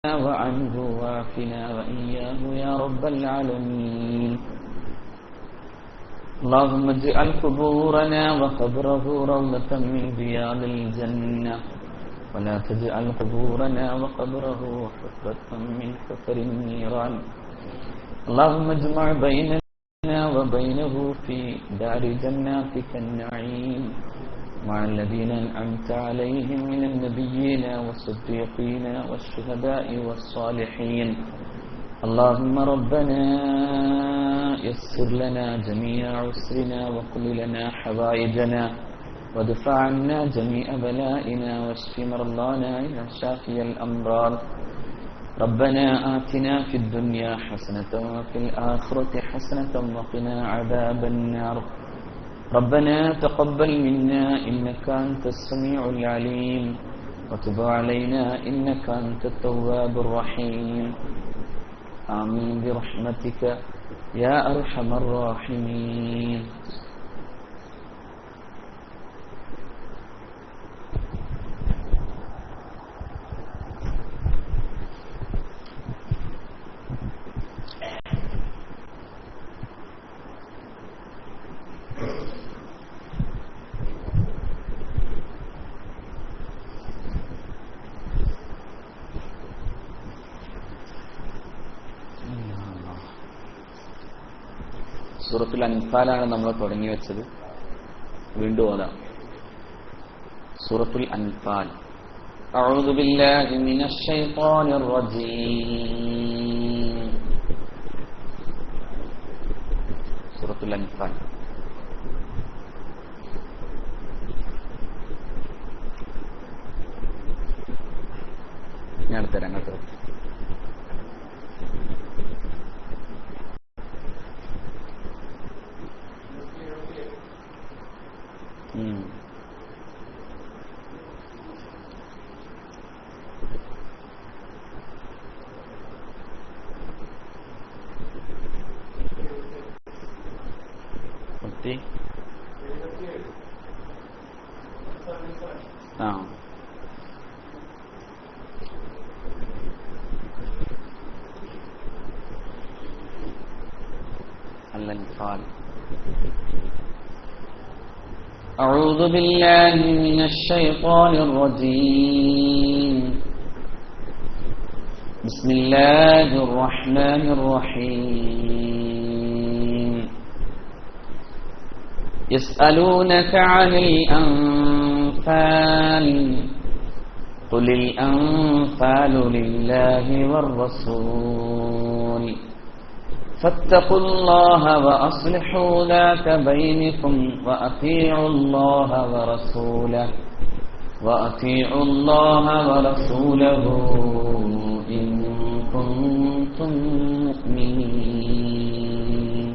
وعنه وعافنا وإياه يا رب العالمين. اللهم اجعل قبورنا وقبره روضة من رياض الجنة، ولا تجعل قبورنا وقبره حفرة من حفر النيران. اللهم اجمع بيننا وبينه في دار جناتك النعيم مع الذين أنعمت عليهم من النبيين والصديقين والشهداء والصالحين. اللهم ربنا يسر لنا جميع عسرنا وقل لنا حوائجنا وادفع عنا جميع بلائنا واشف مرضانا يا شافي الأمراض. ربنا آتنا في الدنيا حسنة وفي الآخرة حسنة وقنا عذاب النار. ربنا تقبل منا إنك أنت السميع العليم وتب علينا إنك أنت التواب الرحيم. آمين برحمتك يا أرحم الراحمين. സൂറത്തുൽ അൻഫാലാണ് നമ്മൾ തുടങ്ങി വെച്ചത്. വീണ്ടും ഓതാം. സൂറത്തുൽ അൻഫാൽ. അഊദു ബില്ലാഹി മിനശ് ശൈത്വാനിർ റജീം. സൂറത്തുൽ അൻഫാൽ. ഞാൻ തരാം കേട്ടോ. الأنفال. أعوذ بالله من الشيطان الرجيم. بسم الله الرحمن الرحيم. يسألونك عن الأنفال قل الأنفال لله والرسول فاتقوا الله وأصلحوا ذات بينكم وأطيعوا الله ورسوله إن كنتم مؤمنين.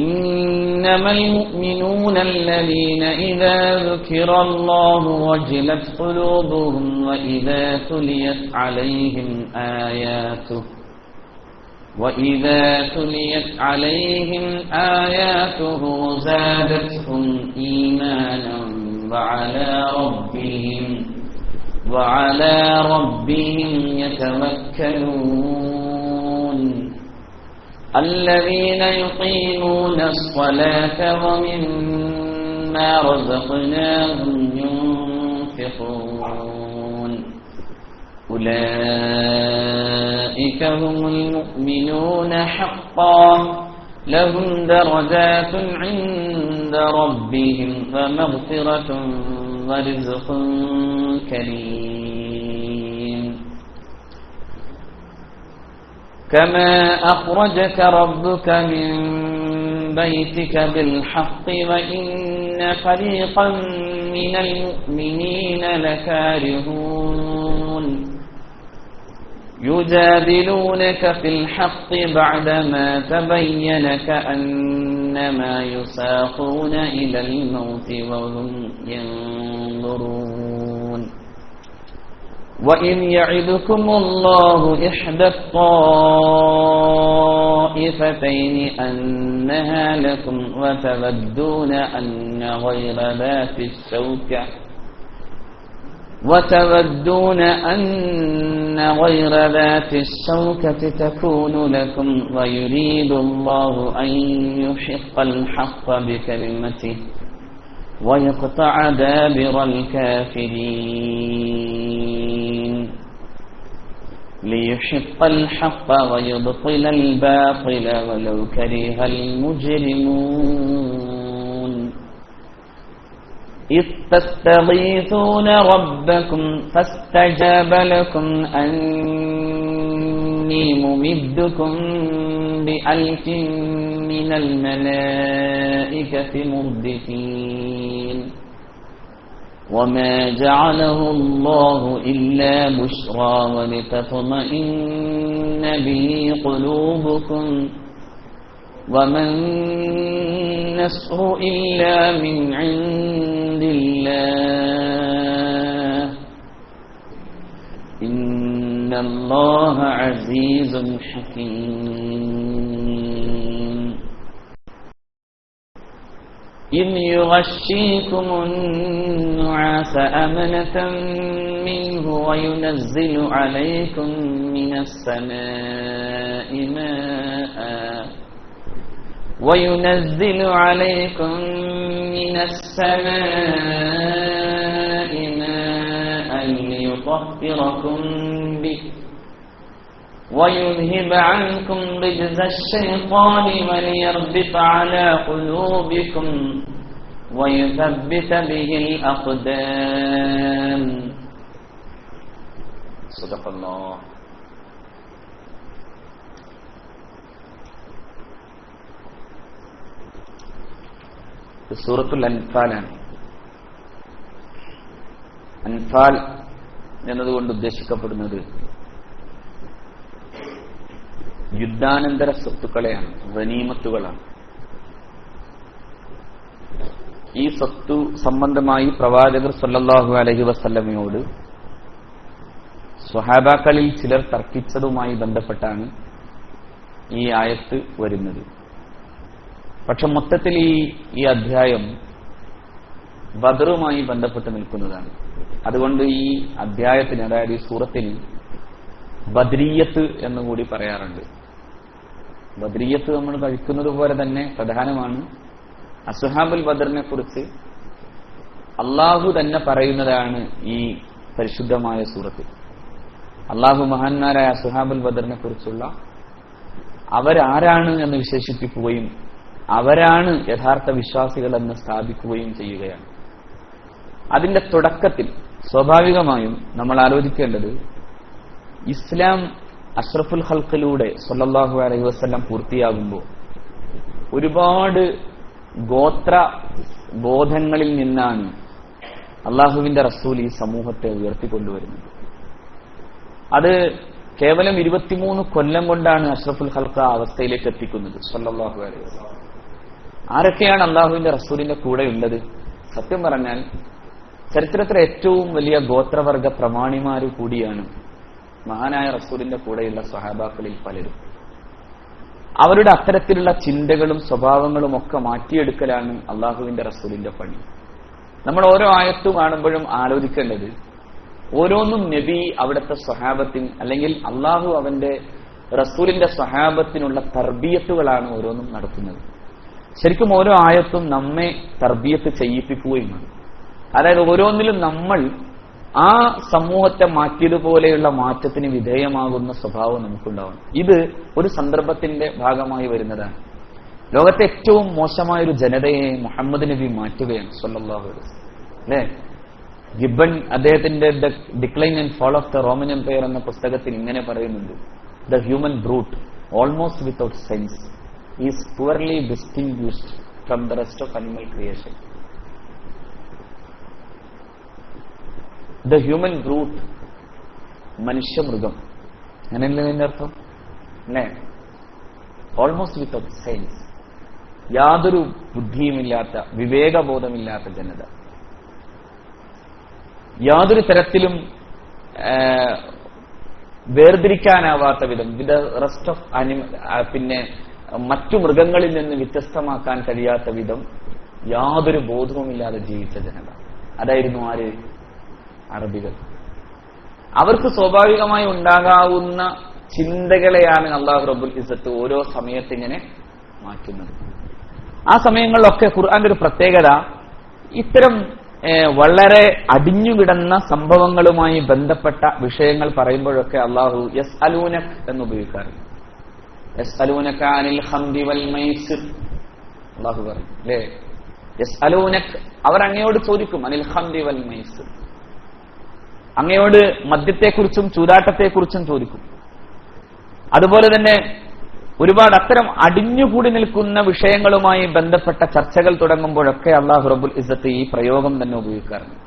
إنما المؤمنون الذين إذا ذكر الله وجلت قلوبهم وإذا تليت عليهم آياته زادتهم إيمانا وعلى ربهم يتوكلون. الذين يقيمون الصلاة ومما رزقناهم ينفقون أولئك هم المؤمنون حقا لهم درجات عند ربهم ومغفرة ورزق كريم. كما أخرجك ربك من بيتك بالحق وإن فريقا من المؤمنين لكارهون يجادلونك في الحق بعدما تبين كأنما يساقون إلى الموت وهم ينظرون. وإذ يعدكم الله إحدى الطائفتين أنها لكم وتودون أن غير ذات الشوكة وتودون أن غير ذات الشوكة تكون لكم ويريد الله أن يحق الحق بكلمته ويقطع دابر الكافرين ليحق الحق ويبطل الباطل ولو كره المجرمون إذ تستغيثون ربكم فاستجاب لكم أني ممدكم بألف من الملائكة مردفين وما جعله الله إلا بشرى ولتطمئن به قلوبكم وما النصر إلا من عند الله إن الله عزيز حكيم إذ يغشيكم النعاس أمنة منه وينزل عليكم من السماء ماء ليطهركم به ويذهب عنكم رجز الشيطان وليربط على قلوبكم ويثبت به الأقدام صدق الله. സൂറത്തുൽ അൻഫാലാണ്. അൻഫാൽ എന്നതുകൊണ്ട് ഉദ്ദേശിക്കപ്പെടുന്നത് യുദ്ധാനന്തര സ്വത്തുക്കളെയാണ്, ഗനീമത്തുകളാണ്. ഈ സ്വത്തു സംബന്ധമായി പ്രവാചകർ സല്ലല്ലാഹു അലൈഹി വസല്ലമയോട് സ്വഹാബാക്കളിൽ ചിലർ തർക്കിച്ചതുമായി ബന്ധപ്പെട്ടാണ് ഈ ആയത്ത് വരുന്നത്. പക്ഷെ മൊത്തത്തിൽ ഈ അധ്യായം ബദറുമായി ബന്ധപ്പെട്ട് നിൽക്കുന്നതാണ്. അതുകൊണ്ട് ഈ അധ്യായത്തിന്, അതായത് ഈ സൂറത്തിന് ബദ്രിയത്ത് എന്നുകൂടി പറയാറുണ്ട്. ബദ്രിയത്ത് നമ്മൾ കഴിക്കുന്നത് പോലെ തന്നെ പ്രധാനമാണ്. അസ്ഹാബുൽ ബദറിനെ കുറിച്ച് അള്ളാഹു തന്നെ പറയുന്നതാണ് ഈ പരിശുദ്ധമായ സൂറത്ത്. അള്ളാഹു മഹാന്മാരായ അസ്ഹാബുൽ ബദറിനെ കുറിച്ചുള്ള അവരാരാണ് എന്ന് വിശേഷിപ്പിക്കുകയും അവരാണ് യഥാർത്ഥ വിശ്വാസികളെന്ന് സ്ഥാപിക്കുകയും ചെയ്യുകയാണ്. അതിന്റെ തുടക്കത്തിൽ സ്വാഭാവികമായും നമ്മൾ ആലോചിക്കേണ്ടത്, ഇസ്ലാം അഷ്റഫുൽ ഖൽഖിലൂടെ സല്ലല്ലാഹു അലൈഹി വസല്ലം പൂർത്തിയാകുമ്പോൾ ഒരുപാട് ഗോത്ര ബോധങ്ങളിൽ നിന്നാണ് അള്ളാഹുവിന്റെ റസൂൽ ഈ സമൂഹത്തെ ഉയർത്തിക്കൊണ്ടുവരുന്നത്. അത് കേവലം 23 കൊല്ലം കൊണ്ടാണ് അഷ്റഫുൽ ഖൽഖ് ആ അവസ്ഥയിലേക്ക് എത്തിക്കുന്നത് സല്ലല്ലാഹു അലൈഹി വസല്ലം. ആരൊക്കെയാണ് അള്ളാഹുവിന്റെ റസൂലിന്റെ കൂടെ ഉള്ളത്? സത്യം പറഞ്ഞാൽ ചരിത്രത്തിലെ ഏറ്റവും വലിയ ഗോത്രവർഗ പ്രമാണിമാര് കൂടിയാണ് മഹാനായ റസൂലിന്റെ കൂടെയുള്ള സ്വഹാബാക്കളിൽ പലരും. അവരുടെ അത്തരത്തിലുള്ള ചിന്തകളും സ്വഭാവങ്ങളും ഒക്കെ മാറ്റിയെടുക്കലാണ് അള്ളാഹുവിന്റെ റസൂലിന്റെ പണി. നമ്മൾ ഓരോ ആയത്തും കാണുമ്പോഴും ആലോചിക്കേണ്ടത്, ഓരോന്നും നബി അവിടുത്തെ സ്വഹാബത്തിന്, അല്ലെങ്കിൽ അള്ളാഹു അവന്റെ റസൂലിന്റെ സ്വഹാബത്തിനുള്ള തർബിയത്തുകളാണ് ഓരോന്നും നടത്തുന്നത്. ശരിക്കും ഓരോ ആയത്തും നമ്മെ തർബിയത്ത് ചെയ്യിപ്പിക്കുകയുമാണ്. അതായത് ഓരോന്നിലും നമ്മൾ ആ സമൂഹത്തെ മാറ്റിയതുപോലെയുള്ള മാറ്റത്തിന് വിധേയമാകുന്ന സ്വഭാവം നമുക്കുണ്ടാവണം. ഇത് ഒരു സന്ദർഭത്തിന്റെ ഭാഗമായി വരുന്നതാണ്. ലോകത്തെ ഏറ്റവും മോശമായൊരു ജനതയെ മുഹമ്മദ് നബി മാറ്റുകയാണ് സല്ലല്ലാഹു അലൈഹി വസല്ലം. അല്ലേ? ഗിബ്ബൺ അദ്ദേഹത്തിന്റെ the decline and fall of the Roman empire എന്ന പുസ്തകത്തിൽ ഇങ്ങനെ പറയുന്നുണ്ട്, the human brute almost without sense is poorly distinguished from the rest of animal creation. The human brute, മനുഷ്യമൃഗം, അങ്ങനെയല്ലേ അതിന്റെ അർത്ഥം? അല്ലേ? ഓൾമോസ്റ്റ് വിത്തൗട്ട് സെൻസ്, യാതൊരു ബുദ്ധിയുമില്ലാത്ത, വിവേകബോധമില്ലാത്ത ജനത, യാതൊരു തരത്തിലും വേർതിരിക്കാനാവാത്ത വിധം, വിത്ത് റെസ്റ്റ് ഓഫ് പിന്നെ മറ്റു മൃഗങ്ങളിൽ നിന്ന് വ്യത്യസ്തമാക്കാൻ കഴിയാത്ത വിധം യാതൊരു ബോധവുമില്ലാതെ ജീവിച്ച ജനത. അതായിരുന്നു ആര്? അറബികൾ. അവർക്ക് സ്വാഭാവികമായി ഉണ്ടാകാവുന്ന ചിന്തകളെയാണ് അല്ലാഹു റബ്ബുൽ ഇസ്സത്ത് ഓരോ സമയത്ത് ഇങ്ങനെ മാറ്റുന്നത്. ആ സമയങ്ങളിലൊക്കെ ഖുർആന്റെ ഒരു പ്രത്യേകത, ഇത്തരം വളരെ അടിഞ്ഞുകിടന്ന സംഭവങ്ങളുമായി ബന്ധപ്പെട്ട വിഷയങ്ങൾ പറയുമ്പോഴൊക്കെ അല്ലാഹു യസ്അലൂനക എന്ന് ഉപയോഗിക്കാറുണ്ട്. യസ്അലൂനക അനിൽ ഖംരി വൽ മൈസിർ, അല്ലാഹു പറയും അല്ലേ, യസ്അലൂനക, അവർ അങ്ങയോട് ചോദിക്കും, അനിൽ ഖംരി വൽ മൈസിർ, അങ്ങയോട് മദ്യത്തെക്കുറിച്ചും ചൂതാട്ടത്തെക്കുറിച്ചും ചോദിക്കും. അതുപോലെ തന്നെ ഒരുപാട് അത്തരം അടിഞ്ഞുകൂടി നിൽക്കുന്ന വിഷയങ്ങളുമായി ബന്ധപ്പെട്ട ചർച്ചകൾ തുടങ്ങുമ്പോഴൊക്കെ അല്ലാഹു റബ്ബുൽ ഇസ്സത്ത് ഈ പ്രയോഗം തന്നെ ഉപയോഗിക്കാറുണ്ട്.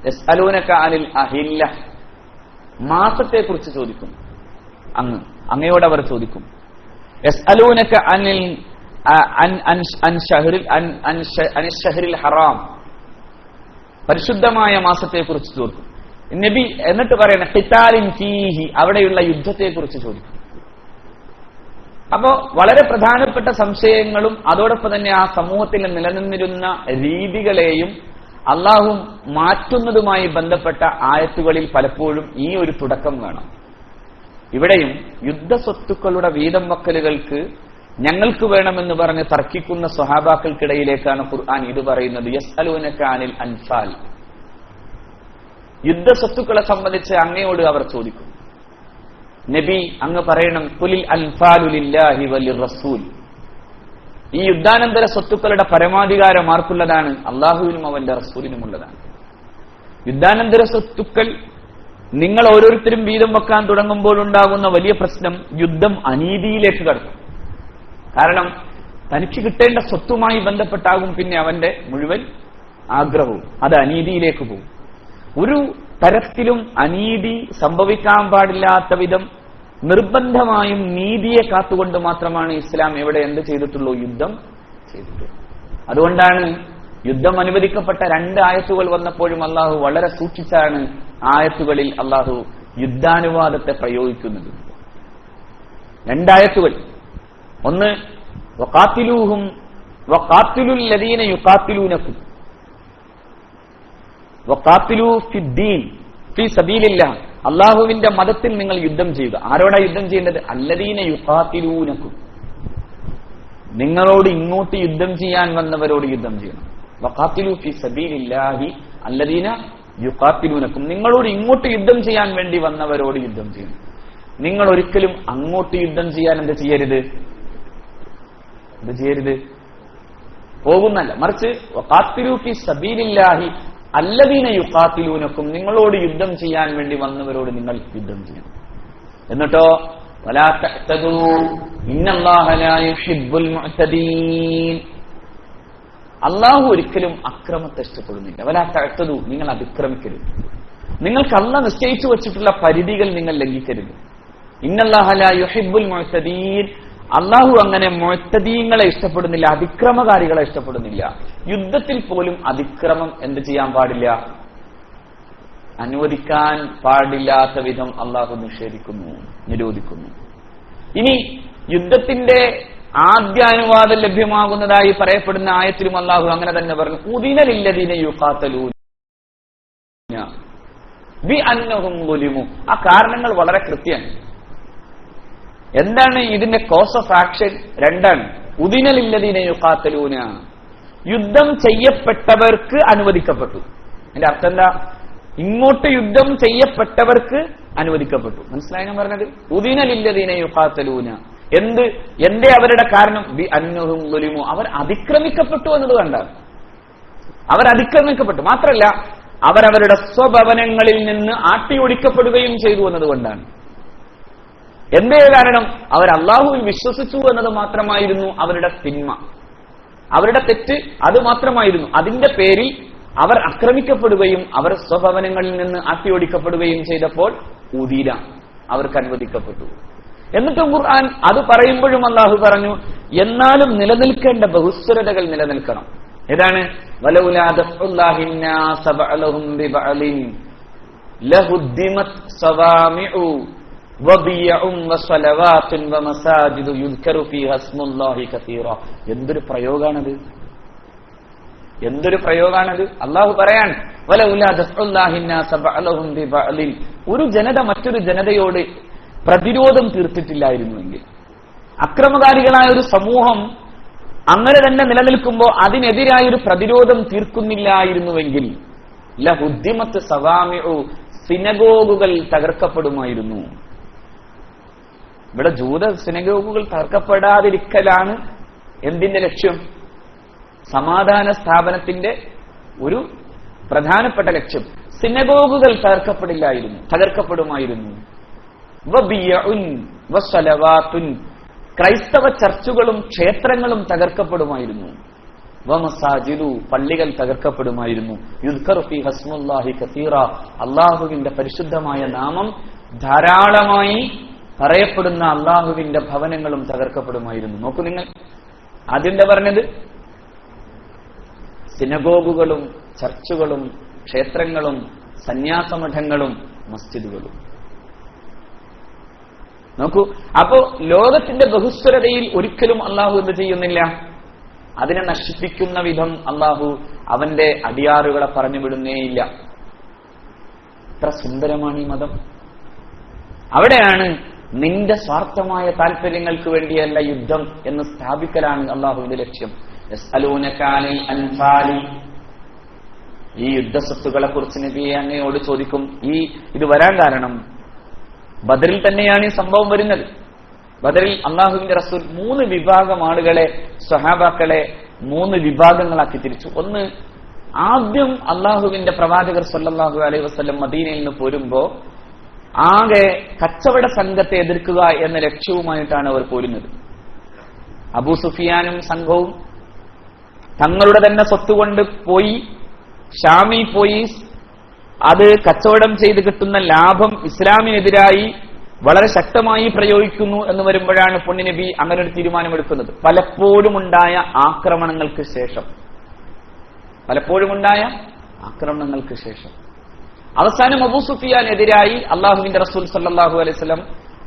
യസ്അലൂനക അനിൽ അഹില്ല, മാസത്തെക്കുറിച്ച് ചോദിക്കും, അങ്ങയോട് അവർ ചോദിക്കും. യസ്അലൂനക അനിൽ ഷഹ്റിൽ ഹറാം, പരിശുദ്ധമായ മാസത്തെക്കുറിച്ച് ചോദിക്കും. നബി എന്നിട്ട് പറയണം ഖിതാലിൻ ഫീഹി, അവിടെയുള്ള യുദ്ധത്തെക്കുറിച്ച് ചോദിക്കും. അപ്പോ വളരെ പ്രധാനപ്പെട്ട സംശയങ്ങളും അതോടൊപ്പം തന്നെ ആ സമൂഹത്തിൽ നിലനിന്നിരുന്ന രീതികളെയും അള്ളാഹു മാറ്റുന്നതുമായി ബന്ധപ്പെട്ട ആയത്തുകളിൽ പലപ്പോഴും ഈ ഒരു തുടക്കം കാണാം. ഇവിടെയും യുദ്ധസ്വത്തുക്കളുടെ വീതം വക്കലുകൾക്ക് ഞങ്ങൾക്ക് വേണമെന്ന് പറഞ്ഞ് തർക്കിക്കുന്ന സ്വഹാബാക്കൾക്കിടയിലേക്കാണ് ഖുർആൻ ഇത് പറയുന്നത്. യസ്അലൂനക അനിൽ അൻഫാൽ, യുദ്ധസ്വത്തുക്കളെ സംബന്ധിച്ച് അങ്ങയോട് അവർ ചോദിക്കും. നബി അങ്ങ് പറയണം ഖുലിൽ അൻഫാലു ലില്ലാഹി വലിർ റസൂൽ, ഈ യുദ്ധാനന്തര സ്വത്തുക്കളുടെ പരമാധികാരം ആർക്കുള്ളതാണ്? അള്ളാഹുവിനും അവന്റെ റസൂലിനുമുള്ളതാണ്. യുദ്ധാനന്തര സ്വത്തുക്കൾ നിങ്ങൾ ഓരോരുത്തരും വീതം വെക്കാൻ തുടങ്ങുമ്പോൾ ഉണ്ടാകുന്ന വലിയ പ്രശ്നം, യുദ്ധം അനീതിയിലേക്ക് കടക്കും. കാരണം തനിക്ക് കിട്ടേണ്ട സ്വത്തുമായി ബന്ധപ്പെട്ടാകും പിന്നെ അവന്റെ മുഴുവൻ ആഗ്രഹവും, അത് അനീതിയിലേക്ക് പോകും. ഒരു തരത്തിലും അനീതി സംഭവിക്കാൻ പാടില്ലാത്ത വിധം നിർബന്ധമായും നീതിയെ കാത്തുകൊണ്ട് മാത്രമാണ് ഇസ്ലാം എവിടെ എന്ത് ചെയ്തിട്ടുള്ളൂ? യുദ്ധം ചെയ്തിട്ടുള്ളൂ. അതുകൊണ്ടാണ് യുദ്ധം അനുവദിക്കപ്പെട്ട 2 ആയത്തുകൾ വന്നപ്പോഴും അള്ളാഹു വളരെ സൂക്ഷിച്ചാണ് ആയത്തുകളിൽ അള്ളാഹു യുദ്ധാനുവാദത്തെ പ്രയോഗിക്കുന്നത്. 2 ആയത്തുകൾ, ഒന്ന് വഖാതിലൂഹും വഖാതിലുൽ ലദീന യുഖാതിലൂനകും വഖാതിലൂ ഫിദ്ദീൻ ഫീ സബീലില്ലാഹ്, അള്ളാഹുവിന്റെ മതത്തിൽ നിങ്ങൾ യുദ്ധം ചെയ്യുക. ആരോടാ യുദ്ധം ചെയ്യേണ്ടത്? അല്ലദീന യുഖാതിലൂനകും, നിങ്ങളോട് ഇങ്ങോട്ട് യുദ്ധം ചെയ്യാൻ വന്നവരോട് യുദ്ധം ചെയ്യണം. വഖാതിലൂ ഫീ സബീലില്ലാഹി അല്ലദീന യുഖാതിലൂനകും, നിങ്ങളോട് ഇങ്ങോട്ട് യുദ്ധം ചെയ്യാൻ വേണ്ടി വന്നവരോട് യുദ്ധം ചെയ്യണം. നിങ്ങൾ ഒരിക്കലും അങ്ങോട്ട് യുദ്ധം ചെയ്യാൻ എന്ത് ചെയ്യരുത്? പോകുന്നല്ല, മറിച്ച് വഖാതിലൂ ഫീ സബീലില്ലാഹി അല്ലദീന യുഖാതിലൂനകും, നിങ്ങളോട് യുദ്ധം ചെയ്യാൻ വേണ്ടി വന്നവരോട് നിങ്ങൾ യുദ്ധം ചെയ്യണം. എന്നിട്ടോ വലാ തഅ്തദൂ ഇന്നല്ലാഹ ലാ യുഹിബ്ബുൽ മുഅ്തദീൻ, അല്ലാഹു ഒരിക്കലും അക്രമത്തെ ഇഷ്ടപ്പെടുന്നില്ല. വലാ തഅ്തദൂ, നിങ്ങൾ അതിക്രമിക്കരുത്. നിങ്ങൾക്ക് അല്ലാഹു നിശ്ചയിച്ചു വെച്ചിട്ടുള്ള പരിധികൾ നിങ്ങൾ ലംഘിക്കരുത്. ഇന്നല്ലാഹ ലാ യുഹിബ്ബുൽ മുഅ്തദീൻ, അള്ളാഹു അങ്ങനെ മുഅ്തദീങ്ങളെ ഇഷ്ടപ്പെടുന്നില്ല, അതിക്രമകാരികളെ ഇഷ്ടപ്പെടുന്നില്ല. യുദ്ധത്തിൽ പോലും അതിക്രമം എന്ത് ചെയ്യാൻ പാടില്ല? അനുവദിക്കാൻ പാടില്ലാത്ത വിധം അള്ളാഹു നിഷേധിക്കുന്നു, നിരോധിക്കുന്നു. ഇനി യുദ്ധത്തിന്റെ ആദ്യ അനുവാദം ലഭ്യമാകുന്നതായി പറയപ്പെടുന്ന ആയത്തിലും അള്ളാഹു അങ്ങനെ തന്നെ പറഞ്ഞു, ഉദിന ലില്ലദീന യുഖാതലൂന ബിഅന്നഹും ളുലിമു. ആ കാരണങ്ങൾ വളരെ കൃത്യമാണ്. എന്താണ് ഇതിന്റെ കോസ് ഓഫ് ആക്ഷൻ? 2 ഉദിന ലില്ലദീന യുഖാതലൂന, യുദ്ധം ചെയ്യപ്പെട്ടവർക്ക് അനുവദിക്കപ്പെട്ടു. അതിന്റെ അർത്ഥം എന്താ? ഇങ്ങോട്ട് യുദ്ധം ചെയ്യപ്പെട്ടവർക്ക് അനുവദിക്കപ്പെട്ടു. മനസ്സിലായി ഞാൻ പറഞ്ഞത്? ഉദിന ലില്ലദീന യുഖാതലൂന, എന്തേ അവരുടെ കാരണം? ബിഅന്നഹും ളുലിമു, അവർ അതിക്രമിക്കപ്പെട്ടു എന്നത് കണ്ടാണ്. അവർ അതിക്രമിക്കപ്പെട്ടു, മാത്രമല്ല അവരവരുടെ സ്വഭവനങ്ങളിൽ നിന്ന് ആട്ടിയൊടിക്കപ്പെടുകയും ചെയ്തു എന്നതുകൊണ്ടാണ്. എന്തേ കാരണം? അവർ അള്ളാഹുവിൽ വിശ്വസിച്ചു എന്നത് മാത്രമായിരുന്നു അവരുടെ തിന്മ, അവരുടെ തെറ്റ് അത് മാത്രമായിരുന്നു. അതിന്റെ പേരിൽ അവർ ആക്രമിക്കപ്പെടുകയും അവർ സ്വഭവനങ്ങളിൽ നിന്ന് ആട്ടിയോടിക്കപ്പെടുകയും ചെയ്തപ്പോൾ ഉദീന, അവർക്ക് അനുവദിക്കപ്പെട്ടു. എന്നിട്ടും ഖുർആൻ അത് പറയുമ്പോഴും അള്ളാഹു പറഞ്ഞു, എന്നാലും നിലനിൽക്കേണ്ട ബഹുസ്വരതകൾ നിലനിൽക്കണം. ഏതാണ്? വലൗലാ ദഫ്ഉല്ലാഹി നാസ ബഅലഹും ബിബഅലിൻ ലഹുദ്ദിമത് സവാമിഉ വബിയഉം വസലവാത്തുൻ വമസാജിദു യുദ്കറു ഫീഹാ ഇസ്മുല്ലാഹി കസീറ. എന്തൊരു പ്രയോഗമാണത്! എന്തൊരു പ്രയോഗമാണത്! അള്ളാഹു പറയാണ്, ഒരു ജനത മറ്റൊരു ജനതയോട് പ്രതിരോധം തീർത്തിട്ടില്ലായിരുന്നുവെങ്കിൽ, അക്രമകാരികളായ ഒരു സമൂഹം അങ്ങനെ തന്നെ നിലനിൽക്കുമ്പോൾ അതിനെതിരായൊരു പ്രതിരോധം തീർക്കുന്നില്ലായിരുന്നുവെങ്കിൽ ലഹുദ്ദിമത്ത് സവാമിഉ, സിനഗോഗുകൾ തകർക്കപ്പെടുമായിരുന്നു. ഇവിടെ ജൂത സിനഗോഗുകൾ തകർക്കപ്പെടാതിരിക്കലാണ് എന്തിന്റെ ലക്ഷ്യം? സമാധാന സ്ഥാപനത്തിന്റെ ഒരു പ്രധാനപ്പെട്ട ലക്ഷ്യം. സിനഗോഗുകൾ തകർക്കപ്പെടുമായിരുന്നു. ക്രൈസ്തവ ചർച്ചുകളും ക്ഷേത്രങ്ങളും തകർക്കപ്പെടുമായിരുന്നു. വമസാജിദു, പള്ളികൾ തകർക്കപ്പെടുമായിരുന്നു. യുദ്കറു ഫീ ഹസ്മുല്ലാഹി കസീറ, അള്ളാഹുവിന്റെ പരിശുദ്ധമായ നാമം ധാരാളമായി പറയപ്പെടുന്ന അള്ളാഹുവിന്റെ ഭവനങ്ങളും തകർക്കപ്പെടുമായിരുന്നു. നോക്കൂ നിങ്ങൾ, ആദ്യം പറഞ്ഞത് സിനഗോഗുകളും ചർച്ചുകളും ക്ഷേത്രങ്ങളും സന്യാസമഠങ്ങളും മസ്ജിദുകളും. നോക്കൂ, അപ്പോ ലോകത്തിന്റെ ബഹുസ്വരതയിൽ ഒരിക്കലും അള്ളാഹു എന്ത് ചെയ്യുന്നില്ല? അതിനെ നശിപ്പിക്കുന്ന വിധം അള്ളാഹു അവന്റെ അടിയാറുകളെ പറഞ്ഞു വിടുന്നേയില്ല. എത്ര സുന്ദരമാണ് ഈ മതം! അവിടെയാണ് നിന്റെ സ്വാർത്ഥമായ താല്പര്യങ്ങൾക്ക് വേണ്ടിയല്ല യുദ്ധം എന്ന് സ്ഥാപിക്കലാണ് അള്ളാഹുവിന്റെ ലക്ഷ്യം. ഈ യുദ്ധസ്വത്തുക്കളെ കുറിച്ച് നബി അങ്ങയോട് ചോദിക്കും. ഇത് വരാൻ കാരണം ബദറിൽ തന്നെയാണ് ഈ സംഭവം വരുന്നത്. ബദറിൽ അള്ളാഹുവിന്റെ റസൂൽ 3 വിഭാഗം ആളുകളെ, സ്വഹാബാക്കളെ 3 വിഭാഗങ്ങളാക്കി തിരിച്ചു. ഒന്ന്, ആദ്യം അള്ളാഹുവിന്റെ പ്രവാചകർ സല്ലല്ലാഹു അലൈഹി വസല്ലം മദീനയിൽ നിന്ന് പോരുമ്പോ ആകെ കച്ചവട സംഘത്തെ എതിർക്കുക എന്ന ലക്ഷ്യവുമായിട്ടാണ് അവർ പോരുന്നത്. അബൂ സുഫിയാനും സംഘവും തങ്ങളുടെ തന്നെ സ്വത്തുകൊണ്ട് പോയി ഷാമിൽ പോയി അത് കച്ചവടം ചെയ്ത് കിട്ടുന്ന ലാഭം ഇസ്ലാമിനെതിരായി വളരെ ശക്തമായി പ്രയോഗിക്കുന്നു എന്ന് വരുമ്പോഴാണ് പുണ്യനബി അങ്ങനെ ഒരു തീരുമാനമെടുക്കുന്നത്. പലപ്പോഴുമുണ്ടായ ആക്രമണങ്ങൾക്ക് ശേഷം അവസാനം അബൂ സുഫിയാനെതിരായി അള്ളാഹുവിന്റെ റസൂൽ സല്ലല്ലാഹു അലൈഹി വസല്ലം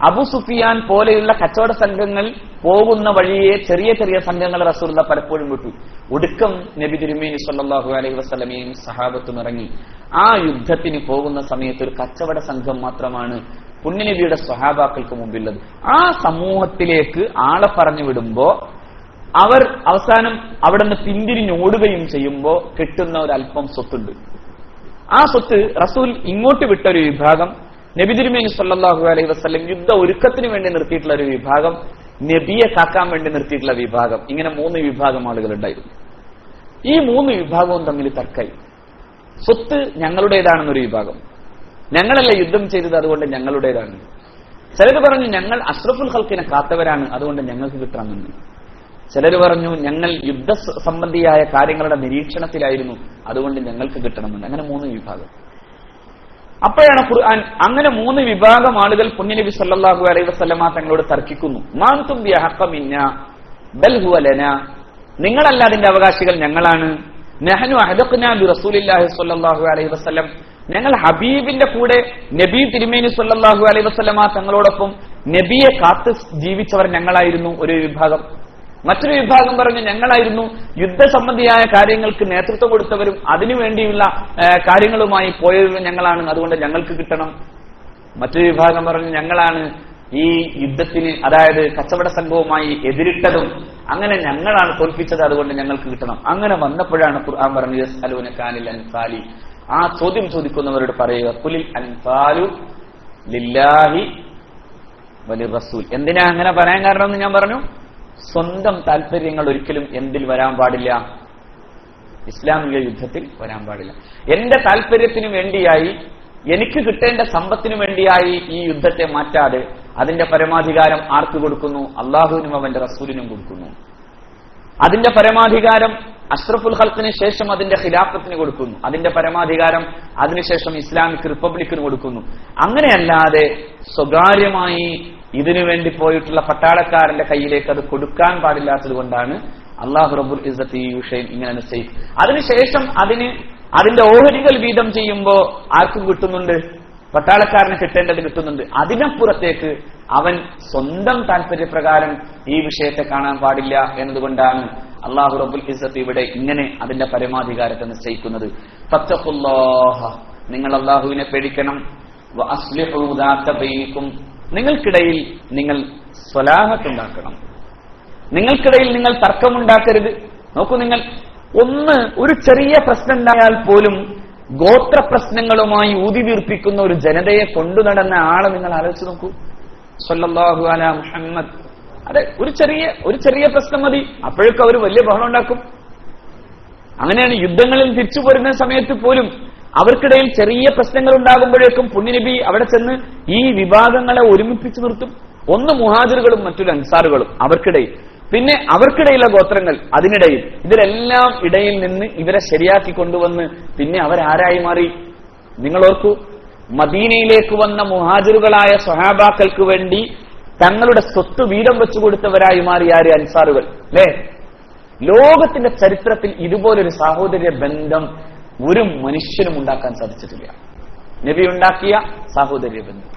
അബൂ സുഫിയാൻ പോലെയുള്ള കച്ചവട സംഘങ്ങൾ പോകുന്ന വഴിയെ ചെറിയ ചെറിയ സംഘങ്ങൾ റസൂലുള്ള പലപ്പോഴും വിട്ടു. ഒടുക്കം നബി തിരുമേനി സല്ലല്ലാഹു അലൈഹി വസല്ലമയും സഹാബത്തും ഇറങ്ങി. ആ യുദ്ധത്തിന് പോകുന്ന സമയത്ത് ഒരു കച്ചവട സംഘം മാത്രമാണ് പുണ്യനബിയുടെ സ്വഹാബാക്കൾക്ക് മുമ്പിലുള്ളത്. ആ സമൂഹത്തിലേക്ക് ആളെ പറഞ്ഞു വിടുമ്പോ അവർ അവസാനം അവിടെ നിന്ന് പിന്തിരിഞ്ഞോടുകയും ചെയ്യുമ്പോ കിട്ടുന്ന ഒരല്പം സ്വത്തുണ്ട്. ആ സ്വത്ത് റസൂൽ ഇങ്ങോട്ട് വിട്ടൊരു വിഭാഗം, നബി തിരുമേനി സല്ലല്ലാഹു അലൈഹി വസല്ലം യുദ്ധ ഒരുക്കത്തിന് വേണ്ടി നിർത്തിയിട്ടുള്ള ഒരു വിഭാഗം, നബിയെ കാക്കാൻ വേണ്ടി നിർത്തിയിട്ടുള്ള വിഭാഗം. ഇങ്ങനെ 3 വിഭാഗം ആളുകൾ ഉണ്ടായിരുന്നു. ഈ 3 വിഭാഗവും തമ്മിൽ തർക്കായി. സ്വത്ത് ഞങ്ങളുടേതാണെന്നൊരു വിഭാഗം, ഞങ്ങളല്ല യുദ്ധം ചെയ്തത് അതുകൊണ്ട് ഞങ്ങളുടേതാണ്. ചിലർ പറഞ്ഞു ഞങ്ങൾ അഷ്റഫുൽ ഖൽഖിനെ കാത്തവരാണ് അതുകൊണ്ട് ഞങ്ങൾക്ക് കിട്ടണമെന്ന്. ചിലർ പറഞ്ഞു ഞങ്ങൾ യുദ്ധ സംബന്ധിയായ കാര്യങ്ങളുടെ നിരീക്ഷണത്തിലായിരുന്നു അതുകൊണ്ട് ഞങ്ങൾക്ക് കിട്ടണമെന്ന്. അങ്ങനെ 3 വിഭാഗം. അപ്പോഴാണ് ഖുർആൻ അങ്ങനെ 3 വിഭാഗം ആളുകൾ പുണ്യനബി സല്ലല്ലാഹു അലൈഹി വസല്ലമ തങ്ങളോട് തർക്കിക്കുന്നു. മാൻതും ബിഹഖ മിന്നാ ബൽ ഹുവ ലനാ, നിങ്ങളല്ല അതിന്റെ അവകാശികൾ, ഞങ്ങളാണ്. നഹ്നു അഹദഖ്നാ ബി റസൂലില്ലാഹി സ്വല്ലല്ലാഹു അലൈഹി വസല്ലം, ഞങ്ങൾ ഹബീബിന്റെ കൂടെ നബി തിരുമേനി സല്ലല്ലാഹു അലൈഹി വസല്ലമ തങ്ങളോടൊപ്പം നബിയെ കാത്ത് ജീവിച്ചവർ ഞങ്ങളായിരുന്നു ഒരു വിഭാഗം. മറ്റൊരു വിഭാഗം പറഞ്ഞു ഞങ്ങളായിരുന്നു യുദ്ധ സംബന്ധിയായ കാര്യങ്ങൾക്ക് നേതൃത്വം കൊടുത്തവരും അതിനുവേണ്ടിയുള്ള കാര്യങ്ങളുമായി പോയവരും ഞങ്ങളാണ്, അതുകൊണ്ട് ഞങ്ങൾക്ക് കിട്ടണം. മറ്റൊരു വിഭാഗം പറഞ്ഞു ഞങ്ങളാണ് ഈ യുദ്ധത്തിന്, അതായത് കച്ചവട സംഘവുമായി എതിരിട്ടതും, അങ്ങനെ ഞങ്ങളാണ് തോൽപ്പിച്ചത്, അതുകൊണ്ട് ഞങ്ങൾക്ക് കിട്ടണം. അങ്ങനെ വന്നപ്പോഴാണ് ഖുർആൻ പറഞ്ഞത് യസ്അലൂനക അനിൽ അൻഫാലി, ആ ചോദ്യം ചോദിക്കുന്നവരോട് പറയുക ഖുലിൽ അൻഫാലു ലില്ലാഹി വലിർറസൂൽ. എന്തിനാ അങ്ങനെ പറയാൻ കാരണം എന്ന് ഞാൻ പറഞ്ഞു. സ്വന്തം താല്പര്യങ്ങൾ ഒരിക്കലും എന്തിൽ വരാൻ പാടില്ല? ഇസ്ലാമിക യുദ്ധത്തിൽ വരാൻ പാടില്ല. എന്റെ താല്പര്യത്തിന് വേണ്ടിയായി, എനിക്ക് കിട്ടേണ്ട സമ്പത്തിനു വേണ്ടിയായി ഈ യുദ്ധത്തെ മാറ്റാതെ അതിന്റെ പരമാധികാരം ആർക്ക് കൊടുക്കുന്നു? അള്ളാഹുവിനും അവന്റെ റസൂലിനും കൊടുക്കുന്നു. അതിന്റെ പരമാധികാരം അഷ്റഫുൽ ഖൽഖിന് ശേഷം അതിന്റെ ഖിലാഫത്തിന് കൊടുക്കുന്നു. അതിന്റെ പരമാധികാരം അതിനുശേഷം ഇസ്ലാമിക് റിപ്പബ്ലിക്കിന് കൊടുക്കുന്നു. അങ്ങനെയല്ലാതെ സ്വകാര്യമായി ഇതിനു വേണ്ടി പോയിട്ടുള്ള പട്ടാളക്കാരന്റെ കയ്യിലേക്ക് അത് കൊടുക്കാൻ പാടില്ലാത്തത് കൊണ്ടാണ് അള്ളാഹു റബ്ബുൽ ഇസ്സത്തി യുഷൈൻ ഇങ്ങനെ നിശ്ചയിക്കും. അതിനുശേഷം അതിന്റെ ഓഹരികൾ വീതം ചെയ്യുമ്പോൾ ആർക്കും കിട്ടുന്നുണ്ട്? പട്ടാളക്കാരന് കിട്ടേണ്ടത് കിട്ടുന്നുണ്ട്. അതിനപ്പുറത്തേക്ക് അവൻ സ്വന്തം താല്പര്യപ്രകാരം ഈ വിഷയത്തെ കാണാൻ പാടില്ല എന്നതുകൊണ്ടാണ് അല്ലാഹു റബ്ബുൽ ഇസ്സത്ത് ഇവിടെ ഇങ്ങനെ അതിന്റെ പരമാധികാരത്തെ നിശ്ചയിക്കുന്നത്. ഫത്തഖുല്ലാഹ, നിങ്ങൾ അല്ലാഹുവിനെ പേടിക്കണം. വഅസ്ലിഹു ദാത ബൈനിക്കും, നിങ്ങൾക്കിടയിൽ നിങ്ങൾ സ്വലാഹത്തുണ്ടാക്കണം, നിങ്ങൾക്കിടയിൽ നിങ്ങൾ തർക്കമുണ്ടാക്കരുത്. നോക്കൂ, നിങ്ങൾ ഒരു ചെറിയ പ്രശ്നം ഉണ്ടായാൽ പോലും ഗോത്ര പ്രശ്നങ്ങളുമായി ഊതി വീർപ്പിക്കുന്ന ഒരു ജനതയെ കൊണ്ടു നടന്ന ആളെ നിങ്ങൾ ആലോചിച്ച് നോക്കൂ. സ്വല്ലല്ലാഹു അലാ മുഹമ്മദ്. അതെ, ഒരു ചെറിയ പ്രശ്നം മതി, അപ്പോഴേക്കും അവർ വലിയ ബഹളം ഉണ്ടാക്കും. അങ്ങനെയാണ് യുദ്ധങ്ങളിൽ തിരിച്ചു പോരുന്ന സമയത്ത് പോലും അവർക്കിടയിൽ ചെറിയ പ്രശ്നങ്ങൾ ഉണ്ടാകുമ്പോഴേക്കും പുണ്യനബി അവിടെ ചെന്ന് ഈ വിഭാഗങ്ങളെ ഒരുമിപ്പിച്ചു നിർത്തും. ഒന്ന് മുഹാജിറുകളും മറ്റൊരു അൻസാറുകളും അവർക്കിടയിൽ, പിന്നെ അവർക്കിടയിലെ ഗോത്രങ്ങൾ അതിനിടയിൽ, ഇതിലെല്ലാം ഇടയിൽ നിന്ന് ഇവരെ ശരിയാക്കി കൊണ്ടുവന്ന് പിന്നെ അവരാരായി മാറി? നിങ്ങൾ ഓർക്കൂ, മദീനയിലേക്ക് വന്ന മുഹാജിറുകളായ സ്വഹാബാക്കൾക്ക് വേണ്ടി തങ്ങളുടെ സ്വത്ത് വീതം വെച്ചു കൊടുത്തവരായി മാറി ആര്? അൻസാറുകൾ. അല്ലേ? ലോകത്തിന്റെ ചരിത്രത്തിൽ ഇതുപോലൊരു സാഹോദര്യ ബന്ധം ഒരു മനുഷ്യനും ഉണ്ടാക്കാൻ സാധിച്ചിട്ടില്ല. നബി ഉണ്ടാക്കിയ സാഹോദര്യ ബന്ധം.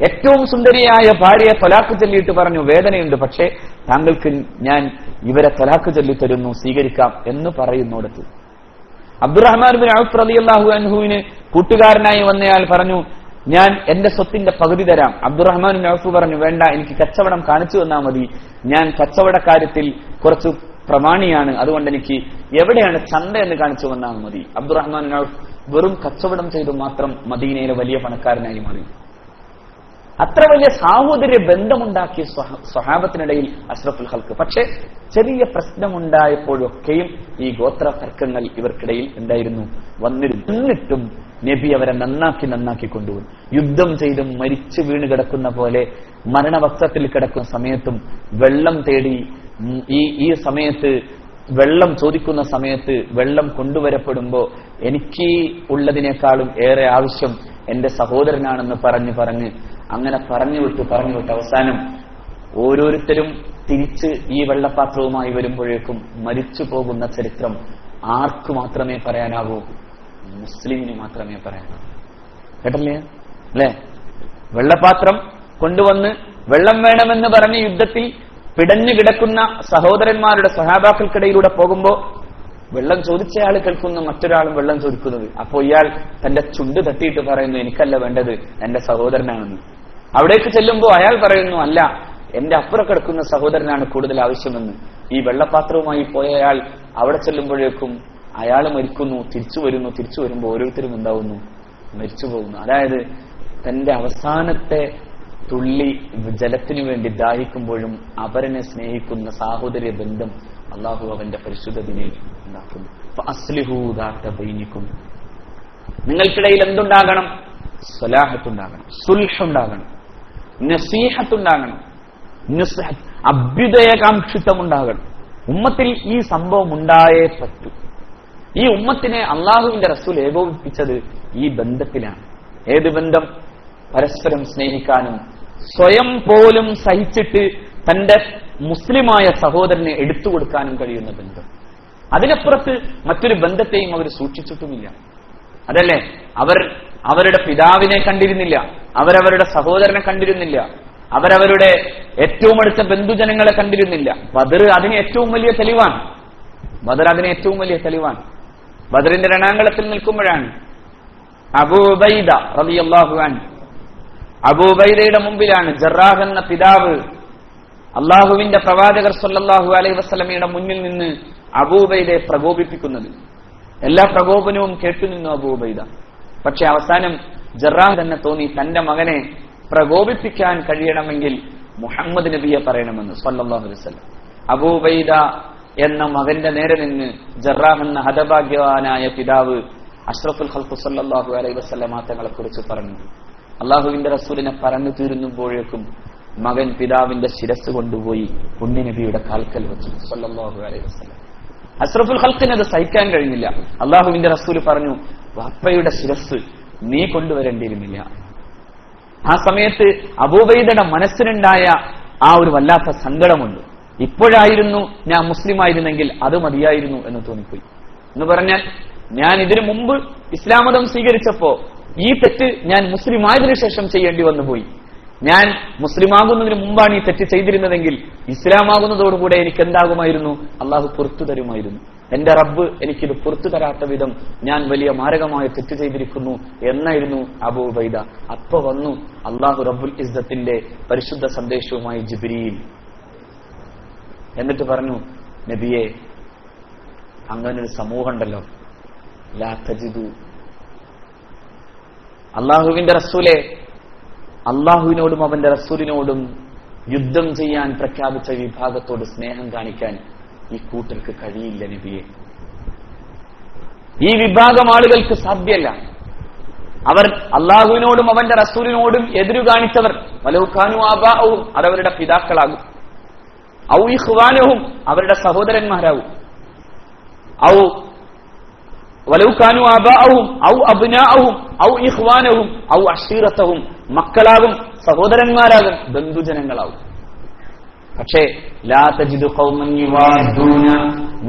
ഏറ്റവും സുന്ദരിയായ ഭാര്യയെ ത്വലാഖ് ചൊല്ലിയിട്ട് പറഞ്ഞു, വേദനയുണ്ട്, പക്ഷേ താങ്കൾക്ക് ഞാൻ ഇവരെ ത്വലാഖ് ചൊല്ലി തരുന്നു, സ്വീകരിക്കാം എന്ന് പറയുന്നിടത്ത് അബ്ദുറഹ്മാൻ ബിൻ ഔഫ് റളിയല്ലാഹു അൻഹുവിന് കൂട്ടുകാരനായി വന്നയാൾ പറഞ്ഞു, ഞാൻ എന്റെ സ്വത്തിന്റെ പകുതി തരാം. അബ്ദുറഹ്മാൻ ബിൻ ഔഫ് പറഞ്ഞു, വേണ്ട, എനിക്ക് കച്ചവടം കാണിച്ചു തന്നാൽ മതി, ഞാൻ കച്ചവട കാര്യത്തിൽ കുറച്ച് പ്രമാണിയാണ്, അതുകൊണ്ട് എനിക്ക് എവിടെയാണ് ചന്ത എന്ന് കാണിച്ചു വന്നാൽ മതി. അബ്ദുറഹ്മാൻ ബിൻ ഔഫ് വെറും കച്ചവടം ചെയ്തു മാത്രം മദീനയിലെ വലിയ പണക്കാരനായി മാറി. അത്ര വലിയ സാഹോദര്യ ബന്ധമുണ്ടാക്കിയ സ്വഹാബത്തിനിടയിൽ അഷ്റഫുൽ ഖൽഖ്. പക്ഷെ ചെറിയ പ്രശ്നമുണ്ടായപ്പോഴൊക്കെയും ഈ ഗോത്ര തർക്കങ്ങൾ ഇവർക്കിടയിൽ എന്തായിരുന്നു? എന്നിട്ടും നബി അവരെ നന്നാക്കി കൊണ്ടുവന്നു. യുദ്ധം ചെയ്തും മരിച്ചു വീണ് കിടക്കുന്ന പോലെ മരണവസ്ത്രത്തിൽ കിടക്കുന്ന സമയത്തും വെള്ളം തേടി ഈ സമയത്ത് വെള്ളം ചോദിക്കുന്ന സമയത്ത് വെള്ളം കൊണ്ടുവരപ്പെടുമ്പോ എനിക്ക് ഉള്ളതിനേക്കാളും ഏറെ ആവശ്യം എന്റെ സഹോദരനാണെന്ന് പറഞ്ഞ് അങ്ങനെ പറഞ്ഞു വിട്ട് അവസാനം ഓരോരുത്തരും തിരിച്ച് ഈ വെള്ളപ്പാത്രവുമായി വരുമ്പോഴേക്കും മരിച്ചു പോകുന്ന ചരിത്രം ആർക്കു മാത്രമേ പറയാനാവൂ? മുസ്ലിമിന് മാത്രമേ പറയാനാവൂ. കേട്ടല്ലേ? അല്ലെ? വെള്ളപ്പാത്രം കൊണ്ടുവന്ന് വെള്ളം വേണമെന്ന് പറഞ്ഞ് യുദ്ധത്തിൽ പിടഞ്ഞു കിടക്കുന്ന സഹോദരന്മാരുടെ സഹാബാക്കൾക്കിടയിലൂടെ പോകുമ്പോ വെള്ളം ചോദിച്ചയാൾ കേൾക്കുന്നു, മറ്റൊരാളും വെള്ളം ചോദിക്കുന്നത്. അപ്പോ ഇയാൾ തന്റെ ചുണ്ട് തട്ടിയിട്ട് പറയുന്നു, എനിക്കല്ല വേണ്ടത്, എന്റെ സഹോദരനാണെന്ന്. അവിടേക്ക് ചെല്ലുമ്പോൾ അയാൾ പറയുന്നു, അല്ല, എന്റെ അപ്പുറം കിടക്കുന്ന സഹോദരനാണ് കൂടുതൽ ആവശ്യമെന്ന്. ഈ വെള്ളപ്പാത്രവുമായി പോയ അയാൾ അവിടെ ചെല്ലുമ്പോഴേക്കും അയാൾ മരിക്കുന്നു, തിരിച്ചു വരുമ്പോൾ ഓരോരുത്തരും എന്താവുന്നു? മരിച്ചു പോകുന്നു. അതായത് തന്റെ അവസാനത്തെ തുള്ളി ജലത്തിനു വേണ്ടി ദാഹിക്കുമ്പോഴും അവരനെ സ്നേഹിക്കുന്ന സാഹോദര്യ ബന്ധം അള്ളാഹു അവന്റെ പരിശുദ്ധ ദിനിൽ ഉണ്ടാക്കുന്നു. ഫഅസ്ലിഹൂ ദാത ബൈനിക്കും, നിങ്ങൾക്കിടയിൽ എന്തുണ്ടാകണം? സ്വലാഹത്തുണ്ടാകണം, സുൽഹുണ്ടാകണം, നസീഹത്തുണ്ടാകണം, അഭ്യുദയകാംക്ഷിത്വമുണ്ടാകണം. ഉമ്മത്തിൽ ഈ സംഭവം ഉണ്ടായേ പറ്റൂ. ഈ ഉമ്മത്തിനെ അള്ളാഹുവിന്റെ റസൂൽ ഏകോപിപ്പിച്ചത് ഈ ബന്ധത്തിലാണ്. ഏത് ബന്ധം? പരസ്പരം സ്നേഹിക്കാനും സ്വയം പോലും സഹിച്ചിട്ട് തന്റെ മുസ്ലിമായ സഹോദരനെ എടുത്തു കൊടുക്കാനും കഴിയുന്ന ബന്ധം. അതിനപ്പുറത്ത് മറ്റൊരു ബന്ധത്തെയും അവർ സൂക്ഷിച്ചിട്ടുമില്ല. അതല്ലേ? അവരുടെ പിതാവിനെ കണ്ടിരുന്നില്ല, അവരവരുടെ സഹോദരനെ കണ്ടിരുന്നില്ല, അവരവരുടെ ഏറ്റവും അടുത്ത ബന്ധുജനങ്ങളെ കണ്ടിരുന്നില്ല. ബദർ അതിന് ഏറ്റവും വലിയ തെളിവാണ്. ബദറിന്റെ രണാങ്കളത്തിൽ നിൽക്കുമ്പോഴാണ് അബൂബൈദ റളിയല്ലാഹു അൻഹു, അബൂബൈദയുടെ മുമ്പിലാണ് ജറാഹ് എന്ന പിതാവ് അള്ളാഹുവിന്റെ പ്രവാചകർ സല്ലല്ലാഹു അലൈഹി വസല്ലമയുടെ മുന്നിൽ നിന്ന് അബൂബൈദയെ പ്രകോപിപ്പിക്കുന്നത്. എല്ലാ പ്രകോപനവും കേട്ടുനിന്നു അബൂബൈദ. പക്ഷെ അവസാനം ജറാഹ് തന്നെ തോന്നി, തന്റെ മകനെ പ്രകോപിപ്പിക്കാൻ കഴിയണമെങ്കിൽ മുഹമ്മദ് നബിയെ പറയണമെന്ന് സല്ലല്ലാഹു അലൈഹി വസല്ലം. അബൂബൈദ എന്ന മകന്റെ നേരെ നിന്ന് ജറാഹ് എന്ന ഹതഭാഗ്യവാനായ പിതാവ് അഷ്റഫുൽ ഖൽഖ് സല്ലല്ലാഹു അലൈഹി വസല്ലം തങ്ങളെ കുറിച്ച് പറഞ്ഞു. അള്ളാഹുവിന്റെ റസൂലിനെ പറഞ്ഞു തീരുമ്പോഴേക്കും മകൻ പിതാവിന്റെ ശിരസ് കൊണ്ടുപോയി പുണ്യനബിയുടെ കാൽക്കൽ വെച്ചു സല്ലല്ലാഹു അലൈഹി വസല്ലം. അഷ്റഫുൽ ഖൽഖിന് അത് സഹിക്കാൻ കഴിഞ്ഞില്ല. അള്ളാഹുവിന്റെ റസൂൽ പറഞ്ഞു, വാപ്പയുടെ ശിരസ് നീ കൊണ്ടുവരേണ്ടിയിരുന്നില്ല. ആ സമയത്ത് അബൂബൈദയുടെ മനസ്സിനുണ്ടായ ആ ഒരു വല്ലാത്ത സങ്കടമുണ്ട്. ഇപ്പോഴായിരുന്നു ഞാൻ മുസ്ലിം ആയിരുന്നെങ്കിൽ അത് മതിയായിരുന്നു എന്ന് തോന്നിപ്പോയി. എന്ന് പറഞ്ഞാൽ ഞാൻ ഇതിനു മുമ്പ് ഇസ്ലാം മതം സ്വീകരിച്ചപ്പോ ഈ തെറ്റ് ഞാൻ മുസ്ലിം ആയതിനു ശേഷം ചെയ്യേണ്ടി വന്നുപോയി. ഞാൻ മുസ്ലിമാകുന്നതിന് മുമ്പാണ് ഈ തെറ്റ് ചെയ്തിരുന്നതെങ്കിൽ ഇസ്ലാമാകുന്നതോടുകൂടെ എനിക്ക് എന്താകുമായിരുന്നു? അള്ളാഹു പുറത്തു തരുമായിരുന്നു. എന്റെ റബ്ബ് എനിക്കിത് പുറത്തു തരാത്ത വിധം ഞാൻ വലിയ മാരകമായ തെറ്റ് ചെയ്തിരിക്കുന്നു എന്നായിരുന്നു അബൂ ഉബൈദ. അപ്പൊ വന്നു അള്ളാഹു റബ്ബുൽ ഇസ്സത്തിന്റെ പരിശുദ്ധ സന്ദേശവുമായി ജിബ്രീൽ. എന്നിട്ട് പറഞ്ഞു, നബിയെ, അങ്ങനൊരു സമൂഹം ഉണ്ടല്ലോ, ലാ തജിദു, അള്ളാഹുവിന്റെ റസൂലെ, അള്ളാഹുവിനോടും അവന്റെ റസൂലിനോടും യുദ്ധം ചെയ്യാൻ പ്രഖ്യാപിച്ച വിഭാഗത്തോട് സ്നേഹം കാണിക്കാൻ ഈ കൂട്ടർക്ക് കഴിയില്ല നബിയെ. ഈ വിഭാഗം ആളുകൾക്ക് സാധ്യമല്ല. അവർ അള്ളാഹുവിനോടും അവന്റെ റസൂലിനോടും എതിരു കാണിച്ചവർ, വലൗകാനു ആബാഉഹും, അതവരുടെ പിതാക്കളാകും, ഔ ഇഖ്വാനുഹും, അവരുടെ സഹോദരന്മാരാകും, ഔ വലൗകാനു ആബാഉഹും ഔ അബ്നാഉഹും ഔ ഇഖ്വാനുഹും ഔ അശീറതഹും, മക്കളാകും, സഹോദരന്മാരാകും, ബന്ധുജനങ്ങളാകും. പക്ഷേ ലാ തജിദു ഖൗമൻ യുവാദൂന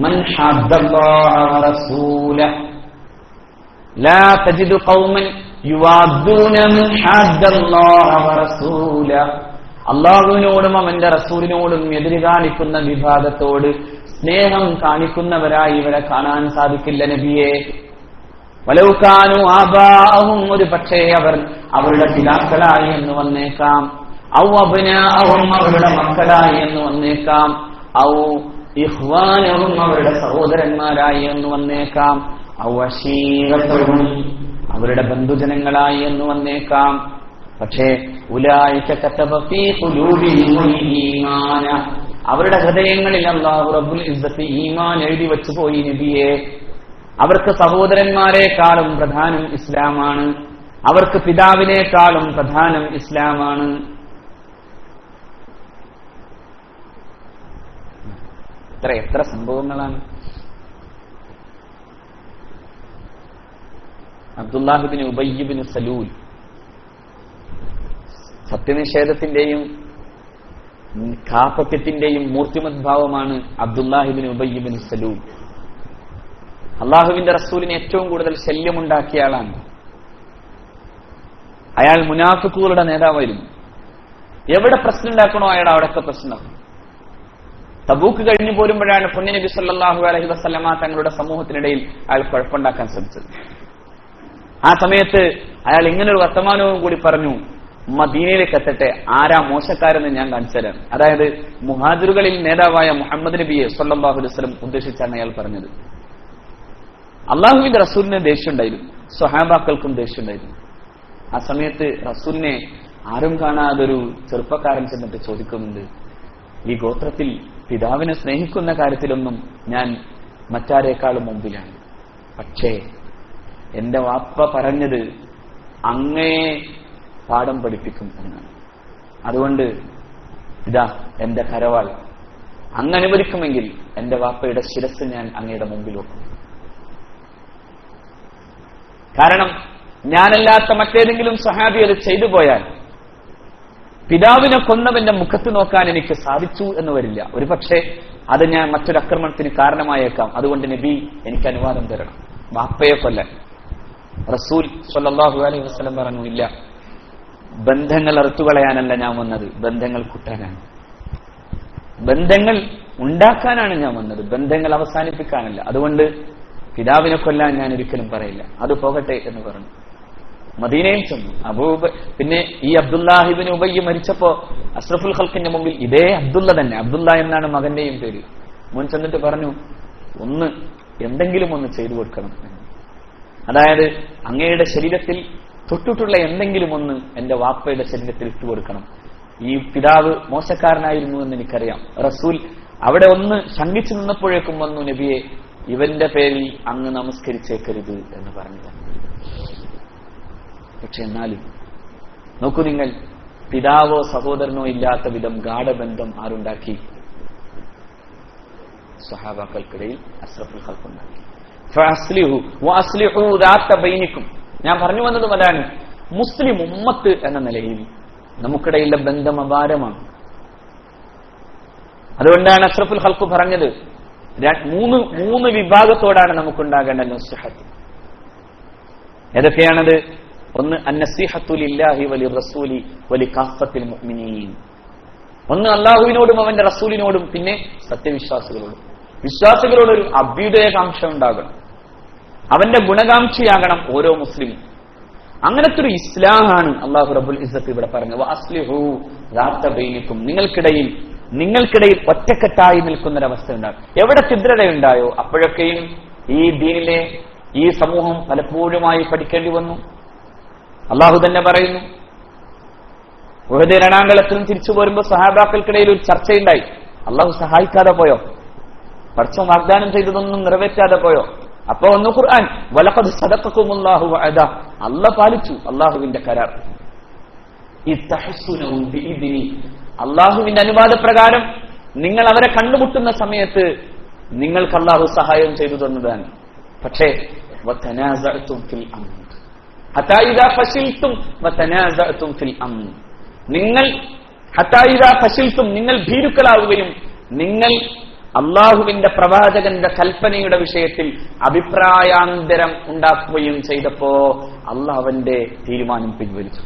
മൻ ഹദ്ദല്ലാഹ വറസൂലഹു, ലാ തജിദു ഖൗമൻ യുവാദൂന മൻ ഹദ്ദല്ലാഹ വറസൂലഹു, അല്ലാഹുവിനോടും അവന്റെ റസൂലിനോടും എതിര് കാണിക്കുന്ന വിഭാഗത്തോട് സ്നേഹം കാണിക്കുന്നവരായി ഇവരെ കാണാൻ സാധിക്കില്ല നബിയെ. വലൗകാനു ആബാഅഹും, ഒരു പക്ഷേ അവർ അവരുടെ പിതാക്കളായി എന്ന് വന്നേക്കാം, ഔ അബ്നാഅഹും, അവരുടെ മക്കളായി എന്ന് വന്നേക്കാം, ഔ ഇഖ്വാനഹും, അവരുടെ സഹോദരന്മാരായി എന്ന് വന്നേക്കാം, ഔ അശീറതഹും, അവരുടെ ബന്ധുജനങ്ങളായി എന്ന് വന്നേക്കാം. പക്ഷേ ഉലൈക കതബ ഫീ ഖുലൂബിഹിൽ ഈമാന, അവരുടെ ഹൃദയങ്ങളിൽ അല്ലാഹു റബ്ബുൽ ഇസ്സത്ത് ഈമാൻ എഴുതി വെച്ചു പോയി നബിയെ. അവർക്ക് സഹോദരന്മാരെക്കാളും പ്രധാനം ഇസ്ലാമാണ്, അവർക്ക് പിതാവിനേക്കാളും പ്രധാനം ഇസ്ലാമാണ്. എത്ര സംഭവങ്ങളാണ്. അബ്ദുല്ലാഹിബ്നു ഉബയ്യ് ഇബ്നു സലൂൽ, സത്യനിഷേധത്തിന്റെയും കാപട്യത്തിന്റെയും മൂർത്തിമദ്ഭാവമാണ് അബ്ദുല്ലാഹിബ്നു ഉബയ്യ് ഇബ്നു സലൂൽ. അള്ളാഹുവിന്റെ റസൂലിന് ഏറ്റവും കൂടുതൽ ശല്യമുണ്ടാക്കിയ ആളാണ്. അയാൾ മുനാഫിക്കുകളുടെ നേതാവായിരുന്നു. എവിടെ പ്രശ്നം ഉണ്ടാക്കണോ അയാൾ അവിടെയൊക്കെ പ്രശ്നമാക്കും. തബൂക്ക് കഴിഞ്ഞു പോരുമ്പോഴാണ് പുണ്യനബി സല്ലല്ലാഹു അലൈഹി വസല്ലമ തങ്ങളുടെ സമൂഹത്തിനിടയിൽ അയാൾ കുഴപ്പമുണ്ടാക്കാൻ ശ്രമിച്ചത്. ആ സമയത്ത് അയാൾ ഇങ്ങനൊരു വർത്തമാനവും കൂടി പറഞ്ഞു, മദീനയിലേക്ക് എത്തട്ടെ, ആരാ മോശക്കാരെന്ന് ഞാൻ കാണിച്ചു തരാം. അതായത് മുഹാജിറുകളിൽ നേതാവായ മുഹമ്മദ് നബിയെ സല്ലല്ലാഹു അലൈഹി വസല്ലം ഉദ്ദേശിച്ചാണ് അയാൾ പറഞ്ഞത്. അള്ളാഹുവിന്റെ റസൂലിന് ദേഷ്യമുണ്ടായിരുന്നു, സ്വഹാബാക്കൾക്കും ദേഷ്യമുണ്ടായിരുന്നു. ആ സമയത്ത് റസൂലിനെ ആരും കാണാതൊരു ചെറുപ്പക്കാരൻ ചെന്നിട്ട് ചോദിക്കുന്നുണ്ട്, ഈ ഗോത്രത്തിൽ പിതാവിനെ സ്നേഹിക്കുന്ന കാര്യത്തിലൊന്നും ഞാൻ മറ്റാരേക്കാളും മുമ്പിലാണ്. പക്ഷേ എന്റെ വാപ്പ പറഞ്ഞത് അങ്ങയെ പാഠം പഠിപ്പിക്കും എന്നാണ്. അതുകൊണ്ട് ഇതാ എന്റെ കരവാൾ, അങ്ങ് അനുവദിക്കുമെങ്കിൽ എന്റെ വാപ്പയുടെ ശിരസ് ഞാൻ അങ്ങയുടെ മുമ്പിൽ വെക്കും. കാരണം ഞാനല്ലാത്ത മറ്റേതെങ്കിലും സഹാബി അത് ചെയ്തു പോയാൽ പിതാവിനെ കൊന്നവന്റെ മുഖത്ത് നോക്കാൻ എനിക്ക് സാധിച്ചു എന്ന് വരില്ല. ഒരു പക്ഷേ അത് ഞാൻ മറ്റൊരു ആക്രമണത്തിന് കാരണമായേക്കാം. അതുകൊണ്ട് നബി എനിക്ക് അനുവാദം തരണം വാപ്പയെ കൊല്ലാൻ. റസൂൽ സ്വല്ലല്ലാഹു അലൈഹി വസല്ലം പറഞ്ഞു, ഇല്ല, ബന്ധങ്ങൾ അറുത്തുകളയാനല്ല ഞാൻ വന്നത്, ബന്ധങ്ങൾ കൂട്ടാനാണ്, ബന്ധങ്ങൾ ഉണ്ടാക്കാനാണ് ഞാൻ വന്നത്, ബന്ധങ്ങൾ അവസാനിപ്പിക്കാനല്ല. അതുകൊണ്ട് പിതാവിനെ കൊല്ലാൻ ഞാൻ ഒരിക്കലും പറയില്ല, അത് പോകട്ടെ എന്ന് പറഞ്ഞു. മദീനയിൽ ചെന്നു. പിന്നെ ഈ അബ്ദുല്ലാഹിബ്നു ഉബയ്യ് മരിച്ചപ്പോ അഷ്റഫുൽ ഖൽഖിന്റെ മുമ്പിൽ ഇതേ അബ്ദുള്ള തന്നെ, അബ്ദുള്ള എന്നാണ് മകന്റെയും പേര്, മുൻ ചെന്നിട്ട് പറഞ്ഞു, എന്തെങ്കിലും ഒന്ന് ചെയ്തു കൊടുക്കണം. അതായത് അങ്ങയുടെ ശരീരത്തിൽ തൊട്ടിട്ടുള്ള എന്തെങ്കിലും ഒന്ന് എന്റെ വാപ്പയുടെ ശരീരത്തിൽ ഇട്ടുകൊടുക്കണം. ഈ പിതാവ് മോശക്കാരനായിരുന്നു എന്ന് എനിക്കറിയാം. റസൂൽ അവിടെ ഒന്ന് ശങ്കിച്ചു നിന്നപ്പോഴേക്കും വന്നു, നബിയെ, ഇവന്റെ പേരിൽ അങ്ങ് നമസ്കരിച്ചേക്കരുത് എന്ന് പറഞ്ഞു. പക്ഷെ എന്നാലും നോക്കൂ നിങ്ങൾ, പിതാവോ സഹോദരനോ ഇല്ലാത്ത വിധം ഗാഢബന്ധം ആരുണ്ടാക്കി? സ്വഹാബാക്കൾക്കിടയിൽ അഷ്റഫുൽ ഖൽഖ് ഉണ്ടാക്കി. ഫഅസ്ലിഹു വഅസ്ലിഹു ദാത ബൈനിക്കും. ഞാൻ പറഞ്ഞു വന്നതും അതാണ്. മുസ്ലിം ഉമ്മത്ത് എന്ന നിലയിൽ നമുക്കിടയിലെ ബന്ധം അപാരമാണ്. അതുകൊണ്ടാണ് അഷ്റഫുൽ ഖൽഖ് പറഞ്ഞത്, മൂന്ന് വിഭാഗത്തോടാണ് നമുക്കുണ്ടാകേണ്ട നസ്ഹത്ത്. ഏതൊക്കെയാണത്? ഒന്ന് അന്നസീഹത്തു ലില്ലാഹി വലിർറസൂലി വലികാഫത്തിൽ മുഅ്മിനീൻ. ഒന്ന് അള്ളാഹുവിനോടും അവന്റെ റസൂലിനോടും പിന്നെ സത്യവിശ്വാസികളോടും. വിശ്വാസികളോടൊരു അഭ്യുദയകാംക്ഷ ഉണ്ടാകണം, അവന്റെ ഗുണകാംക്ഷയാകണം ഓരോ മുസ്ലിമും. അങ്ങനത്തെ ഒരു ഇസ്ലാമാണ് അല്ലാഹു റബ്ബുൽ ഇസ്സത്ത് ഇവിടെ പറഞ്ഞത്. വഅസ്ലിഹു ദാത്ത ബൈനിക്കും, നിങ്ങൾക്കിടയിൽ ഒറ്റക്കെട്ടായി നിൽക്കുന്നൊരവസ്ഥ ഉണ്ടാകും. എവിടെ ഛിദ്രതയുണ്ടായോ അപ്പോഴൊക്കെയും ഈ ദീനിലെ ഈ സമൂഹം പലപ്പോഴുമായി പഠിക്കേണ്ടി വന്നു. അള്ളാഹു തന്നെ പറയുന്നു, ഉഹദ് രണാങ്കളത്തിലും തിരിച്ചു പോരുമ്പോൾ സഹാബാക്കൾക്കിടയിൽ ഒരു ചർച്ചയുണ്ടായി. അള്ളാഹു സഹായിക്കാതെ പോയോ? പടച്ചോൻ വാഗ്ദാനം ചെയ്തതൊന്നും നിറവേറ്റാതെ പോയോ? അപ്പൊ ഒന്ന് ഖുർആൻ, വലഖദ് സദഖകുമുല്ലാഹു വഅദ, അല്ലാഹു പാലിച്ചു അള്ളാഹുവിന്റെ കരാർ. ഇസ്തഹസുനഹു ബിഇദ്നി, അള്ളാഹുവിന്റെ അനുവാദപ്രകാരം നിങ്ങൾ അവരെ കണ്ടുമുട്ടുന്ന സമയത്ത് നിങ്ങൾക്ക് അള്ളാഹു സഹായം ചെയ്തു തന്നതാണ്. പക്ഷേ വതനാസഅതും ഫിൽ അംർ ഹത്താ ഇദാ ഫശിൽതും വതനാസഅതും ഫിൽ അംർ, നിങ്ങൾ ഹത്താ ഇദാ ഫശിൽതും, നിങ്ങൾ ഭീരുക്കളാവുകയും നിങ്ങൾ അള്ളാഹുവിന്റെ പ്രവാചകന്റെ കൽപ്പനയുടെ വിഷയത്തിൽ അഭിപ്രായാന്തരം ഉണ്ടാക്കുകയും ചെയ്തപ്പോ അള്ളാഹു അവന്റെ തീരുമാനം പിൻവലിച്ചു.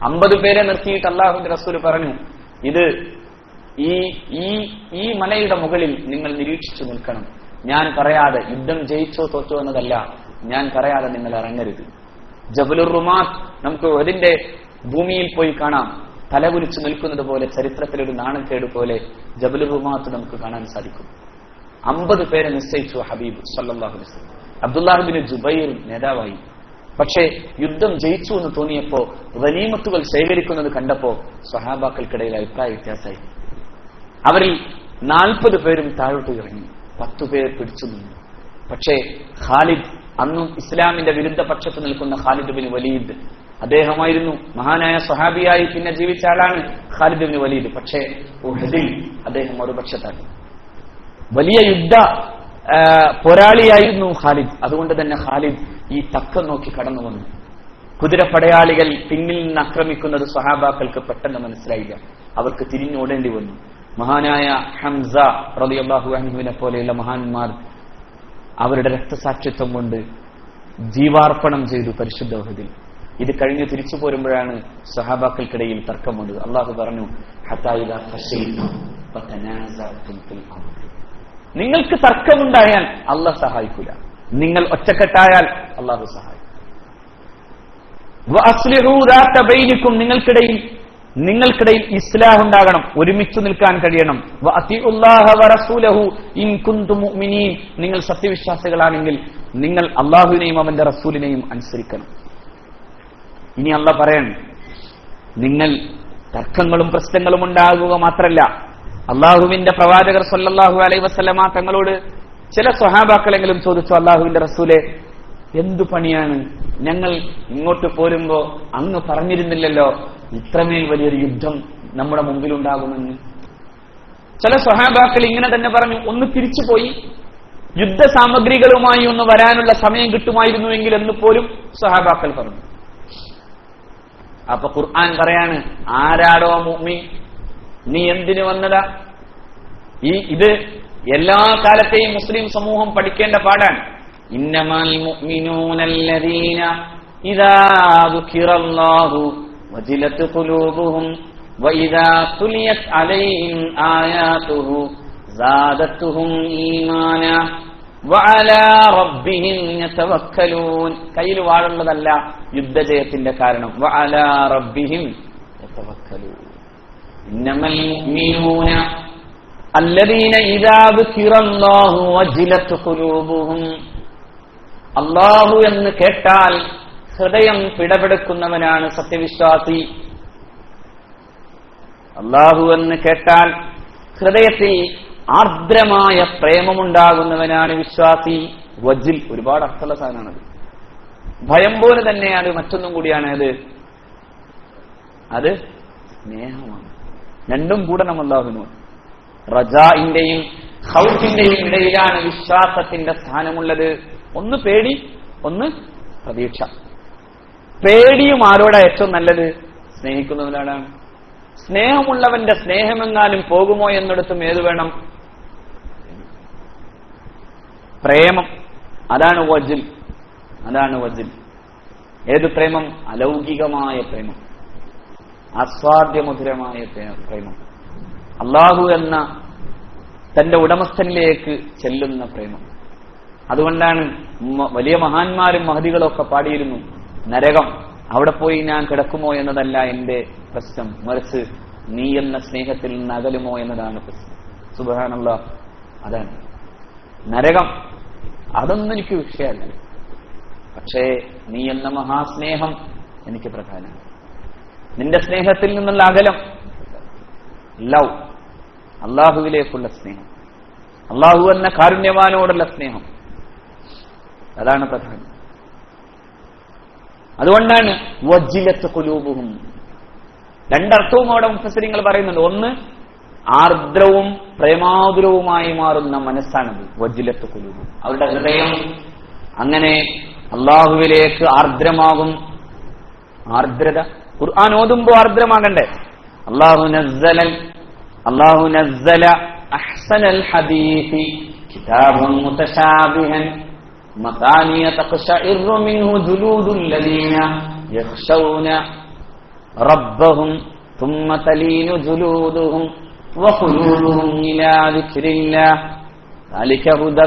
50 പേരെ നിർത്തിയിട്ട് അള്ളാഹുവിന്റെ റസൂല് പറഞ്ഞു, ഇത് ഈ മലയുടെ മുകളിൽ നിങ്ങൾ നിരീക്ഷിച്ചു നിൽക്കണം. ഞാൻ പറയാതെ, യുദ്ധം ജയിച്ചോ തോറ്റോ എന്നതല്ല, ഞാൻ പറയാതെ നിങ്ങൾ ഇറങ്ങരുത്. ജബലുർ റുമാത്ത് നമുക്ക് അതിന്റെ ഭൂമിയിൽ പോയി കാണാം. തലകുലിച്ചു നിൽക്കുന്നത് പോലെ, ചരിത്രത്തിലൊരു നാണക്കേട് പോലെ ജബലുർ റുമാത്ത് നമുക്ക് കാണാൻ സാധിക്കും. 50 പേരെ നിശ്ചയിച്ചു ഹബീബ് സല്ലല്ലാഹു അലൈഹി വസല്ലം. അബ്ദുല്ലാഹ് ബിൻ ജുബൈർ നേതാവായി. പക്ഷേ യുദ്ധം ജയിച്ചു എന്ന് തോന്നിയപ്പോ, ഗനീമത്തുകൾ ശേഖരിക്കുന്നത് കണ്ടപ്പോ സ്വഹാബാക്കൾക്കിടയിൽ അഭിപ്രായ വ്യത്യാസമായി. അവരിൽ 40 പേരും താഴോട്ട് ഇറങ്ങി, 10 പേർ പിടിച്ചു നിന്നു. പക്ഷേ ഖാലിദ്, അന്നും ഇസ്ലാമിന്റെ വിരുദ്ധ പക്ഷത്ത് നിൽക്കുന്ന ഖാലിദ് ബിൻ വലീദ്, അദ്ദേഹമായിരുന്നു മഹാനായ സ്വഹാബിയായി പിന്നെ ജീവിച്ച ആളാണ് ഖാലിദ് ബിൻ വലീദ്. പക്ഷേ ഉഹദിൽ അദ്ദേഹം മറുപക്ഷത്താണ്. വലിയ യുദ്ധ പോരാളിയായിരുന്നു ഖാലിദ്. അതുകൊണ്ട് തന്നെ ഖാലിദ് ഈ തക്കം നോക്കി കടന്നു വന്നു. കുതിരപ്പടയാളികൾ പിന്നിൽ നിന്ന് ആക്രമിക്കുന്നത് സ്വഹാബാക്കൾക്ക് പെട്ടെന്ന് മനസ്സിലായില്ല. അവർക്ക് തിരിഞ്ഞോടേണ്ടി വന്നു. മഹാനായ ഹംസ റളിയല്ലാഹു അൻഹുവിനെ പോലെയുള്ള മഹാന്മാർ അവരുടെ രക്തസാക്ഷിത്വം കൊണ്ട് ജീവാർപ്പണം ചെയ്തു പരിശുദ്ധ ഉഹദിൽ. ഇത് കഴിഞ്ഞ് തിരിച്ചു പോരുമ്പോഴാണ് സ്വഹാബാക്കൾക്കിടയിൽ തർക്കം വന്നത്. അള്ളാഹു പറഞ്ഞു, ഹത്താ ഇദാ ഫശിൽതും വതനാസഅതും ഫിൽ അംർ, നിങ്ങൾക്ക് തർക്കമുണ്ടായാൽ അള്ളാഹ് സഹായിക്കൂല, നിങ്ങൾ ഒറ്റക്കെട്ടായാൽ അള്ളാഹു സഹായിക്കും. വഅസ്ലിഹു ദാത്ത ബൈനിക്കും, നിങ്ങൾക്കിടയിൽ ഇസ്ലാഹ് ഉണ്ടാകണം, ഒരുമിച്ച് നിൽക്കാൻ കഴിയണം. വഅതിഉല്ലാഹ വറസൂലഹു ഇൻ കുൻതും മുഅ്മിനീൻ, നിങ്ങൾ സത്യവിശ്വാസികളാണെങ്കിൽ നിങ്ങൾ അള്ളാഹുവിനെയും അവന്റെ റസൂലിനെയും അനുസരിക്കണം. ഇനി അള്ളാഹ് പറയണം, നിങ്ങൾ തർക്കങ്ങളും പ്രശ്നങ്ങളും ഉണ്ടാകുക മാത്രമല്ല, അള്ളാഹുവിന്റെ പ്രവാചകർ സല്ലല്ലാഹു അലൈഹി വസല്ലമ തങ്ങളോട് ചില സ്വഹാബാക്കളെങ്കിലും ചോദിച്ചു, അള്ളാഹുവിന്റെ റസൂലെ, എന്തു പണിയാണ്, ഞങ്ങൾ ഇങ്ങോട്ട് പോരുമ്പോ അങ്ങ് പറഞ്ഞിരുന്നില്ലല്ലോ ഇത്രമേൽ വലിയൊരു യുദ്ധം നമ്മുടെ മുമ്പിലുണ്ടാകുമെന്ന്. ചില സ്വഹാബാക്കൾ ഇങ്ങനെ തന്നെ പറഞ്ഞു, ഒന്ന് തിരിച്ചുപോയി യുദ്ധ സാമഗ്രികളുമായി ഒന്ന് വരാനുള്ള സമയം കിട്ടുമായിരുന്നുവെങ്കിൽ എന്ന് പോലും സ്വഹാബാക്കൾ പറഞ്ഞു. അപ്പൊ ഖുർആൻ പറയാണ്, ആരാടോ മുഅ്മിൻ, നീ എന്തിനു വന്നതാ? ഇത് എല്ലാ കാലത്തെയും മുസ്ലിം സമൂഹം പഠിക്കേണ്ട പാഠാണ്. ഇന്നമൽ മുഅ്മിനൂനല്ലദീന ഇദാ ദുകിറല്ലാഹു വജിലത് ഖുലൂബുഹും വഇദാ തുലിയത് അലൈഹിം ആയാതുഹു സാദത്തുഹും ഈമാനാ വഅലാ റബ്ബിഹിം യതവക്കലൂൻ. കയ്യിൽ വാഴുള്ളതല്ല യുദ്ധജയത്തിന്റെ കാരണം. വഅലാ റബ്ബിഹിം യതവക്കലൂൻ. ഇന്നമൽ മുഅ്മിനൂന അല്ലദീന ഇദാ ദുകിറല്ലാഹു വജിലത് ഖുലൂബുഹും, അല്ലാഹു എന്ന് കേട്ടാൽ ഹൃദയം പിടപെടുക്കുന്നവനാണ് സത്യവിശ്വാസി. അല്ലാഹു എന്ന് കേട്ടാൽ ഹൃദയത്തിൽ ആർദ്രമായ പ്രേമമുണ്ടാകുന്നവനാണ് വിശ്വാസി. വജിൽ ഒരുപാട് അർത്ഥമുള്ള സാധനമാണത്. ഭയം പോലെ തന്നെയാണ് മറ്റൊന്നും കൂടിയാണ് അത് സ്നേഹമാണ്. രണ്ടും കൂടണം അല്ലാഹുവിനോട്. റജാഇന്റെയും ഖൗഫിന്റെയും ഇടയിലാണ് വിശ്വാസത്തിന്റെ സ്ഥാനമുള്ളത്. ഒന്ന് പേടി, ഒന്ന് പ്രതീക്ഷ. പേടിയും ആരോടാ ഏറ്റവും നല്ലത്? സ്നേഹിക്കുന്നവനാണ്. സ്നേഹമുള്ളവന്റെ സ്നേഹമെങ്ങാനും പോകുമോ എന്നിടത്തും ഏത് വേണം? പ്രേമം. അതാണ് വജിൽ. ഏത് പ്രേമം? അലൗകികമായ പ്രേമം, ആസ്വാദ്യമധുരമായ പ്രേമം, അള്ളാഹു എന്ന തന്റെ ഉടമസ്ഥനിലേക്ക് ചെല്ലുന്ന പ്രേമം. അതുകൊണ്ടാണ് വലിയ മഹാന്മാരും മഹദികളും ഒക്കെ പാടിയിരുന്നു, നരകം അവിടെ പോയി ഞാൻ കിടക്കുമോ എന്നതല്ല എന്റെ പ്രശ്നം, മറിച്ച് നീ എന്ന സ്നേഹത്തിൽ നിന്ന് അകലുമോ എന്നതാണ് പ്രശ്നം. സുബ്ഹാനല്ലാഹ്, അതാണ് നരകം. അതൊന്നും എനിക്ക് വിഷയമല്ല, പക്ഷേ നീ എന്ന മഹാസ്നേഹം എനിക്ക് പ്രധാനമാണ്. നിന്റെ സ്നേഹത്തിൽ നിന്നുള്ള അകലം, ലവ്, അള്ളാഹുവിലേക്കുള്ള സ്നേഹം, അള്ളാഹു എന്ന കാരുണ്യവാനോടുള്ള സ്നേഹം, അതാണ് പ്രധാനം. അതുകൊണ്ടാണ് വജ്ജിലത്ത് ഖുലൂബുഹും. രണ്ടർത്ഥവും അവിടെ മുഫസ്സിരിങ്ങൾ പറയുന്നുണ്ട്. ഒന്ന്, ആർദ്രവും പ്രേമാതുരവുമായി മാറുന്ന മനസ്സാണത് വജ്ജിലത്ത് ഖുലൂബുഹും. അവരുടെ ഹൃദയം അങ്ങനെ അള്ളാഹുവിലേക്ക് ആർദ്രമാകും. ആർദ്രത ഖുർആൻ ഓതുമ്പോൾ ആർദ്രമാകണ്ടേ? അല്ലാഹു നസ്സല അഹ്സനൽ ഹദീസി കിതാബൻ മുതശാബിഹൻ മസാനിയ തഖ്ശഇറു മിൻഹു ജുലൂദുൽ ലദീന യഖ്ശൗന റബ്ബഹും ثم تلين جلودهم وقلوبهم إلى ذكر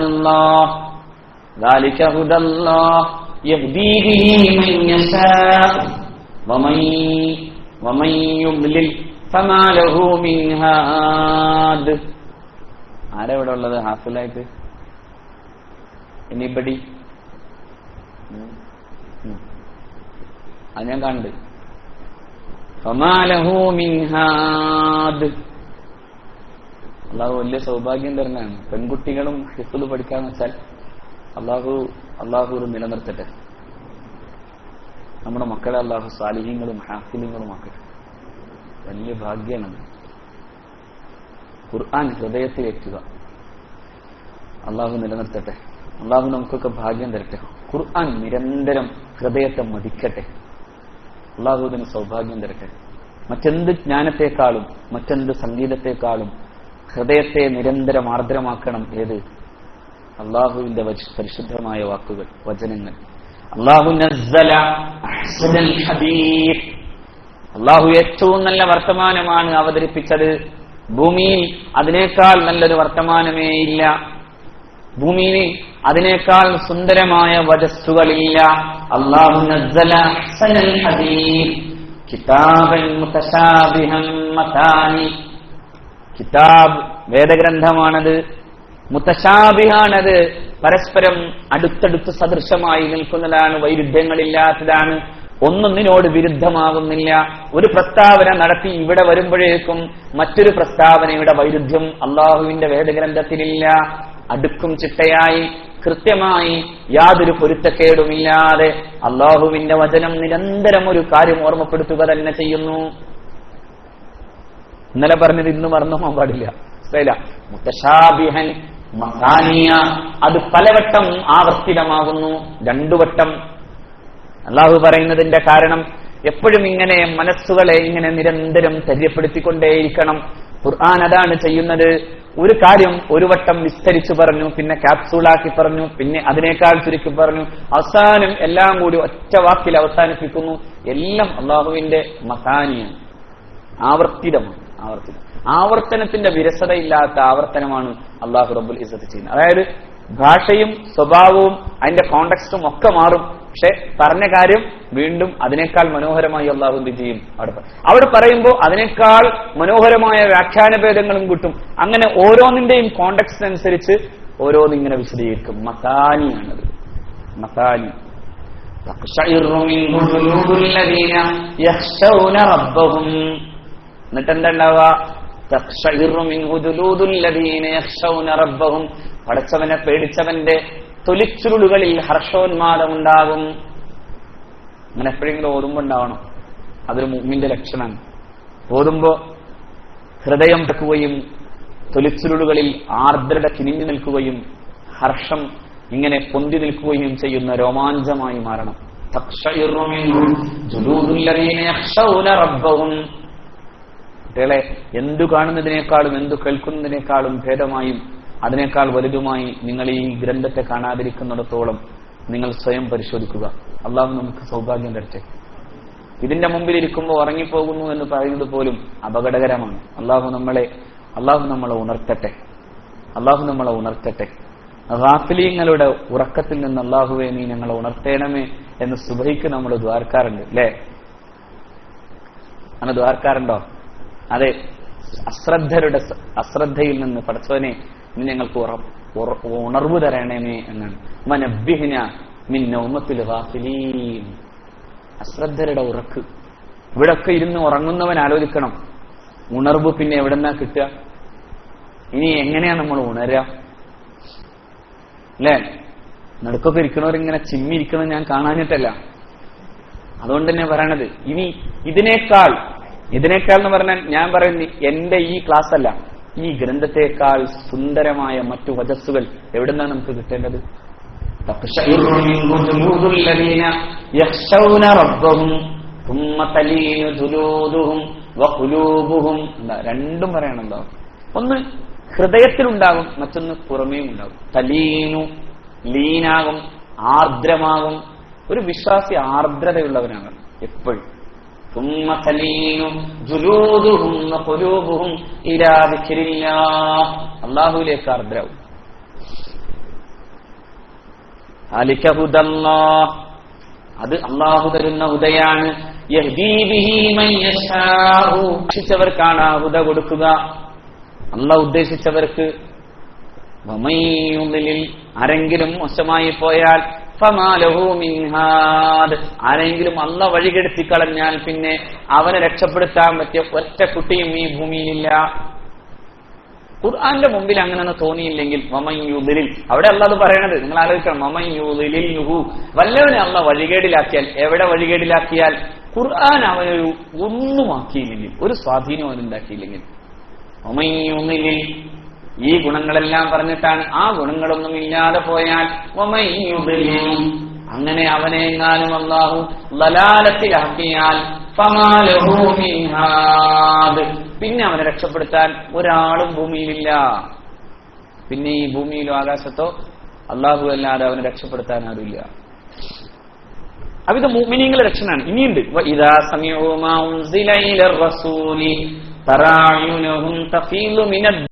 الله ذلك هدى الله يهدي به من يشاء ومن يضلل فما له من هاد. ആരാ ഇവിടെ ഉള്ളത് ഹാഫിലായിട്ട്? എനിബഡി? അത് ഞാൻ കണ്ട്. فما له من هاد. അള്ളാഹു വലിയ സൗഭാഗ്യം തരുന്നതാണ്. പെൺകുട്ടികളും ഹിഫ്ള് പഠിക്കാന്ന് വെച്ചാൽ അള്ളാഹു നിലനിർത്തട്ടെ. നമ്മുടെ മക്കളെ അള്ളാഹു സാലിഹീങ്ങളും ഹാഫിലുകളും ആക്കട്ടെ. വലിയ ഭാഗ്യമാണ്. ഖുർആൻ ഹൃദയത്തിൽ എത്തുക. അള്ളാഹു നിലനിർത്തട്ടെ. അള്ളാഹു നമുക്കൊക്കെ ഭാഗ്യം തരട്ടെ. ഖുർആൻ നിരന്തരം ഹൃദയത്തെ മതിക്കട്ടെ. അള്ളാഹു ഇതിന് സൗഭാഗ്യം തരട്ടെ. മറ്റെന്ത് ജ്ഞാനത്തെക്കാളും മറ്റെന്ത് സംഗീതത്തെക്കാളും ഹൃദയത്തെ നിരന്തരം ആർദ്രമാക്കണം. ഏത്? അള്ളാഹുവിന്റെ പരിശുദ്ധമായ വാക്കുകൾ, വചനങ്ങൾ. അല്ലാഹു നസ്സല അഹ്സനൽ ഹദീസ്. അള്ളാഹു ഏറ്റവും നല്ല വർത്തമാനമാണ് അവതരിപ്പിച്ചത്. ഭൂമിയിൽ അതിനേക്കാൾ നല്ലൊരു വർത്തമാനമേ ഇല്ല. ഭൂമിയിൽ അതിനേക്കാൾ സുന്ദരമായ വചസ്സുകളില്ല. അല്ലാഹു നസ്സല അഹ്സനൽ ഹദീസ് കിതാബൻ മുതശാബിഹൻ മതാനി. കിതാബ് വേദഗ്രന്ഥമാണത്. മുതശാബിഹാണത്. പരസ്പരം അടുത്തടുത്ത് സദൃശമായി നിൽക്കുന്നതാണ്. വൈരുദ്ധ്യങ്ങളില്ലാത്തതാണ്. ഒന്നൊന്നിനോട് വിരുദ്ധമാകുന്നില്ല. ഒരു പ്രസ്താവന നടത്തി ഇവിടെ വരുമ്പോഴേക്കും മറ്റൊരു പ്രസ്താവനയുടെ വൈരുദ്ധ്യം അള്ളാഹുവിന്റെ വേദഗ്രന്ഥത്തിലില്ല. അടുക്കും ചിട്ടയായി കൃത്യമായി യാതൊരു പൊരുത്തക്കേടുമില്ലാതെ അള്ളാഹുവിന്റെ വചനം നിരന്തരം ഒരു കാര്യം ഓർമ്മപ്പെടുത്തുക തന്നെ ചെയ്യുന്നു. ഇന്നലെ പറഞ്ഞത് ഇന്ന് മറന്നു പോകാൻ പാടില്ല. മുതശാബിഹൻ മസാനിയ, അത് പലവട്ടം ആവർത്തിതമാകുന്നു. രണ്ടു വട്ടം. അള്ളാഹു പറയുന്നതിന്റെ കാരണം എപ്പോഴും ഇങ്ങനെ മനസ്സുകളെ ഇങ്ങനെ നിരന്തരം ധൈര്യപ്പെടുത്തിക്കൊണ്ടേയിരിക്കണം. ഖുർആൻ അതാണ് ചെയ്യുന്നത്. ഒരു കാര്യം ഒരു വട്ടം വിസ്തരിച്ചു പറഞ്ഞു, പിന്നെ ക്യാപ്സൂളാക്കി പറഞ്ഞു, പിന്നെ അതിനേക്കാൾ ചുരുക്കി പറഞ്ഞു, അവസാനം എല്ലാം കൂടി ഒറ്റ വാക്കിൽ അവസാനിപ്പിക്കുന്നു. എല്ലാം അള്ളാഹുവിന്റെ മസാനിയാണ്. ആവർത്തിതമാണ്. ആവർത്തനത്തിന്റെ വിരസതയില്ലാത്ത ആവർത്തനമാണ് അള്ളാഹു റബ്ബുൽ ഇസ്സത്ത് ചെയ്യുന്നത്. അതായത് ഭാഷയും സ്വഭാവവും അതിന്റെ കോണ്ടെക്സ്റ്റും ഒക്കെ മാറും. പക്ഷെ പറഞ്ഞ കാര്യം വീണ്ടും അതിനേക്കാൾ മനോഹരമായി അള്ളാഹു എന്ത് ചെയ്യും? അവിടെ പറയുമ്പോൾ അതിനേക്കാൾ മനോഹരമായ വ്യാഖ്യാനഭേദങ്ങളും കിട്ടും. അങ്ങനെ ഓരോന്നിന്റെയും കോണ്ടെക്സ്റ്റിനനുസരിച്ച് ഓരോന്നിങ്ങനെ വിശദീകരിക്കും. മസാനിയാണത്. മസാനി. എന്നിട്ട് എന്താ ഉണ്ടാവുക? പടച്ചവനെ പേടിച്ചവന്റെ തൊലിച്ചുരുളുകളിൽ ഹർഷോന്മാദമുണ്ടാകും. അങ്ങനെ എപ്പോഴെങ്കിലും ഓതുമ്പോ ഉണ്ടാവണം. അതൊരു മുഅ്മിന്റെ ലക്ഷണമാണ്. ഓതുമ്പോ ഹൃദയം വെക്കുകയും തൊലിച്ചുരുളുകളിൽ ആർദ്രത കിനിഞ്ഞു നിൽക്കുകയും ഹർഷം ഇങ്ങനെ പൊന്തി നിൽക്കുകയും ചെയ്യുന്ന രോമാഞ്ചമായി മാറണം. കുട്ടികളെ, എന്തു കാണുന്നതിനേക്കാളും എന്തു കേൾക്കുന്നതിനേക്കാളും ഭേദമായും അതിനേക്കാൾ വലുതുമായി നിങ്ങൾ ഈ ഗ്രന്ഥത്തെ കാണാതിരിക്കുന്നിടത്തോളം നിങ്ങൾ സ്വയം പരിശോധിക്കുക. അള്ളാഹു നമുക്ക് സൗഭാഗ്യം തരട്ടെ. ഇതിന്റെ മുമ്പിൽ ഇരിക്കുമ്പോൾ ഉറങ്ങിപ്പോകുന്നു എന്ന് പറയുന്നത് പോലും അപകടകരമാണ്. അള്ളാഹു നമ്മളെ ഉണർത്തട്ടെ. അള്ളാഹു നമ്മളെ ഉണർത്തട്ടെ. ഗാഫിലീങ്ങളുടെ ഉറക്കത്തിൽ നിന്ന് അള്ളാഹുവേ നീ ഞങ്ങളെ ഉണർത്തേണമേ എന്ന് സുബഹിക്ക് നമ്മൾ ദ്വാർക്കാറുണ്ട് അല്ലേ? അങ്ങനെ ദ്വാർക്കാറുണ്ടോ? അതെ, അശ്രദ്ധയിൽ നിന്ന് പടച്ചവനെ നീ ഞങ്ങൾക്ക് ഉണർവ് തരണമേ എന്നാണ്. മനബ്ബിഹ്ന മിൻ നൗമത്തിൽ ഗാഫിലീൻ. അശ്രദ്ധരുടെ ഉറക്ക്. ഇവിടൊക്കെ ഇരുന്ന് ഉറങ്ങുന്നവൻ ആലോചിക്കണം, ഉണർവ് പിന്നെ എവിടെന്നാ കിട്ടുക? ഇനി എങ്ങനെയാ നമ്മൾ ഉണരുക? അല്ലേ? നടുക്കൊക്കെ ഇരിക്കണവരിങ്ങനെ ചിമ്മിരിക്കണം ഞാൻ കാണാനിട്ടല്ല. അതുകൊണ്ട് തന്നെ പറയണത്, ഇനി ഇതിനേക്കാൾ എന്ന് പറഞ്ഞാൽ ഞാൻ പറയുന്നത് എന്റെ ഈ ക്ലാസ് അല്ല, ഈ ഗ്രന്ഥത്തെക്കാൾ സുന്ദരമായ മറ്റു വജസ്സുകൾ എവിടുന്നാണ് നമുക്ക് കിട്ടേണ്ടത്? രണ്ടും പറയണല്ലോ. ഒന്ന് ഹൃദയത്തിലുണ്ടാകും, മറ്റൊന്ന് പുറമേയും ഉണ്ടാകും. തലീനു ലീനാകും, ആർദ്രമാകും. ഒരു വിശ്വാസി ആർദ്രതയുള്ളവനാണ് എപ്പോഴും. അള്ളാഹുവിലേക്ക് ആർദ്രവും. അത് അള്ളാഹു തരുന്ന ഹുദയാണ്. ഉദ്ദേശിച്ചവർക്കാണ് ആ ഹുദ കൊടുക്കുക. അള്ളാഹു ഉദ്ദേശിച്ചവർക്ക്. ആരെങ്കിലും മോശമായി പോയാൽ ആരെങ്കിലും അള്ളാഹു വഴികെടുത്തി കളഞ്ഞാൽ പിന്നെ അവനെ രക്ഷപ്പെടുത്താൻ പറ്റിയ ഒറ്റ കുട്ടിയും ഈ ഭൂമിയിലില്ല. ഖുർആന്റെ മുമ്പിൽ അങ്ങനെയൊന്നും തോന്നിയില്ലെങ്കിൽ മമയുദിലിൽ, അവിടെ അള്ളാഹ് പറയണത് നിങ്ങൾ ആലോചിക്കണം. മമയുദിലിൽ വല്ലവനെ അള്ളാഹ് വഴികേടിലാക്കിയാൽ, എവിടെ വഴികേടിലാക്കിയാൽ? ഖുർആൻ അവനൊരു ഒന്നുമാക്കിയില്ലെങ്കിൽ, ഒരു സ്വാധീനം അവനുണ്ടാക്കിയില്ലെങ്കിൽ. മമയുദിലിൽ ഈ ഗുണങ്ങളെല്ലാം പറഞ്ഞിട്ടാണ്. ആ ഗുണങ്ങളൊന്നും ഇല്ലാതെ പോയാൽ അങ്ങനെ അവനെ എങ്ങാനും അല്ലാഹു ലലാലത്തിലാക്കിയാൽ പിന്നെ അവനെ രക്ഷപ്പെടുത്താൻ ഒരാളും ഭൂമിയിലില്ല. പിന്നെ ഈ ഭൂമിയിലോ ആകാശത്തോ അല്ലാഹു അല്ലാതെ അവനെ രക്ഷപ്പെടുത്താൻ ആരുമില്ല. അവിധ മുഅ്മിനീങ്ങളുടെ രക്ഷനാണ്. ഇനിയുണ്ട്. ഇദാ സമിഉ മാ ഉൻസില ഇലർ റസൂലി തറായുനഹും തഫീലു മിനദ്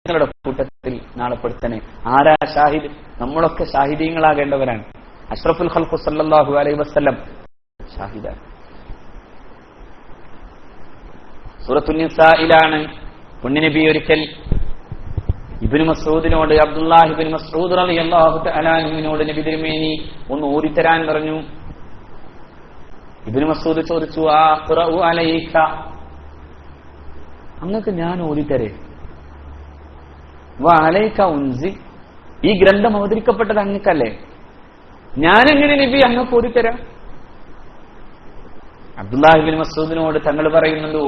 ങ്ങളുടെ കൂട്ടത്തിൽ നാളെ പെടുത്തണേ. ആരാ ഷാഹിദ്? നമ്മളൊക്കെ ഷാഹിദീങ്ങളാകേണ്ടവരാണ്. അഷ്റഫുൽ ഖൽഖ് സല്ലല്ലാഹു അലൈഹി വസല്ലം ഷാഹിദാണ്. സൂറത്തുൻ നിസായിലാണ് പുണ്യനബി ഒരിക്കൽ ഇബ്നു മസ്ഊദിനോട്, അബ്ദുല്ലാഹി ഇബ്നു മസ്ഊദ് റളിയല്ലാഹു തആല അൻഹുവിനോട് നബി തിരുമേനി ഒന്ന് ഓതിത്തരാൻ പറഞ്ഞു. ഇബ്നു മസ്ഊദ് ചോദിച്ചു, അഖ്റഉ അലൈക, അങ്ങക്ക് ഞാൻ ഓതിത്തരേ? വഅലൈക ഉൻസി, ഈ ഗ്രന്ഥം അവതരിക്കപ്പെട്ടത് അങ്ങക്കല്ലേ, ഞാനെങ്ങനെ നബി അങ്ങക്ക് ഓതിത്തരാം? അബ്ദുല്ലാഹി ഇബ്നു മസ്ഊദിനോട് തങ്ങൾ പറയുന്നുണ്ട്,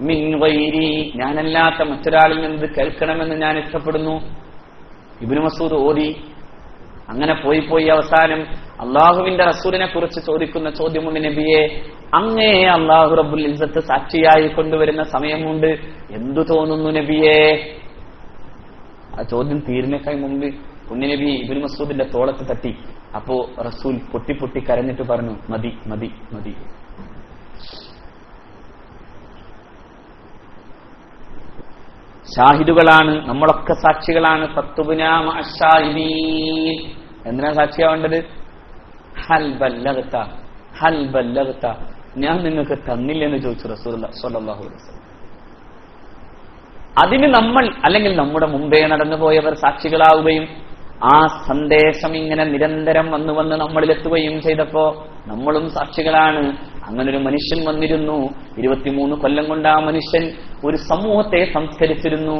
മിൻ ഗൈരി, ഞാനല്ലാത്ത മറ്റൊരാളിൽ നിന്ന് കേൾക്കണമെന്ന് ഞാൻ ഇഷ്ടപ്പെടുന്നു. ഇബ്നു മസ്ഊദ് ഓതി. അങ്ങനെ പോയി അവസാനം അള്ളാഹുവിന്റെ റസൂലിനെ കുറിച്ച് ചോദിക്കുന്ന ചോദ്യമുണ്ട്, നബിയെ അങ്ങേ അള്ളാഹു റബ്ബുൽ ഇസ്സത്ത് സാക്ഷിയായി കൊണ്ടുവരുന്ന സമയമുണ്ട്, എന്തു തോന്നുന്നു നബിയെ? ആ ചോദ്യം തീരുന്നേക്കാൾ മുമ്പ് പുണ്യനബി ഇബ്നു മസ്ഊദിന്റെ തോളത്ത് തട്ടി. അപ്പോ റസൂൽ പൊട്ടി കരഞ്ഞിട്ട് പറഞ്ഞു, മതി മതി മതി. ഷാഹിദുകളാണ്, നമ്മളൊക്കെ സാക്ഷികളാണ്. ഫത്തുബ്നാ മഅശ്ശാഹിദീൻ. എന്തിനാ സാക്ഷിയാവേണ്ടത്? ഹൽ ബല്ലഗ്ത, ഹൽ ബല്ലഗ്ത, ഞാൻ നിങ്ങൾക്ക് തന്നില്ലെന്ന് ചോദിച്ചു റസൂലുള്ളാഹി സ്വല്ലല്ലാഹു അലൈഹി വസല്ലം. അതിന് നമ്മൾ അല്ലെങ്കിൽ നമ്മുടെ മുമ്പേ നടന്നുപോയവർ സാക്ഷികളാവുകയും ആ സന്ദേശം ഇങ്ങനെ നിരന്തരം വന്ന് നമ്മളിലെത്തുകയും ചെയ്തപ്പോ നമ്മളും സാക്ഷികളാണ്. അങ്ങനൊരു മനുഷ്യൻ വന്നിരുന്നു. 23 കൊല്ലം കൊണ്ട് ആ മനുഷ്യൻ ഒരു സമൂഹത്തെ സംസ്കരിച്ചിരുന്നു.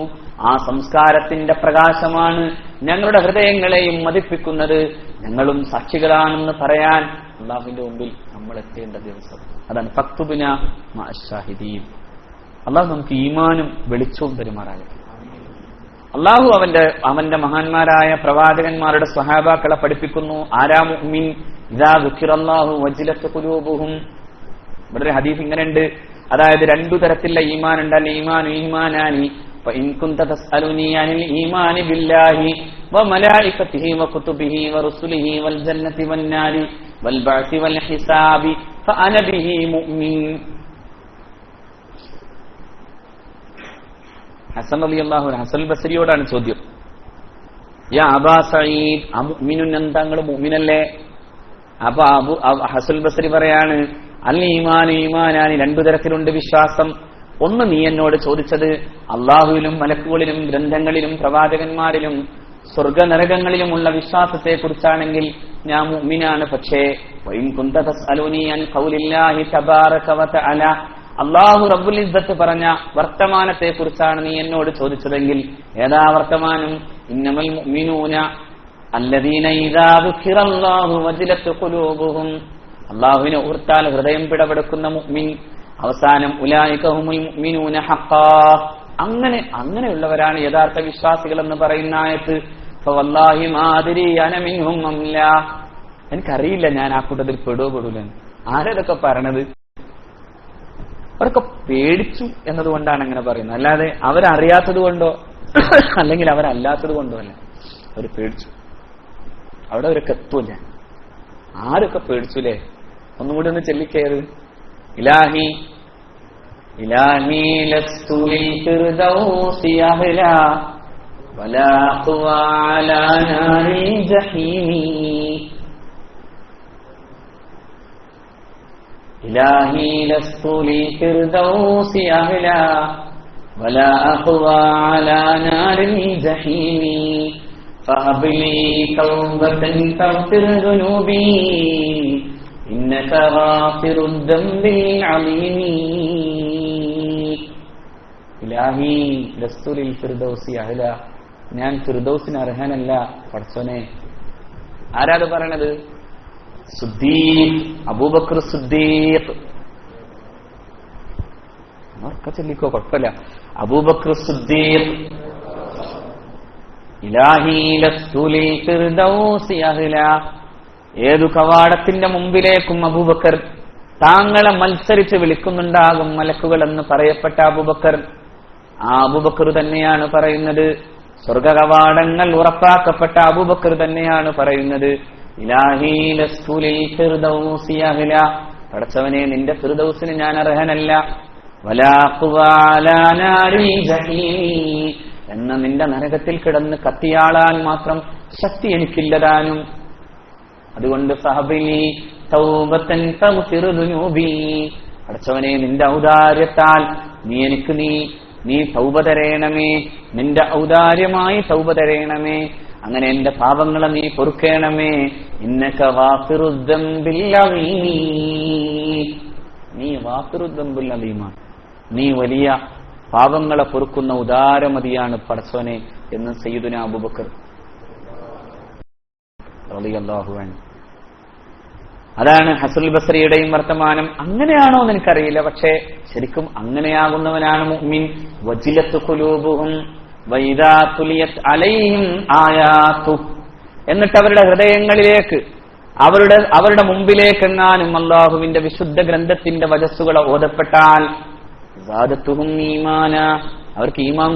ആ സംസ്കാരത്തിന്റെ പ്രകാശമാണ് ഞങ്ങളുടെ ഹൃദയങ്ങളെയും മതിപ്പിക്കുന്നത്. ഞങ്ങളും സാക്ഷികളാണെന്ന് പറയാൻ അള്ളാഹുവിന്റെ മുമ്പിൽ നമ്മൾ എത്തേണ്ട ദിവസം അതാണ്. ഫക്തുബ്നാ മഅശ്ശാഹിദീൻ. അള്ളാഹു നമുക്ക് ഈമാനും വെളിച്ചവും പെരുമാറാകട്ടെ. അള്ളാഹു അവന്റെ മഹാന്മാരായ പ്രവാചകന്മാരുടെ സ്വഹാബാക്കളെ പഠിപ്പിക്കുന്നു. ആരാ മുഅ്മിൻ? ഇദാ ദുഖിറല്ലാഹു വജിലത്ത് ഖുലൂബുഹും. ഇവിടെ ഒരു ഹദീസ് ഇങ്ങനെയുണ്ട്, അതായത് 2 തരത്തിലുള്ള ഈമാൻ ഉണ്ട്. അൽ ഈമാനു ഈമാനാനി ഫഇൻ കുൻത തസ്അലുനി അനിൽ ഈമാനി ബില്ലാഹി വമലായികതിഹി വകുതുബിഹി വറുസുലിഹി വൽ ജന്നതി വന്നാരി വൽ ബഅസി വൽ ഹിസാബി ഫഅന ബിഹി മുഅ്മിൻ. ഹസൻ റളിയല്ലാഹു അൻഹു ഹസൻ ബസ്രിയോടാണ് ചോദ്യം. യാ അബാ സഈദ് അമുഅ്മിനുൻ, എന്താങ്ങൾ മുഅ്മിനല്ലേ? അപ്പൊ ഹസൻ ബസ്രി പറയാണ്, അൽ ഈമാനു ഈമാനാനി, 2 തരത്തിലുണ്ട് വിശ്വാസം. ഒന്ന് നീ എന്നോട് ചോദിച്ചത് അള്ളാഹുവിലും മലക്കുകളിലും ഗ്രന്ഥങ്ങളിലും പ്രവാചകന്മാരിലും സ്വർഗനരകങ്ങളിലുമുള്ള വിശ്വാസത്തെ കുറിച്ചാണെങ്കിൽ ഞാൻ മുഅ്മിനാണ്. പക്ഷേ വഇൻ കുൻത തസ്അലുനി അൻ ഖൗലില്ലാഹി തബാറക വതആല, അള്ളാഹു റബ്ബുൽ ഇസ്സത്ത് പറഞ്ഞ വർത്തമാനത്തെ കുറിച്ചാണ് നീ എന്നോട് ചോദിച്ചതെങ്കിൽ ഏതാ വർത്തമാനം? ഇന്നമൽ മുഅ്മിനൂന അല്ലദീന ഇദാ ദുഖിറല്ലാഹു വജിലത്ത് ഖുലൂബുഹും. അള്ളാഹുവിനെ ഓർത്താൽ ഹൃദയം പിടപെടുക്കുന്ന മുഅ്മിൻ. അവസാനം ഉലൈക ഹുമുൽ മുഅ്മിനൂന ഹഖ്ഖാ, അങ്ങനെയുള്ളവരാണ് യഥാർത്ഥ വിശ്വാസികൾ എന്ന് പറയുന്ന ആയത്ത്. ഫവല്ലാഹി മാ അദ്രി അന മിൻഹും അം ലാ, എനിക്കറിയില്ല ഞാൻ ആ കൂട്ടത്തിൽ പെടൂലെന്ന്. ആരതൊക്കെ പറയണത്? അവരൊക്കെ പേടിച്ചു എന്നതുകൊണ്ടാണ് അങ്ങനെ പറയുന്നത്, അല്ലാതെ അവരറിയാത്തത് കൊണ്ടോ അല്ലെങ്കിൽ അവരല്ലാത്തത് കൊണ്ടോ അല്ല. അവർ പേടിച്ചു. അവിടെ അവരൊക്കെ എത്തൂല. ആരൊക്കെ പേടിച്ചുല്ലേ? ഒന്നുകൂടി ഒന്ന് ചെല്ലിക്കയറ്. ഇലാഹി ഇലാഹി ലസ്തു ലിൽ ഫിർദൗസി അഹ്ലാ വലാ ഖുവാ അലാ നാരിൽ ജഹീമി. ഇലാഹി ലസ്തു ലിൽ ഫിർദൗസി അഹ്ലാ വലാ ഖുവാ അലാ നാരിൽ ജഹീമി. فهب لي توبة تغفر ذنوبي إنك غافر الذنب العليم. ഇലാഹി ലസ്തു ലിൽ ഫിർദൗസി അഹ്ല, ഞാൻ ഫിർദൗസിന് അർഹനല്ല പടച്ചോനെ. ആരാത് പറയണത്? സിദ്ദീഖ്, അബൂബക്കർ സിദ്ദീഖ്. ഒക്കെ ചൊല്ലിക്കോ, കുഴപ്പമില്ല. അബൂബക്കർ സിദ്ദീഖ്. ഇലാഹി ലസ്തു ലിൽ ഫിർദൗസി അഹ്ല, ഏതു കവാടത്തിന്റെ മുമ്പിലേക്കും അബൂബക്കർ താങ്കളെ മത്സരിച്ച് വിളിക്കുന്നുണ്ടാകും മലക്കുകൾ എന്ന് പറയപ്പെട്ട അബൂബക്കർ. ആ അബൂബക്കർ തന്നെയാണ് പറയുന്നത്. സ്വർഗ കവാടങ്ങൾ ഉറപ്പാക്കപ്പെട്ട അബൂബക്കർ തന്നെയാണ് പറയുന്നത്, ഇലാഹി ലസ്തു ലിൽ ഫിർദൗസി അഹ്ല, പടച്ചവനെ നിന്റെ ഫിർദൗസിന് ഞാൻ അർഹനല്ല. വലാ ഖുവാ അലാ നാരിൽ ജഹീമി, എന്ന നിന്റെ നരകത്തിൽ കിടന്ന് കത്തിയാളാൻ മാത്രം ശക്തി എനിക്കില്ലതാനും. അതുകൊണ്ട് ഫഹബിലി തൗബതൻ തഗ്ഫിർ ദുനൂബി, പടച്ചവനെ നിന്റെ ഔദാര്യത്താൽ നീ എനിക്ക് നീ തൗബ തരേണമേ, നിന്റെ ഔദാര്യമായി തൗബ തരേണമേ. അങ്ങനെ എന്റെ പാപങ്ങളെ നീ പൊറുക്കേണമേ. ഇന്നക ഗാഫിറുദ് ദംബിൽ അലീം, നീ ഗാഫിറുദ് ദംബിൽ അലീമാണ്, നീ വലിയ പാപങ്ങളെ പൊറുക്കുന്ന ഉദാരമതിയാണ് പടച്ചവനെ എന്ന് സയ്യിദുനാ അബൂബക്കർ റളിയല്ലാഹു അൻഹു. അതാണ് ഹസനുൽ ബസ്രിയുടെയും വർത്തമാനം. അങ്ങനെയാണോ എന്ന് എനിക്കറിയില്ല, പക്ഷേ ശരിക്കും അങ്ങനെയാകുന്നവനാണ് മുഅ്മിൻ. വജിലത്ത് ഖുലൂബുഹും വഇദാ തുലിയത് അലൈഹിം ആയാതു. എന്നിട്ട് അവരുടെ ഹൃദയങ്ങളിലേക്ക്, അവരുടെ മുമ്പിലേക്കെങ്ങാനും അല്ലാഹുവിന്റെ വിശുദ്ധ ഗ്രന്ഥത്തിന്റെ വചസ്സുകൾ ഓതപ്പെട്ടാൽ സാദത്തുഹും ഈമാന, അവർക്ക് ഈമാൻ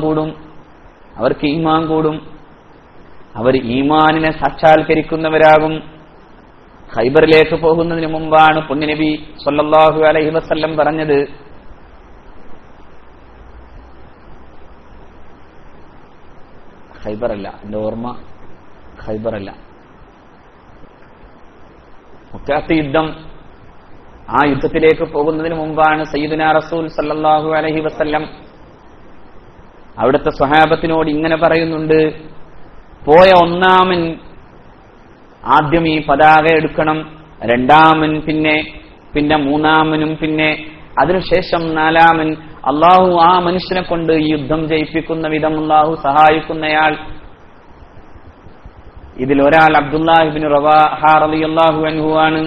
കൂടും. അവർ ഈമാനിനെ സാക്ഷാത്കരിക്കുന്നവരാകും. ഖൈബറിലേക്ക് പോകുന്നതിന് മുമ്പാണ് പുണ്യനബി സ്വല്ലല്ലാഹു അലൈഹി വസല്ലം പറഞ്ഞത്, ഖൈബറല്ല, എന്റെ ഓർമ്മ ഖൈബറല്ല, മുത്താത്ത് യുദ്ധം. ആ യുദ്ധത്തിലേക്ക് പോകുന്നതിന് മുമ്പാണ് സയ്യിദുനാ റസൂൽ സല്ലല്ലാഹു അലൈഹി വസല്ലം അവിടുത്തെ സ്വഹാബത്തിനോട് ഇങ്ങനെ പറയുന്നുണ്ട്, പോയ ഒന്നാമൻ ആദ്യം ഈ പതാക എടുക്കണം, രണ്ടാമൻ പിന്നെ മൂന്നാമനും പിന്നെ അതിനുശേഷം നാലാമൻ. അള്ളാഹു ആ മനുഷ്യനെ കൊണ്ട് ഈ യുദ്ധം ജയിപ്പിക്കുന്ന വിധം അള്ളാഹു സഹായിക്കുന്നയാൾ. ഇതിൽ ഒരാൾ അബ്ദുല്ലാഹി ഇബ്നു റവാഹ റളിയല്ലാഹു അൻഹു ആണ്,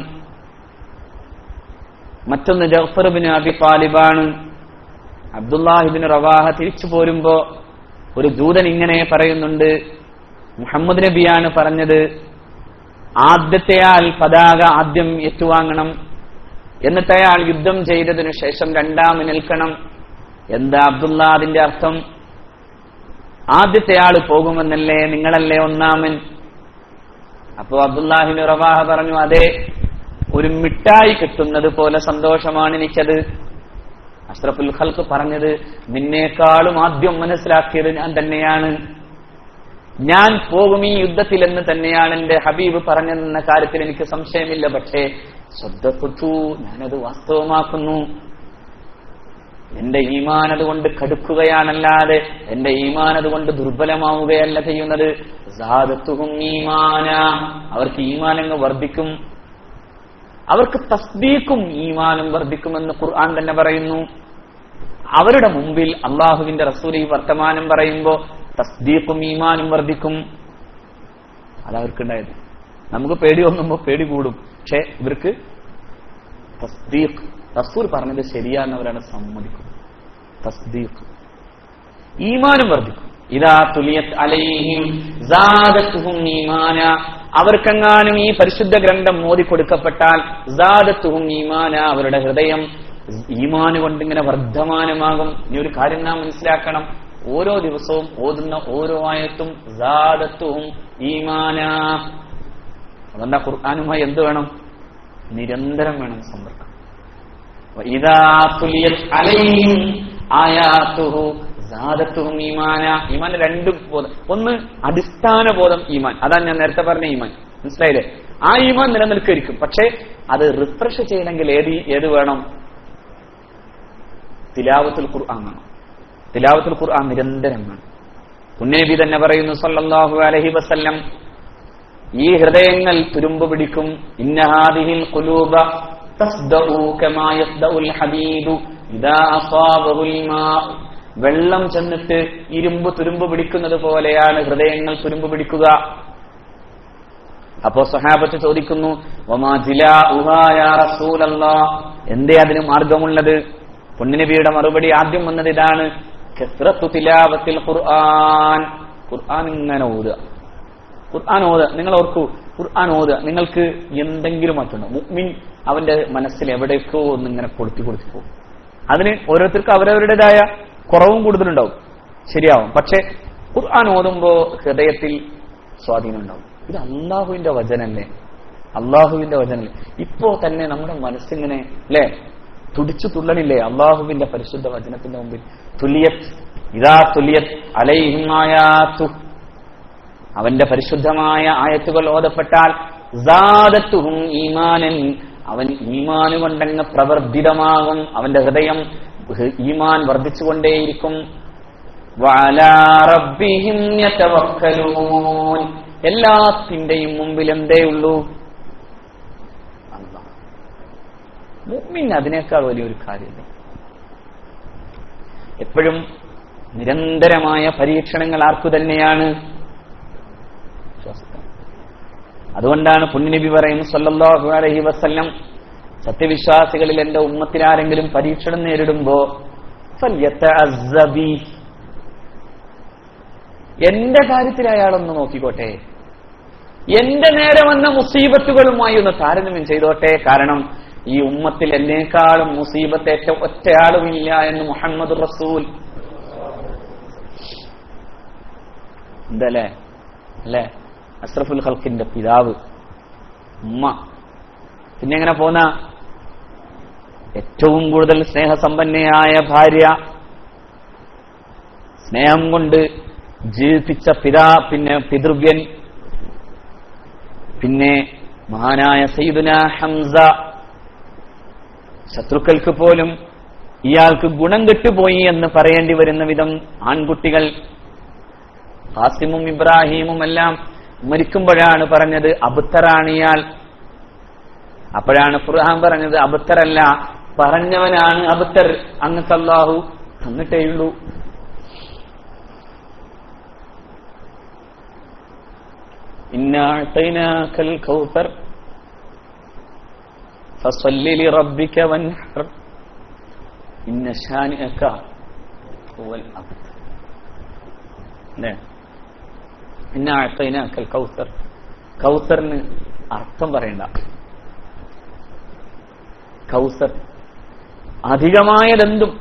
മറ്റൊന്ന് ജഅഫർ ഇബ്നു അബി താലിബാണ്. അബ്ദുല്ലാഹി ഇബ്നു റവാഹ തിരിച്ചു പോരുമ്പോ ഒരു ദൂതൻ ഇങ്ങനെ പറയുന്നുണ്ട്, മുഹമ്മദ് നബിയാണ് പറഞ്ഞത്, ആദ്യത്തെയാൾ പതാക ആദ്യം ഏറ്റുവാങ്ങണം, എന്നിട്ട് അയാൾ യുദ്ധം ചെയ്തതിനു ശേഷം രണ്ടാമൻ നിൽക്കണം. എന്താ അബ്ദുള്ള അതിന്റെ അർത്ഥം? ആദ്യത്തെയാൾ പോകുമെന്നല്ലേ, നിങ്ങളല്ലേ ഒന്നാമൻ? അപ്പോ അബ്ദുല്ലാഹിബ്നു റവാഹ പറഞ്ഞു, അതെ, ഒരു മിഠായി കിട്ടുന്നത് പോലെ സന്തോഷമാണ് എനിക്കത്. അഷ്റഫുൽ ഖൽഖ് പറഞ്ഞത്, നിന്നേക്കാളും ആദ്യം മനസ്സിലാക്കിയത് ഞാൻ തന്നെയാണ്, ഞാൻ പോകും ഈ യുദ്ധത്തിൽ എന്ന് തന്നെയാണ് എന്റെ ഹബീബ് പറഞ്ഞതെന്ന കാര്യത്തിൽ എനിക്ക് സംശയമില്ല. പക്ഷേ സ്വദ്ദഖ്തു, ഞാനത് വാസ്തവമാക്കുന്നു. എന്റെ ഈമാൻ അതുകൊണ്ട് കടുക്കുകയാണല്ലാതെ എന്റെ ഈമാൻ അതുകൊണ്ട് ദുർബലമാവുകയല്ല ചെയ്യുന്നത്. സാദത്തുഹും ഈമാന, അവർക്ക് ഈമാനങ്ങ് വർദ്ധിക്കും, അവർക്ക് തസ്ദീഖും ഈമാനും വർദ്ധിക്കുമെന്ന് ഖുർആൻ തന്നെ പറയുന്നു. അവരുടെ മുമ്പിൽ അള്ളാഹുവിന്റെ റസൂൽ ഈ വർത്തമാനം പറയുമ്പോ തസ്ദീഖും ഈമാനും വർദ്ധിക്കും. അതവർക്കുണ്ടായത്. നമുക്ക് പേടി തോന്നുമ്പോ പേടി കൂടും, പക്ഷെ ഇവർക്ക് തസ്ദീഖ്, റസൂൽ പറഞ്ഞത് ശരിയാണെന്നവരാണ് സമ്മതിക്കും. തസ്ദീഖ്, ഈമാനും വർദ്ധിക്കും. ഇദാ തുലിയത് അലൈഹിം സാദത്തുഹും ഈമാന, അവർക്കെങ്ങാനും ഈ പരിശുദ്ധ ഗ്രന്ഥം മോദി കൊടുക്കപ്പെട്ടാൽ സാദത്തുഹും ഈമാന, അവരുടെ ഹൃദയം ഈമാന് കൊണ്ടിങ്ങനെ വർദ്ധമാനമാകും. ഇനി ഒരു കാര്യം നാം മനസ്സിലാക്കണം, ഓരോ ദിവസവും ഓതുന്ന ഓരോ ആയത്തും സാദത്തുഹും ഈമാന. അതെന്താ? ഖുർആനുമായി എന്ത് വേണം? നിരന്തരം വേണം സമ്പർക്കം. ഇദാ തുലിയത് അലൈഹിം ആയാതുഹു സാദത്തുഹും ഈമാന. ഈമാൻ രണ്ടും ബോധം. ഒന്ന് അടിസ്ഥാന ബോധം ഈമാൻ, അതാണ് ഞാൻ നേരത്തെ പറഞ്ഞ ഈമാൻ, മനസ്സിലായില്ലേ? ആ ഈമാൻ നിലനിൽക്കും. പക്ഷേ അത് റിഫ്രഷ് ചെയ്യണമെങ്കിൽ ഏത് വേണം? തിലാവത്തുൽ ഖുർആൻ വേണം. തിലാവത്തുൽ ഖുർആൻ നിരന്തരം വേണം. പുണ്യനബി തന്നെ പറയുന്നു സല്ലല്ലാഹു അലൈഹി വസല്ലം, ഈ ഹൃദയങ്ങൾ തുരുമ്പ് പിടിക്കും. ഇന്ന ഹാദിഹിൽ ഖുലൂബ തസ്ദഉ കമാ യസ്ദഉൽ ഹദീദു ഇദാ അസാബഹുൽ മാ. വെള്ളം ചെന്നിട്ട് ഇരുമ്പ് തുരുമ്പ് പിടിക്കുന്നത് പോലെയാണ് ഹൃദയങ്ങൾ തുരുമ്പ് പിടിക്കുക. അപ്പോ സഹാബത്ത് ചോദിക്കുന്നു, വമാ ജിലാഉഹാ യാ റസൂലല്ലാഹ്, എന്തേ അതിന് മാർഗമുള്ളത്? പുണ്യനബിയുടെ മറുപടി ആദ്യം വന്നത് ഇതാണ്, കസ്റത്തു തിലാവത്തിൽ ഖുർആൻ. ഖുർആൻ ഇങ്ങനെ ഓതുക, ഖുർആൻ ഓതുക. നിങ്ങൾ ഓർക്കൂ, ഖുർആൻ ഓതുക. നിങ്ങൾക്ക് എന്തെങ്കിലും മറ്റുണ്ടോ? മുഅ്മിൻ അവന്റെ മനസ്സിൽ എവിടേക്കോ ഒന്നിങ്ങനെ കൊളുത്തി പോകും. അതിന് ഓരോരുത്തർക്കും അവരവരുടേതായ കുറവും കൂടുതലുണ്ടാവും, ശരിയാവും. പക്ഷെ ഖുർആൻ ഓതുമ്പോ ഹൃദയത്തിൽ സ്വാധീനം ഉണ്ടാവും. ഇത് അള്ളാഹുവിന്റെ വചനല്ലേ, അള്ളാഹുവിന്റെ വചനല്ലേ. ഇപ്പോ തന്നെ നമ്മുടെ മനസ്സിങ്ങനെ അല്ലെ തുടിച്ചു തുള്ളലില്ലേ അള്ളാഹുവിന്റെ പരിശുദ്ധ വചനത്തിന്റെ മുമ്പിൽ. തുലിയത്, ഇദാ തുലിയത് അലൈഹിം ആയാതു, അവന്റെ പരിശുദ്ധമായ ആയത്തുകൾ ഓതപ്പെട്ടാൽ സാദത്തുഹും ഈമാനൻ, അവൻ ഈമാൻ കൊണ്ടങ്ങ് പ്രവർദ്ധിതമാകും. അവന്റെ ഹൃദയം ഈമാൻ വർദ്ധിച്ചുകൊണ്ടേയിരിക്കും. വഅലാ റബ്ബിഹിം യതവക്കലൂൻ, എല്ലാത്തിന്റെയും മുമ്പിൽ എന്തേ ഉള്ളൂ? അല്ലാഹ്. മുഅ്മിൻ അതിനേക്കാൾ വലിയൊരു കാര്യമില്ല. എപ്പോഴും നിരന്തരമായ പരീക്ഷണങ്ങൾ ആർക്കു തന്നെയാണ്? അതുകൊണ്ടാണ് പുണ്യനബി പറയും സല്ലല്ലാഹു അലൈഹി വസല്ലം, സത്യവിശ്വാസികളിൽ എന്റെ ഉമ്മത്തിൽ ആരെങ്കിലും പരീക്ഷണം നേരിടുമ്പോ ഫൽയതഅസ്സബി, എന്റെ കാര്യത്തിൽ അയാളൊന്ന് നോക്കിക്കോട്ടെ, എന്റെ നേരെ വന്ന മുസീബത്തുകളുമായി ഒന്ന് താരതമ്യം ചെയ്തോട്ടെ. കാരണം ഈ ഉമ്മത്തിൽ എന്നേക്കാളും മുസീബത്തേറ്റ ഒറ്റയാളുമില്ല എന്ന് മുഹമ്മദ് റസൂൽ. എന്തല്ലേ അല്ലെ, അഷ്റഫുൽ ഖൽഖിന്റെ പിതാവ്, ഉമ്മ. പിന്നെ എങ്ങനെ പോന്ന ഏറ്റവും കൂടുതൽ സ്നേഹസമ്പന്നയായ ഭാര്യ, സ്നേഹം കൊണ്ട് ജീവിപ്പിച്ച പിന്നെ പിതൃവ്യൻ, പിന്നെ മഹാനായ സയ്യിദുന ഹംസ. ശത്രുക്കൾക്ക് പോലും ഇയാൾക്ക് ഗുണം കെട്ടുപോയി എന്ന് പറയേണ്ടി വരുന്ന വിധം ആൺകുട്ടികൾ. ഖാസിമും ഇബ്രാഹിമും എല്ലാം മരിക്കുമ്പോഴാണ് പറഞ്ഞത് അബ്തറാണ് ഇയാൾ. അപ്പോഴാണ് ഖുർആൻ പറഞ്ഞത് അബ്തറല്ല, പറഞ്ഞവനാണ് അബ്തർ. അങ്ങക്ക് അല്ലാഹു തന്നിട്ടേയുള്ളൂ. ഇന്നാ അഅ്തൈനാകൽ കൗസർ ഫസല്ലി ലിറബ്ബിക വൻഹർ ഇന്ന ശാനിഅക ഹുവൽ അബ്തർ. ഇന്നാ അഅ്തൈനാകൽ കൗസർ. കൗസറിന് അർത്ഥം പറയണ്ട. കൗസർ അധികമായതെന്തും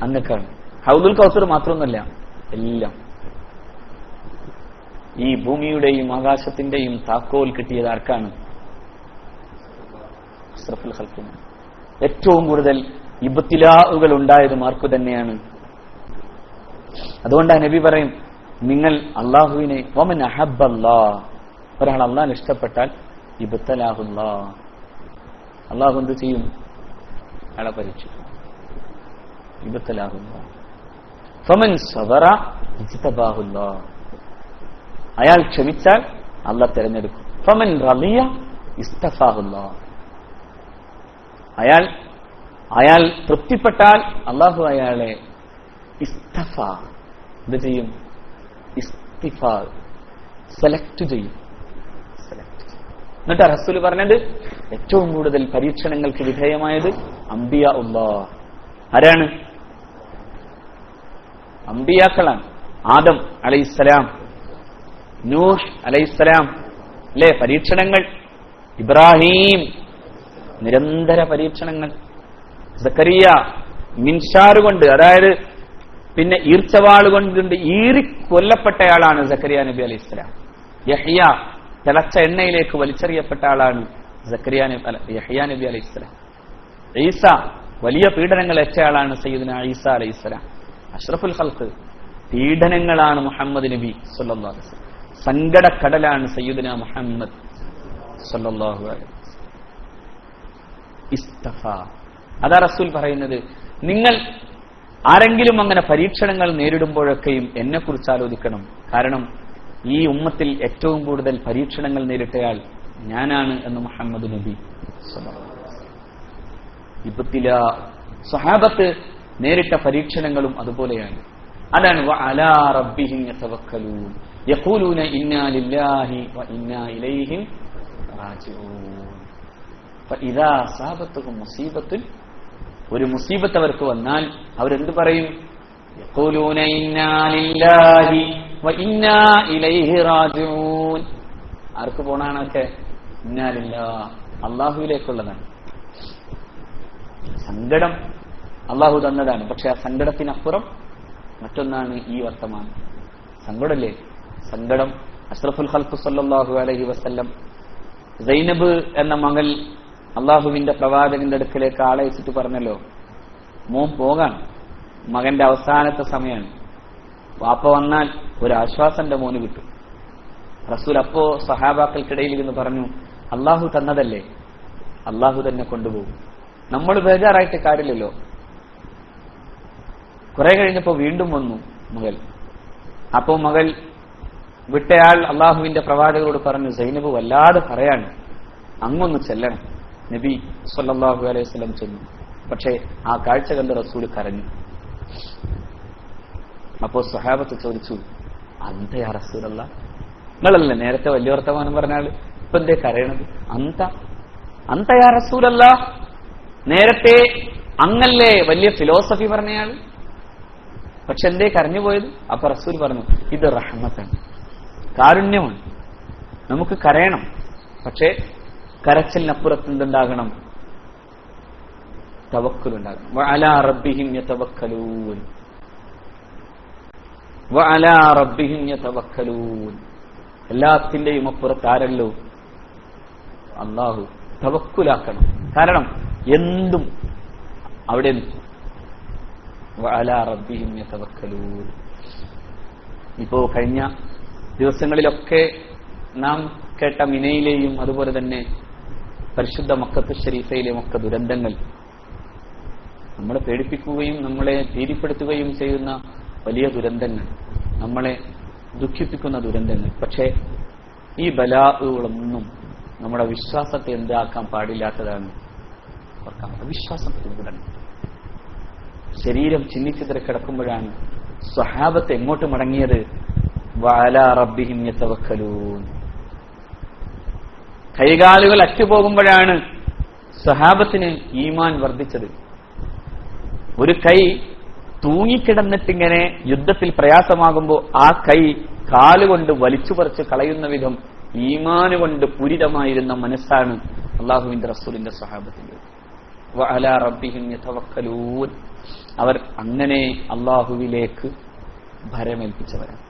അങ്ങക്കാണ്. ഹൗദുൽ കൗസർ മാത്രമൊന്നുമല്ല, എല്ലാം. ഈ ഭൂമിയുടെയും ആകാശത്തിന്റെയും താക്കോൽ കിട്ടിയത് ആർക്കാണ്? അഷ്റഫുൽ ഖൽഖിന്. ഏറ്റവും കൂടുതൽ ഇബ്തിലാഉകൾ ഉണ്ടായതും ആർക്കു തന്നെയാണ്? അതുകൊണ്ടാണ് നബി പറയും, നിങ്ങൾ അള്ളാഹുവിനെ വമൻ അഹബ്ബല്ലാഹ്, ഒരാൾ അള്ളാഹിനെ ഇഷ്ടപ്പെട്ടാൽ ഇബ്തലാഹുല്ലാഹ്, അള്ളാഹു എന്ത് ചെയ്യും? അയാളെ പരീക്ഷിക്കും. ഇബ്തലാഹുല്ലാഹ്. ഫമൻ സബറ ഇജ്തബാഹുല്ലാഹ്, അയാൾ ക്ഷമിച്ചാൽ അള്ളാഹ് തിരഞ്ഞെടുക്കും. ഫമൻ റളിയ ഇസ്തഫാഹുല്ലാഹ്, അയാൾ തൃപ്തിപ്പെട്ടാൽ അള്ളാഹു അയാളെ ഇസ്തഫ എന്ത് ചെയ്യും? ഇസ്തിഫാ, സെലക്ട് ചെയ്യും. എന്നിട്ട് റസൂൽ പറഞ്ഞത് ഏറ്റവും കൂടുതൽ പരീക്ഷണങ്ങൾക്ക് വിധേയമായത് അംബിയാ ഉല്ലാഹ്. ആരാണ്? അംബിയാക്കളാണ്. ആദം അലൈഹിസ്സലാം, നൂഹ് അലൈഹിസ്സലാം, അല്ലേ? പരീക്ഷണങ്ങൾ. ഇബ്രാഹിം, നിരന്തര പരീക്ഷണങ്ങൾ. സക്കരിയ മിൻഷാറുകൊണ്ട്, അതായത് പിന്നെ ഈർച്ചവാൾ കൊണ്ട് ഈറി കൊല്ലപ്പെട്ടയാളാണ് സക്കരിയ നബി അലൈഹിസ്സലാം. യഹ്യ, തിളച്ച എണ്ണയിലേക്ക് വലിച്ചെറിയപ്പെട്ട ആളാണ് യഹ്യ നബി അലൈഹിസ്സലാം. ഈസ, വലിയ പീഡനങ്ങൾ ഏറ്റ ആളാണ് സയ്യിദുന ഈസ അലൈഹിസ്സലാം. അഷ്റഫുൽ ഖൽഖ്, പീഡനങ്ങളാണ് മുഹമ്മദ് നബി സല്ലല്ലാഹു അലൈഹി വസല്ലം. സങ്കടക്കടലാണ് സയ്യിദുന മുഹമ്മദ് സല്ലല്ലാഹു അലൈഹി വസല്ലം. ഇസ്തഫ. അതാ റസൂൽ പറയുന്നത്, നിങ്ങൾ ആരെങ്കിലും അങ്ങനെ പരീക്ഷണങ്ങൾ നേരിടുമ്പോഴൊക്കെയും എന്നെക്കുറിച്ച് ആലോചിക്കണം. കാരണം ഈ ഉമ്മത്തിൽ ഏറ്റവും കൂടുതൽ പരീക്ഷണങ്ങൾ നേരിട്ടയാൾ ഞാനാണ് എന്ന് മുഹമ്മദ് നബി സല്ലല്ലാഹു അലൈഹി വസല്ലം. ഇബ്തിലാ, സ്വഹാബത്ത് നേരിട്ട പരീക്ഷണങ്ങളും അതുപോലെയാണ്. അതാണ് വഅലാ റബ്ബിഹിം യതവക്കലൂൻ യഖൂലൂന ഇന്നാ ലില്ലാഹി വ ഇന്നാ ഇലൈഹി റാജിഊൻ. ഫഇദാ അസാബത്തുഹും മുസീബത്തുൻ, ഒരു മുസീബത്ത് അവർക്ക് വന്നാൽ അവരെന്ത് പറയും? യഖൂലൂന ഇന്നാ ലില്ലാഹി വ ഇന്നാ ഇലൈഹി റാജിഊൻ. ആർക്ക് പോണാണൊക്കെ? ഇന്നാ ലില്ലാഹ്, അല്ലാഹുവിലേക്കുള്ളതാണ്. സങ്കടം അല്ലാഹു തന്നതാണ്. പക്ഷെ ആ സങ്കടത്തിനപ്പുറം മറ്റൊന്നാണ് ഈ വർത്തമാനം. സങ്കടല്ലേ? സങ്കടം. അഷ്റഫുൽ ഖൽഖ് സല്ലല്ലാഹു അലൈഹി വസല്ലം സൈനബ് എന്ന മകൾ അള്ളാഹുവിന്റെ പ്രവാചകന്റെ അടുക്കലേക്ക് ആളെ വെച്ചിട്ട് പറഞ്ഞല്ലോ, മോൻ പോകാൻ, മകന്റെ അവസാനത്തെ സമയമാണ്, വാപ്പ വന്നാൽ ഒരു ആശ്വാസം എന്റെ മോന് കിട്ടും. റസൂൽ അപ്പോ സഹാബാക്കൾക്കിടയിൽ ഇരുന്ന് പറഞ്ഞു, അള്ളാഹു തന്നതല്ലേ, അള്ളാഹു തന്നെ കൊണ്ടുപോകും, നമ്മൾ ബേജാറായിട്ട് കാര്യമില്ലല്ലോ. കുറെ കഴിഞ്ഞപ്പോ വീണ്ടും വന്നു മകൾ. അപ്പോ മകൾ വിട്ടയാൾ അള്ളാഹുവിന്റെ പ്രവാചകരോട് പറഞ്ഞു, സൈനബ് വല്ലാതെ പറയാണ്, അങ്ങൊന്ന് ചെല്ലണം. നബി സല്ലല്ലാഹു അലൈഹി വസല്ലം ചെന്നു. പക്ഷേ ആ കാഴ്ച കണ്ട് റസൂൽ കരഞ്ഞു. അപ്പോ സ്വഹാബത്ത് ചോദിച്ചു, അന്ത യാ റസൂലല്ലാഹ്, നിങ്ങളല്ലേ നേരത്തെ വലിയ വർത്തമാനം പറഞ്ഞാൽ ഇപ്പൊ എന്തേ കരയണത്? അന്ത യാ റസൂലല്ലാ, നേരത്തെ അങ്ങല്ലേ വലിയ ഫിലോസഫി പറഞ്ഞയാൾ, പക്ഷെ എന്തേ കരഞ്ഞുപോയത്? അപ്പൊ റസൂൽ പറഞ്ഞു, ഇത് റഹ്മത്താണ്, കാരുണ്യമാണ്. നമുക്ക് കരയണം, പക്ഷേ കരച്ചിലിനപ്പുറത്ത് എന്തുണ്ടാകണം? തവക്കുലുണ്ടാകണം. വഅലാ റബ്ബിഹിം യതവക്കലൂൻ, വഅലാ റബ്ബിഹിം യതവക്കലൂൻ. എല്ലാത്തിന്റെയും അപ്പുറത്ത് ആരല്ലോ? അല്ലാഹു. തവക്കുലാക്കണം. കാരണം എന്തും അവിടെ വഅലാ റബ്ബിഹിം യതവക്കലൂൻ. ഇപ്പോ കഴിഞ്ഞ ദിവസങ്ങളിലൊക്കെ നാം കേട്ട മിനയിലെയും അതുപോലെ തന്നെ പരിശുദ്ധ മക്കത്ത് ഷരീഫയിലെയും ഒക്കെ ദുരന്തങ്ങൾ നമ്മളെ പേടിപ്പിക്കുകയും നമ്മളെ ഭീതിപ്പെടുത്തുകയും ചെയ്യുന്ന വലിയ ദുരന്തങ്ങൾ, നമ്മളെ ദുഃഖിപ്പിക്കുന്ന ദുരന്തങ്ങൾ. പക്ഷേ ഈ ബലാഉകളൊന്നും നമ്മുടെ വിശ്വാസത്തെ എന്താക്കാൻ പാടില്ലാത്തതാണ്. വിശ്വാസം കൂടണം. ശരീരം ചിന്നിച്ചിതറി കിടക്കുമ്പോഴാണ് സ്വഹാബത്ത് എങ്ങോട്ട് മടങ്ങിയത്? വഅലാ റബ്ബിഹിം യതവക്കലൂൻ. കൈകാലുകൾ അറ്റുപോകുമ്പോഴാണ് സ്വഹാബത്തിന് ഈമാൻ വർദ്ധിച്ചത്. ഒരു കൈ തൂങ്ങിക്കിടന്നിട്ടിങ്ങനെ യുദ്ധത്തിൽ പ്രയാസമാകുമ്പോൾ ആ കൈ കാലുകൊണ്ട് വലിച്ചു പറിച്ച് കളയുന്ന വിധം ഈമാന് കൊണ്ട് പൂരിതമായിരുന്ന മനസ്സാണ് അള്ളാഹുവിന്റെ റസൂലിന്റെ സ്വഹാബത്തിന്റെ. വഅലാ റബ്ബിഹിം യതവക്കലൂൻ. അവർ അങ്ങനെ അള്ളാഹുവിലേക്ക് ഭരമേൽപ്പിച്ചവരാണ്.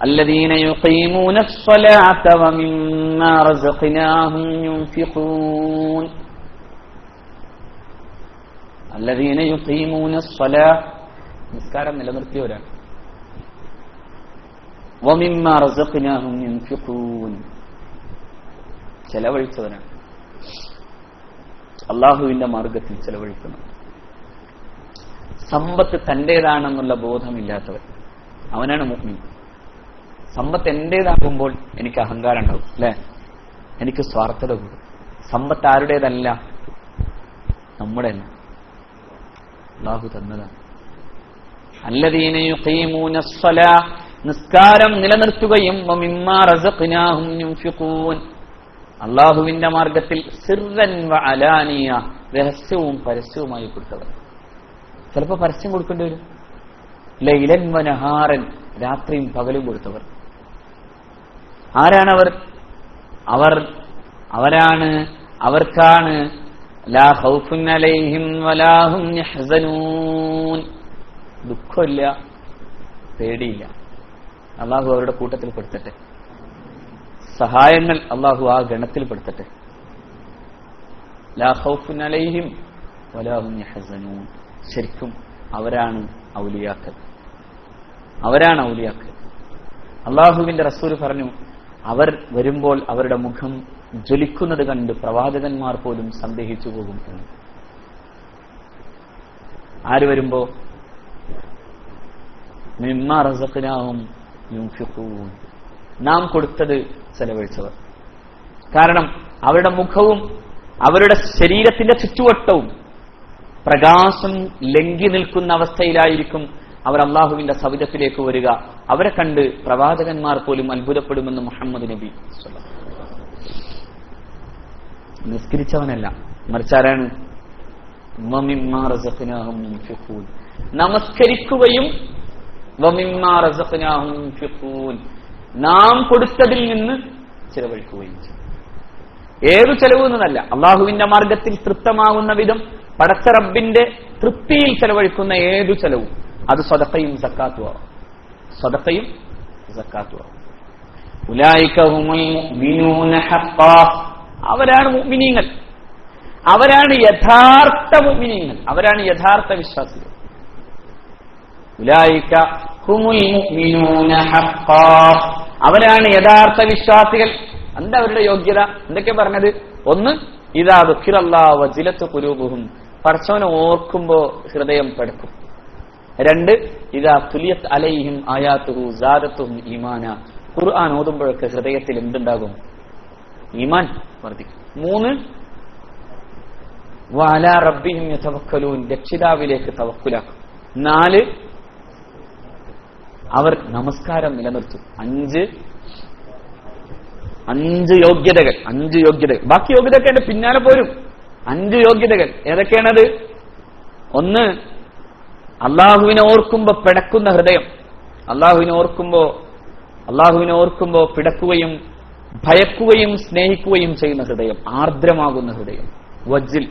الذين يقيمون الصلاة ومما رزقناهم ينفقون. الذين يقيمون الصلاة, നിസ്കാരം നിലനിർത്തിയവരാണ്. ومما رزقناهم ينفقون, ചെലവഴിച്ചവരാണ്. അള്ളാഹുവിന്റെ മാർഗത്തിൽ ചെലവഴിക്കണം. സമ്പത്ത് തന്റേതാണെന്നുള്ള ബോധമില്ലാത്തവൻ അവനാണ് മുഅ്മിൻ. സമ്പത്ത് എന്റേതാകുമ്പോൾ എനിക്ക് അഹങ്കാരം ഉണ്ടാവും, അല്ലെ? എനിക്ക് സ്വാർത്ഥത കൂടും. സമ്പത്ത് ആരുടേതല്ല, നമ്മുടെ തന്നെ, അല്ലാഹു തന്നതാണ്. അല്ലദീന യുഖീമൂന സ്സലാ, നിസ്കാരം നിലനിർത്തുകയും വമിമ്മാ റസഖ്നാഹും യുൻഫിഖൂൻ, അല്ലാഹുവിന്റെ മാർഗത്തിൽ സിർറൻ വഅലാനിയ, രഹസ്യവും പരസ്യവുമായി കൊടുത്തവർ. ചിലപ്പോൾ പരസ്യം കൊടുക്കേണ്ടി വരും. ലൈലൻ വനഹാറൻ, രാത്രിയും പകലും കൊടുത്തവർ. ആരാണവർ? അവർക്കാണ് ലാ ഖൗഫുൻ അലൈഹിം വലാ ഹും യഹ്സനൂൻ, ദുഃഖമില്ല, പേടിയില്ല. അള്ളാഹു അവരുടെ കൂട്ടത്തിൽ പെടുത്തട്ടെ. സഹായങ്ങൾ അള്ളാഹു ആ ഗണത്തിൽ പെടുത്തട്ടെ. ലാ ഖൗഫുൻ അലൈഹിം വലാ ഹും യഹ്സനൂൻ. ശരിക്കും അവരാണ് ഔലിയാക്കൾ, അവരാണ് ഔലിയാക്കൾ. അള്ളാഹുവിന്റെ റസൂൽ പറഞ്ഞു, അവർ വരുമ്പോൾ അവരുടെ മുഖം ജ്വലിക്കുന്നത് കണ്ട് പ്രവാചകന്മാർ പോലും സന്ദേഹിച്ചു പോകും എന്ന്. ആര് വരുമ്പോ? മിമ്മാ റസഖ്നാഹും യുൻഫിഖൂൻ, നാം കൊടുത്തത് ചെലവഴിച്ചവർ. കാരണം അവരുടെ മുഖവും അവരുടെ ശരീരത്തിന്റെ ചുറ്റുവട്ടവും പ്രകാശം ലംഘി നിൽക്കുന്ന അവസ്ഥയിലായിരിക്കും അവർ അള്ളാഹുവിന്റെ സവിധത്തിലേക്ക് വരിക. അവരെ കണ്ട് പ്രവാചകന്മാർ പോലും അത്ഭുതപ്പെടുമെന്ന് മുഹമ്മദ് നബി. നിസ്കരിച്ചവനല്ല, മറിച്ചാരാണ്? വമിമ്മാ റസഖ്നാഹും യുൻഫിഖൂൻ, നമസ്കരിക്കുകയും വമിമ്മാ റസഖ്നാഹും യുൻഫിഖൂൻ, നാം കൊടുത്തതിൽ നിന്ന് ചെലവഴിക്കുകയും ചെയ്യും. ഏതു ചെലവ് എന്നല്ല, അള്ളാഹുവിന്റെ മാർഗത്തിൽ തൃപ്തമാകുന്ന വിധം പടച്ച റബ്ബിന്റെ തൃപ്തിയിൽ ചെലവഴിക്കുന്ന ഏതു ചെലവും അത് സദഖയും സക്കാത്തുമാവും. സദഖയും സക്കാത്തുമാവും. ഉലൈക ഹുമുൽ മുഅ്മിനൂന ഹഖ്ഖാ, അവരാണ് മുഅ്മിനീങ്ങൾ, അവരാണ് യഥാർത്ഥ മുഅ്മിനീങ്ങൾ, അവരാണ് യഥാർത്ഥ വിശ്വാസികൾ. ഉലൈക ഹുമുൽ മുഅ്മിനൂന ഹഖ്ഖാ, അവരാണ് യഥാർത്ഥ വിശ്വാസികൾ. എന്താ അവരുടെ യോഗ്യത? എന്തൊക്കെ പറഞ്ഞത്? ഒന്ന്, ഇദാ ദുഖിറല്ലാഹു വജിലത്ത് ഖുലൂബുഹും, പടച്ചവനെ ഓർക്കുമ്പോ ഹൃദയം പടക്കും. രണ്ട്, ഇദാ തുലിയത് അലൈഹിം ആയാതുഹു സാദത്തുഹും ഈമാന, ഖുർആൻ ഓതുമ്പോഴൊക്കെ ഹൃദയത്തിൽ എന്തുണ്ടാകും? ഈമാൻ വർദ്ധിക്കും. മൂന്ന്, വഅലാ റബ്ബിഹിം യതവക്കലൂൻ, രക്ഷിതാവിലേക്ക് തവക്കുലാക്കും. നാല്, അവർ നമസ്കാരം നിലനിർത്തും. അഞ്ച് യോഗ്യതകൾ. ബാക്കി യോഗ്യതയൊക്കെ എന്റെ പിന്നാലെ പോരും. 5 യോഗ്യതകൾ ഏതൊക്കെയാണത്? ഒന്ന്, അള്ളാഹുവിനെ ഓർക്കുമ്പോ പിടക്കുന്ന ഹൃദയം. അള്ളാഹുവിനെ ഓർക്കുമ്പോ പിടക്കുകയും ഭയക്കുകയും സ്നേഹിക്കുകയും ചെയ്യുന്ന ഹൃദയം, ആർദ്രമാകുന്ന ഹൃദയം. വജ്ജിൽ,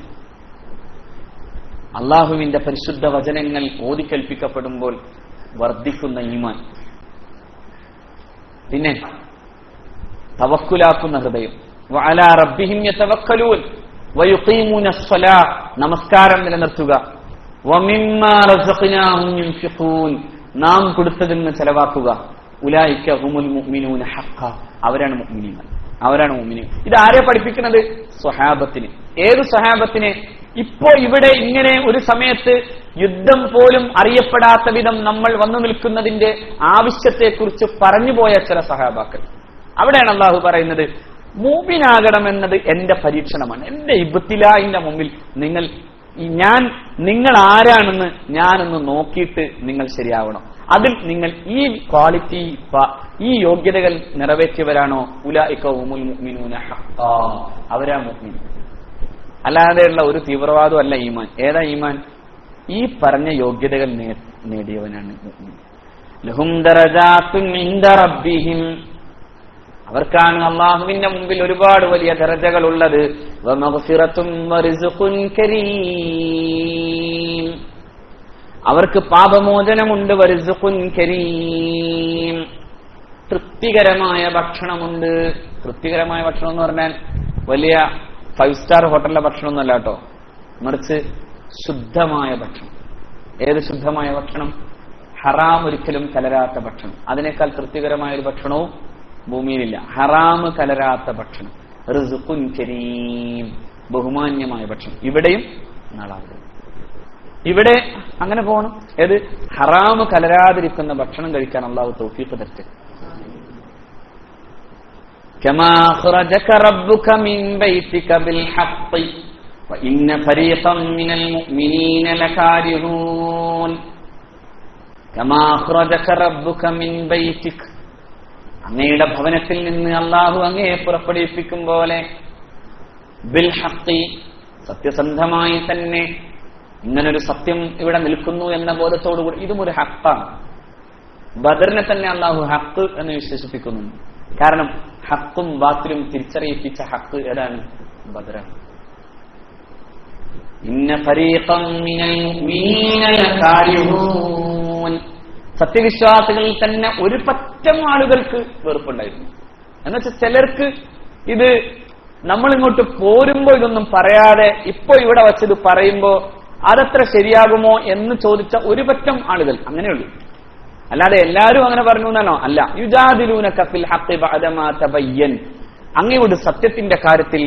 അള്ളാഹുവിന്റെ പരിശുദ്ധ വചനങ്ങൾ ഓതിക്കൽപ്പിക്കപ്പെടുമ്പോൾ വർദ്ധിക്കുന്ന ഈമാൻ. പിന്നെ തവക്കുലാക്കുന്ന ഹൃദയം. വഅലാ റബ്ബിഹിം യതവക്കലൂൻ വയുഖീമൂന അസ്സലാ, നമസ്കാരം നിലനിർത്തുക. വമിമ്മാ റസഖ്നാഹും യുൻഫിഖൂൻ, നാം കൊടുത്തതിൽ നിന്ന് ചെലവാക്കുക. ഉലൈക ഹുമുൽ മുഅ്മിനൂന ഹഖ്ഖ, അവരാണ് മുഅ്മിനീൻ. ഇത് ആരെ പഠിപ്പിക്കുന്നത്? സ്വഹാബത്തിന്. ഏത് സ്വഹാബത്തിനെ? ഇപ്പോ ഇവിടെ ഇങ്ങനെ ഒരു സമയത്ത് യുദ്ധം പോലും അറിയപ്പെടാത്ത വിധം നമ്മൾ വന്നു നിൽക്കുന്നതിന്റെ ആവശ്യത്തെക്കുറിച്ച് പറഞ്ഞുപോയ ചില സഹാബാക്കൾ. അവിടെയാണ് അള്ളാഹു പറയുന്നത്, മുഅ്മിനാകണമെന്നത് എന്റെ പരീക്ഷണമാണ്. എന്റെ ഇബ്തിലാഇന്റെ മുമ്പിൽ നിങ്ങൾ ആരാണെന്ന് ഞാനൊന്ന് നോക്കിയിട്ട് നിങ്ങൾ ശരിയാവണം. അതിൽ നിങ്ങൾ ഈ ക്വാളിറ്റി, ഈ യോഗ്യതകൾ നിറവേറ്റിയവരാണോ? ഉലൈക ഹുമുൽ മുഅ്മിനൂന ഹഖ്ഖാ, അവരാ മുഅ്മിൻ. അല്ലാതെയുള്ള ഒരു തീവ്രവാദവും അല്ല ഈമാൻ. ഏതാ ഈമാൻ? ഈ പറഞ്ഞ യോഗ്യതകൾ നേടിയവനാണ് മുഅ്മിൻ. ലഹും ദറജാത്തുൻ ഇൻദ റബ്ബിഹിം, അവർക്കാണ് അള്ളാഹുവിന്റെ മുമ്പിൽ ഒരുപാട് വലിയ ദറജകൾ ഉള്ളത്. വമഗ്ഫിറത്തും വറിസ്ഖുൻ കരീം, അവർക്ക് പാപമോചനമുണ്ട്. വറിസ്ഖുൻ കരീം, തൃപ്തികരമായ ഭക്ഷണമുണ്ട്. തൃപ്തികരമായ ഭക്ഷണം എന്ന് പറഞ്ഞാൽ വലിയ 5 സ്റ്റാർ ഹോട്ടലിലെ ഭക്ഷണമൊന്നുമല്ല കേട്ടോ, മറിച്ച് ശുദ്ധമായ ഭക്ഷണം. ഏത് ശുദ്ധമായ ഭക്ഷണം? ഹറാം ഒരിക്കലും കലരാത്ത ഭക്ഷണം. അതിനേക്കാൾ തൃപ്തികരമായ ഒരു ഭക്ഷണവും ഭൂമിയിലില്ല. ഹറാം കലരാത്ത ഭക്ഷണം. റിസ്ഖുൻ കരീം, ബഹുമാന്യമായ ഭക്ഷണം. ഇവിടെയും നാളാകും. ഇവിടെ അങ്ങനെ പോകണം. ഏത്? ഹറാം കലരാതിരിക്കുന്ന ഭക്ഷണം കഴിക്കാൻ അള്ളാഹു തൗഫീഖ് തരട്ടെ. كما أخرجك ربك من بيتك بالحق وإن فريقا من المؤمنين لكارهون. كما أخرجك ربك من بيتك, അങ്ങയുടെ ഭവനത്തിൽ നിന്ന് അള്ളാഹു അങ്ങയെ പുറപ്പെടുവിപ്പിക്കും പോലെ, ബിൽ ഹഖ്, സത്യസന്ധമായി തന്നെ. ഇങ്ങനൊരു സത്യം ഇവിടെ നിൽക്കുന്നു എന്ന ബോധത്തോടുകൂടി. ഇതും ഒരു ഹഖാണ്. ബദറിനെ തന്നെ അള്ളാഹു ഹഖ് എന്ന് വിശേഷിപ്പിക്കുന്നുണ്ട്. കാരണം ഹക്കും ബാത്തിലും തിരിച്ചറിയിപ്പിച്ച ഹക്ക് ഏതാണ്? ബദറാണ്. ഇന്ന ഫരീഖൻ മിനൽ മുഅ്മിനീന ലകാരിഹൂൻ, സത്യവിശ്വാസികളിൽ തന്നെ ഒരു പറ്റം ആളുകൾക്ക് വെറുപ്പുണ്ടായിരുന്നു. എന്നുവെച്ചാൽ ചിലർക്ക് ഇത് നമ്മളിങ്ങോട്ട് പോരുമ്പോ ഇതൊന്നും പറയാതെ ഇപ്പൊ ഇവിടെ വച്ചത് പറയുമ്പോ അതത്ര ശരിയാകുമോ എന്ന് ചോദിച്ച ഒരു പറ്റം ആളുകൾ അങ്ങനെയുള്ളൂ. അല്ലാതെ എല്ലാവരും അങ്ങനെ പറഞ്ഞു എന്നാണോ? അല്ല. യുജാദിലൂനക ഫിൽ ഹഖ് ബഅദമാ തബയ്യൻ, അങ്ങയോട് സത്യത്തിന്റെ കാര്യത്തിൽ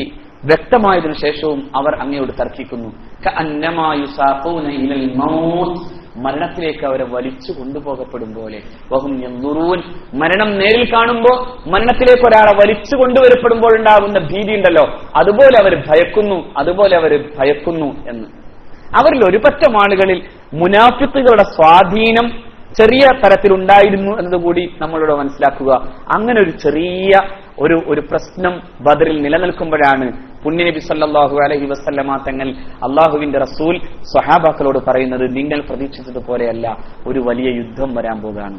വ്യക്തമായതിനു ശേഷവും അവർ അങ്ങയോട് തർക്കിക്കുന്നു. കഅന്നമാ യുസാഖൂന ഇലൽ മൗത്ത്, മരണത്തിലേക്ക് അവരെ വലിച്ചു കൊണ്ടുപോകപ്പെടും പോലെ. വഹും യൻദുറൂൻ, മരണം നേരിൽ കാണുമ്പോൾ മരണത്തിലേക്ക് ഒരാളെ വലിച്ചു കൊണ്ടുവരപ്പെടുമ്പോൾ ഉണ്ടാകുന്ന ഭീതി ഉണ്ടല്ലോ, അതുപോലെ അവർ ഭയക്കുന്നു എന്ന്. അവരിൽ ഒരു പറ്റം ആളുകളിൽ മുനാഫിഖുകളുടെ സ്വാധീനം ചെറിയ തരത്തിലുണ്ടായിരുന്നു എന്നതുകൂടി നമ്മളോട് മനസ്സിലാക്കുക. അങ്ങനെ ഒരു ചെറിയ ഒരു പ്രശ്നം ബദറിൽ നിലനിൽക്കുമ്പോഴാണ് പുണ്യനബി സല്ലല്ലാഹു അലൈഹി വസല്ലമ തങ്ങൾ, അള്ളാഹുവിന്റെ റസൂൽ സ്വഹാബാക്കളോട് പറയുന്നത്, നിങ്ങൾ പ്രതീക്ഷിച്ചതുപോലെയല്ല, ഒരു വലിയ യുദ്ധം വരാൻ പോകുകയാണ്.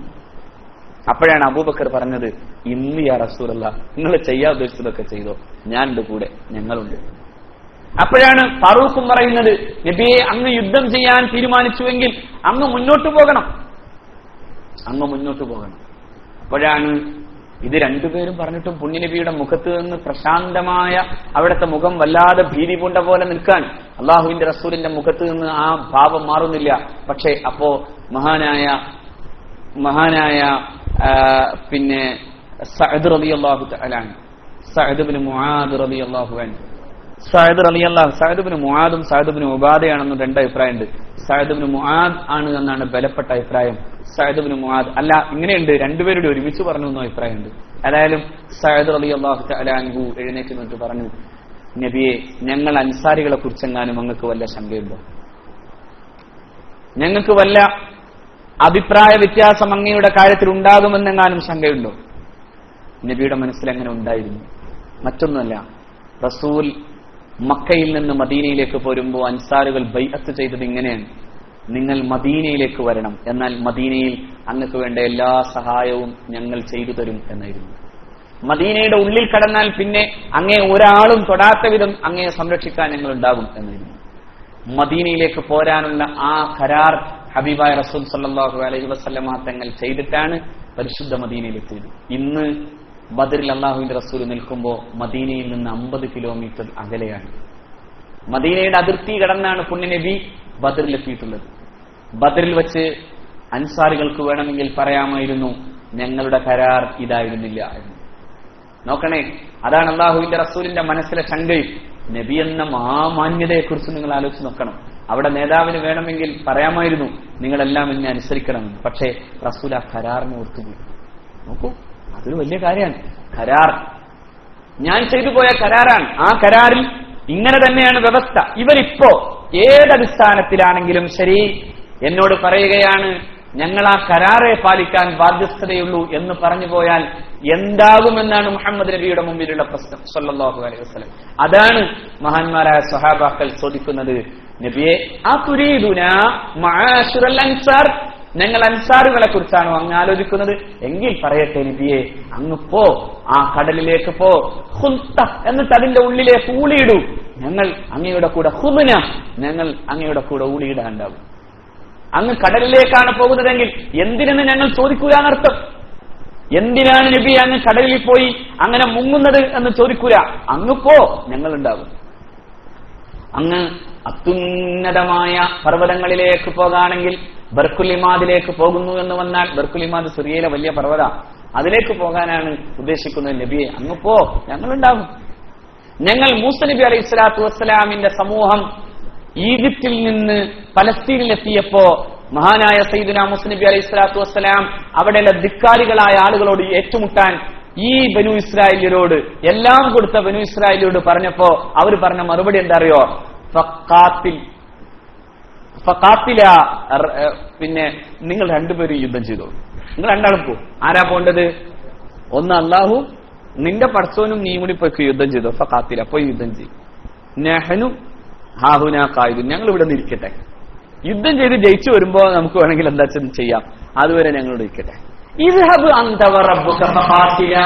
അപ്പോഴാണ് അബൂബക്കർ പറഞ്ഞത്, ഇന്ന് യാ റസൂലല്ലാഹ്, നിങ്ങൾ ചെയ്യാൻ ഉദ്ദേശിച്ചതൊക്കെ ചെയ്തോ, ഞാനുണ്ട് കൂടെ, ഞങ്ങളുണ്ട്. അപ്പോഴാണ് ഫാറൂഖും പറയുന്നത്, നബിയെ, അങ്ങ് യുദ്ധം ചെയ്യാൻ തീരുമാനിച്ചുവെങ്കിൽ അങ്ങ് മുന്നോട്ട് പോകണം. അപ്പോഴാണ് ഇത് രണ്ടുപേരും പറഞ്ഞിട്ടും പുണ്യനബിയുടെ മുഖത്ത് നിന്ന് പ്രശാന്തമായ അവിടുത്തെ മുഖം വല്ലാതെ ഭീതി പൂണ്ട പോലെ നിൽക്കാൻ, അള്ളാഹുവിന്റെ റസൂലിന്റെ മുഖത്ത് നിന്ന് ആ ഭാവം മാറുന്നില്ല. പക്ഷേ അപ്പോ മഹാനായ പിന്നെ സഅദ് റളിയല്ലാഹു തആല, സഅദ് ഇബ്നു മുആദ് റളിയല്ലാഹു അൻഹു, സഅദ് ഇബ്നു മുആദും സഅദ് ഇബ്നു ഉബാദയാണെന്ന് രണ്ട് അഭിപ്രായമുണ്ട്. സഅദ് ഇബ്നു മുആദ് ആണ് എന്നാണ് ബലപ്പെട്ട അഭിപ്രായം. സഅദ് ഇബ്നു മുആദ് അല്ല, ഇങ്ങനെയുണ്ട്, രണ്ടുപേരുടെ ഒരുമിച്ച് പറഞ്ഞു എന്ന അഭിപ്രായമുണ്ട്. ഏതായാലും സഅദ് റളിയല്ലാഹു തആല അൻഹു എഴുന്നേറ്റ് നിന്നിട്ട് പറഞ്ഞു, നബിയെ, ഞങ്ങൾ അൻസാരികളെ കുറിച്ചെങ്ങാനും അങ്ങക്ക് വല്ല ശങ്കയുണ്ടോ? ഞങ്ങൾക്ക് വല്ല അഭിപ്രായ വ്യത്യാസം അങ്ങയുടെ കാര്യത്തിൽ ഉണ്ടാകുമെന്നെങ്ങാനും ശങ്കയുണ്ടോ? നബിയുടെ മനസ്സിൽ അങ്ങനെ ഉണ്ടായിരുന്നു. മറ്റൊന്നുമല്ല, റസൂൽ മക്കയിൽ നിന്ന് മദീനയിലേക്ക് പോരുമ്പോൾ അൻസാറുകൾ ബൈഅത്ത് ചെയ്തത് ഇങ്ങനെയാണ്: നിങ്ങൾ മദീനയിലേക്ക് വരണം, എന്നാൽ മദീനയിൽ അങ്ങക്ക് വേണ്ട എല്ലാ സഹായവും ഞങ്ങൾ ചെയ്തു തരും എന്നായിരുന്നു. മദീനയുടെ ഉള്ളിൽ കടന്നാൽ പിന്നെ അങ്ങേ ഒരാളും തൊടാത്ത വിധം അങ്ങയെ സംരക്ഷിക്കാൻ ഞങ്ങൾ ഉണ്ടാകും എന്നായിരുന്നു. മദീനയിലേക്ക് പോരാനുള്ള ആ കരാർ ഹബീബായ റസൂൽ സല്ലല്ലാഹു അലൈഹി വസല്ലമ തങ്ങൾ ചെയ്തിട്ടാണ് പരിശുദ്ധ മദീനയിലെത്തിയത്. ഇന്ന് ബദറിൽ അള്ളാഹുവിന്റെ റസൂൽ നിൽക്കുമ്പോൾ മദീനയിൽ നിന്ന് 50 കിലോമീറ്റർ അകലെയാണ്. മദീനയുടെ അതിർത്തി കടന്നാണ് പുണ്യനബി ബദറിലെത്തിയിട്ടുള്ളത്. ബദറിൽ വെച്ച് അൻസാരികൾക്ക് വേണമെങ്കിൽ പറയാമായിരുന്നു, ഞങ്ങളുടെ കരാർ ഇതായിരുന്നില്ല എന്ന്. നോക്കണേ, അതാണ് അള്ളാഹുവിന്റെ റസൂലിന്റെ മനസ്സിലെ ശങ്കയും. നബി എന്ന മഹാമാന്യതയെക്കുറിച്ച് നിങ്ങൾ ആലോചിച്ച് നോക്കണം. അവിടെ നേതാവിന് വേണമെങ്കിൽ പറയാമായിരുന്നു, നിങ്ങളെല്ലാം എന്നെ അനുസരിക്കണമെന്ന്. പക്ഷേ റസൂൽ ആ കരാറിനെ ഓർത്തുപോയി. നോക്കൂ, അതൊരു വലിയ കാര്യമാണ്. കരാർ ഞാൻ ചെയ്തു പോയ കരാറാണ്. ആ കരാറിൽ ഇങ്ങനെ തന്നെയാണ് വ്യവസ്ഥ. ഇവരിപ്പോ ഏതടിസ്ഥാനത്തിലാണെങ്കിലും ശരി എന്നോട് പറയുകയാണ്, ഞങ്ങൾ ആ കരാറെ പാലിക്കാൻ ബാധ്യസ്ഥതയുള്ളൂ എന്ന് പറഞ്ഞു പോയാൽ എന്താകുമെന്നാണ് മുഹമ്മദ് നബിയുടെ മുമ്പിലുള്ള പ്രശ്നം സല്ലല്ലാഹു അലൈഹി വസല്ലം. അതാണ് മഹാന്മാരായ സ്വഹാബാക്കൾ ചോദിക്കുന്നത്, നബിയെ അതുരീദുന മആശിറൽ അൻസാർ, ഞങ്ങൾ അൻസാറുകളെ കുറിച്ചാണോ അങ്ങ് ആലോചിക്കുന്നത്? എങ്കിൽ പറയട്ടെ നബിയെ, അങ്ങ് പോ, ആ കടലിലേക്ക് പോ, ഖുൽത, എന്നിട്ട് അതിന്റെ ഉള്ളിലേക്ക് ഊളിയിടൂ. ഞങ്ങൾ അങ്ങയുടെ കൂടെ ഖുദ്ന, ഞങ്ങൾ അങ്ങയുടെ കൂടെ ഊളിയിടാണ്ടാവും. അങ്ങ് കടലിലേക്കാണ് പോകുന്നതെങ്കിൽ എന്തിനെന്ന് ഞങ്ങൾ ചോദിക്കുക എന്നർത്ഥം. എന്തിനാണ് നബി അങ്ങ് കടലിൽ പോയി അങ്ങനെ മുങ്ങുന്നത് എന്ന് ചോദിക്കൂല. അങ്ങ് പോ, ഞങ്ങളുണ്ടാകും. അങ്ങ് അത്യുന്നതമായ പർവ്വതങ്ങളിലേക്ക് പോകാണെങ്കിൽ ബർക്കുലിമാദിലേക്ക് പോകുന്നു എന്ന് വന്നാൽ, ബർക്കുലിമാദ് സിറിയയിലെ വലിയ പർവ്വത, അതിലേക്ക് പോകാനാണ് ഉദ്ദേശിക്കുന്നത്. നബിയെ അങ്ങ് പോ, ഞങ്ങളുണ്ടാകും. ഞങ്ങൾ മൂസ നബി അലൈഹി സ്വലാത്തു വസ്സലാമിന്റെ സമൂഹം ഈജിപ്തിൽ നിന്ന് പലസ്തീനിലെത്തിയപ്പോ മഹാനായ സയ്യിദുനാ മൂസ നബി അലൈഹി സ്വലാത്തു വസ്സലാം അവിടെയുള്ള ധിക്കാരികളായ ആളുകളോട് ഏറ്റുമുട്ടാൻ ഈ ബനു ഇസ്രായേലിയരോട്, എല്ലാം കൊടുത്ത ബനു ഇസ്രായേലിയോട് പറഞ്ഞപ്പോ അവർ പറഞ്ഞ മറുപടി എന്താ അറിയോ? പിന്നെ നിങ്ങൾ രണ്ടുപേരും യുദ്ധം ചെയ്തോളൂ, നിങ്ങൾ രണ്ടാളും പോ. ആരാ പോണ്ടത്? ഒന്ന് അള്ളാഹു, നിന്റെ പടച്ചോനും നീ കൂടി പോയി യുദ്ധം ചെയ്തോ. ഫഖാത്തില, പോയി യുദ്ധം ചെയ്യും. നഹ്നു ഹാഹുന ഖായിദുൻ, ഞങ്ങൾ ഇവിടെ നിൽക്കട്ടെ. യുദ്ധം ചെയ്ത് ജയിച്ചു വരുമ്പോ നമുക്ക് വേണമെങ്കിൽ എന്താ ചെയ്യാം, അതുവരെ ഞങ്ങളോട് ഇരിക്കട്ടെ. ഇദ്ഹബ് അൻത വറബ്ബുക ഫഖാത്തില,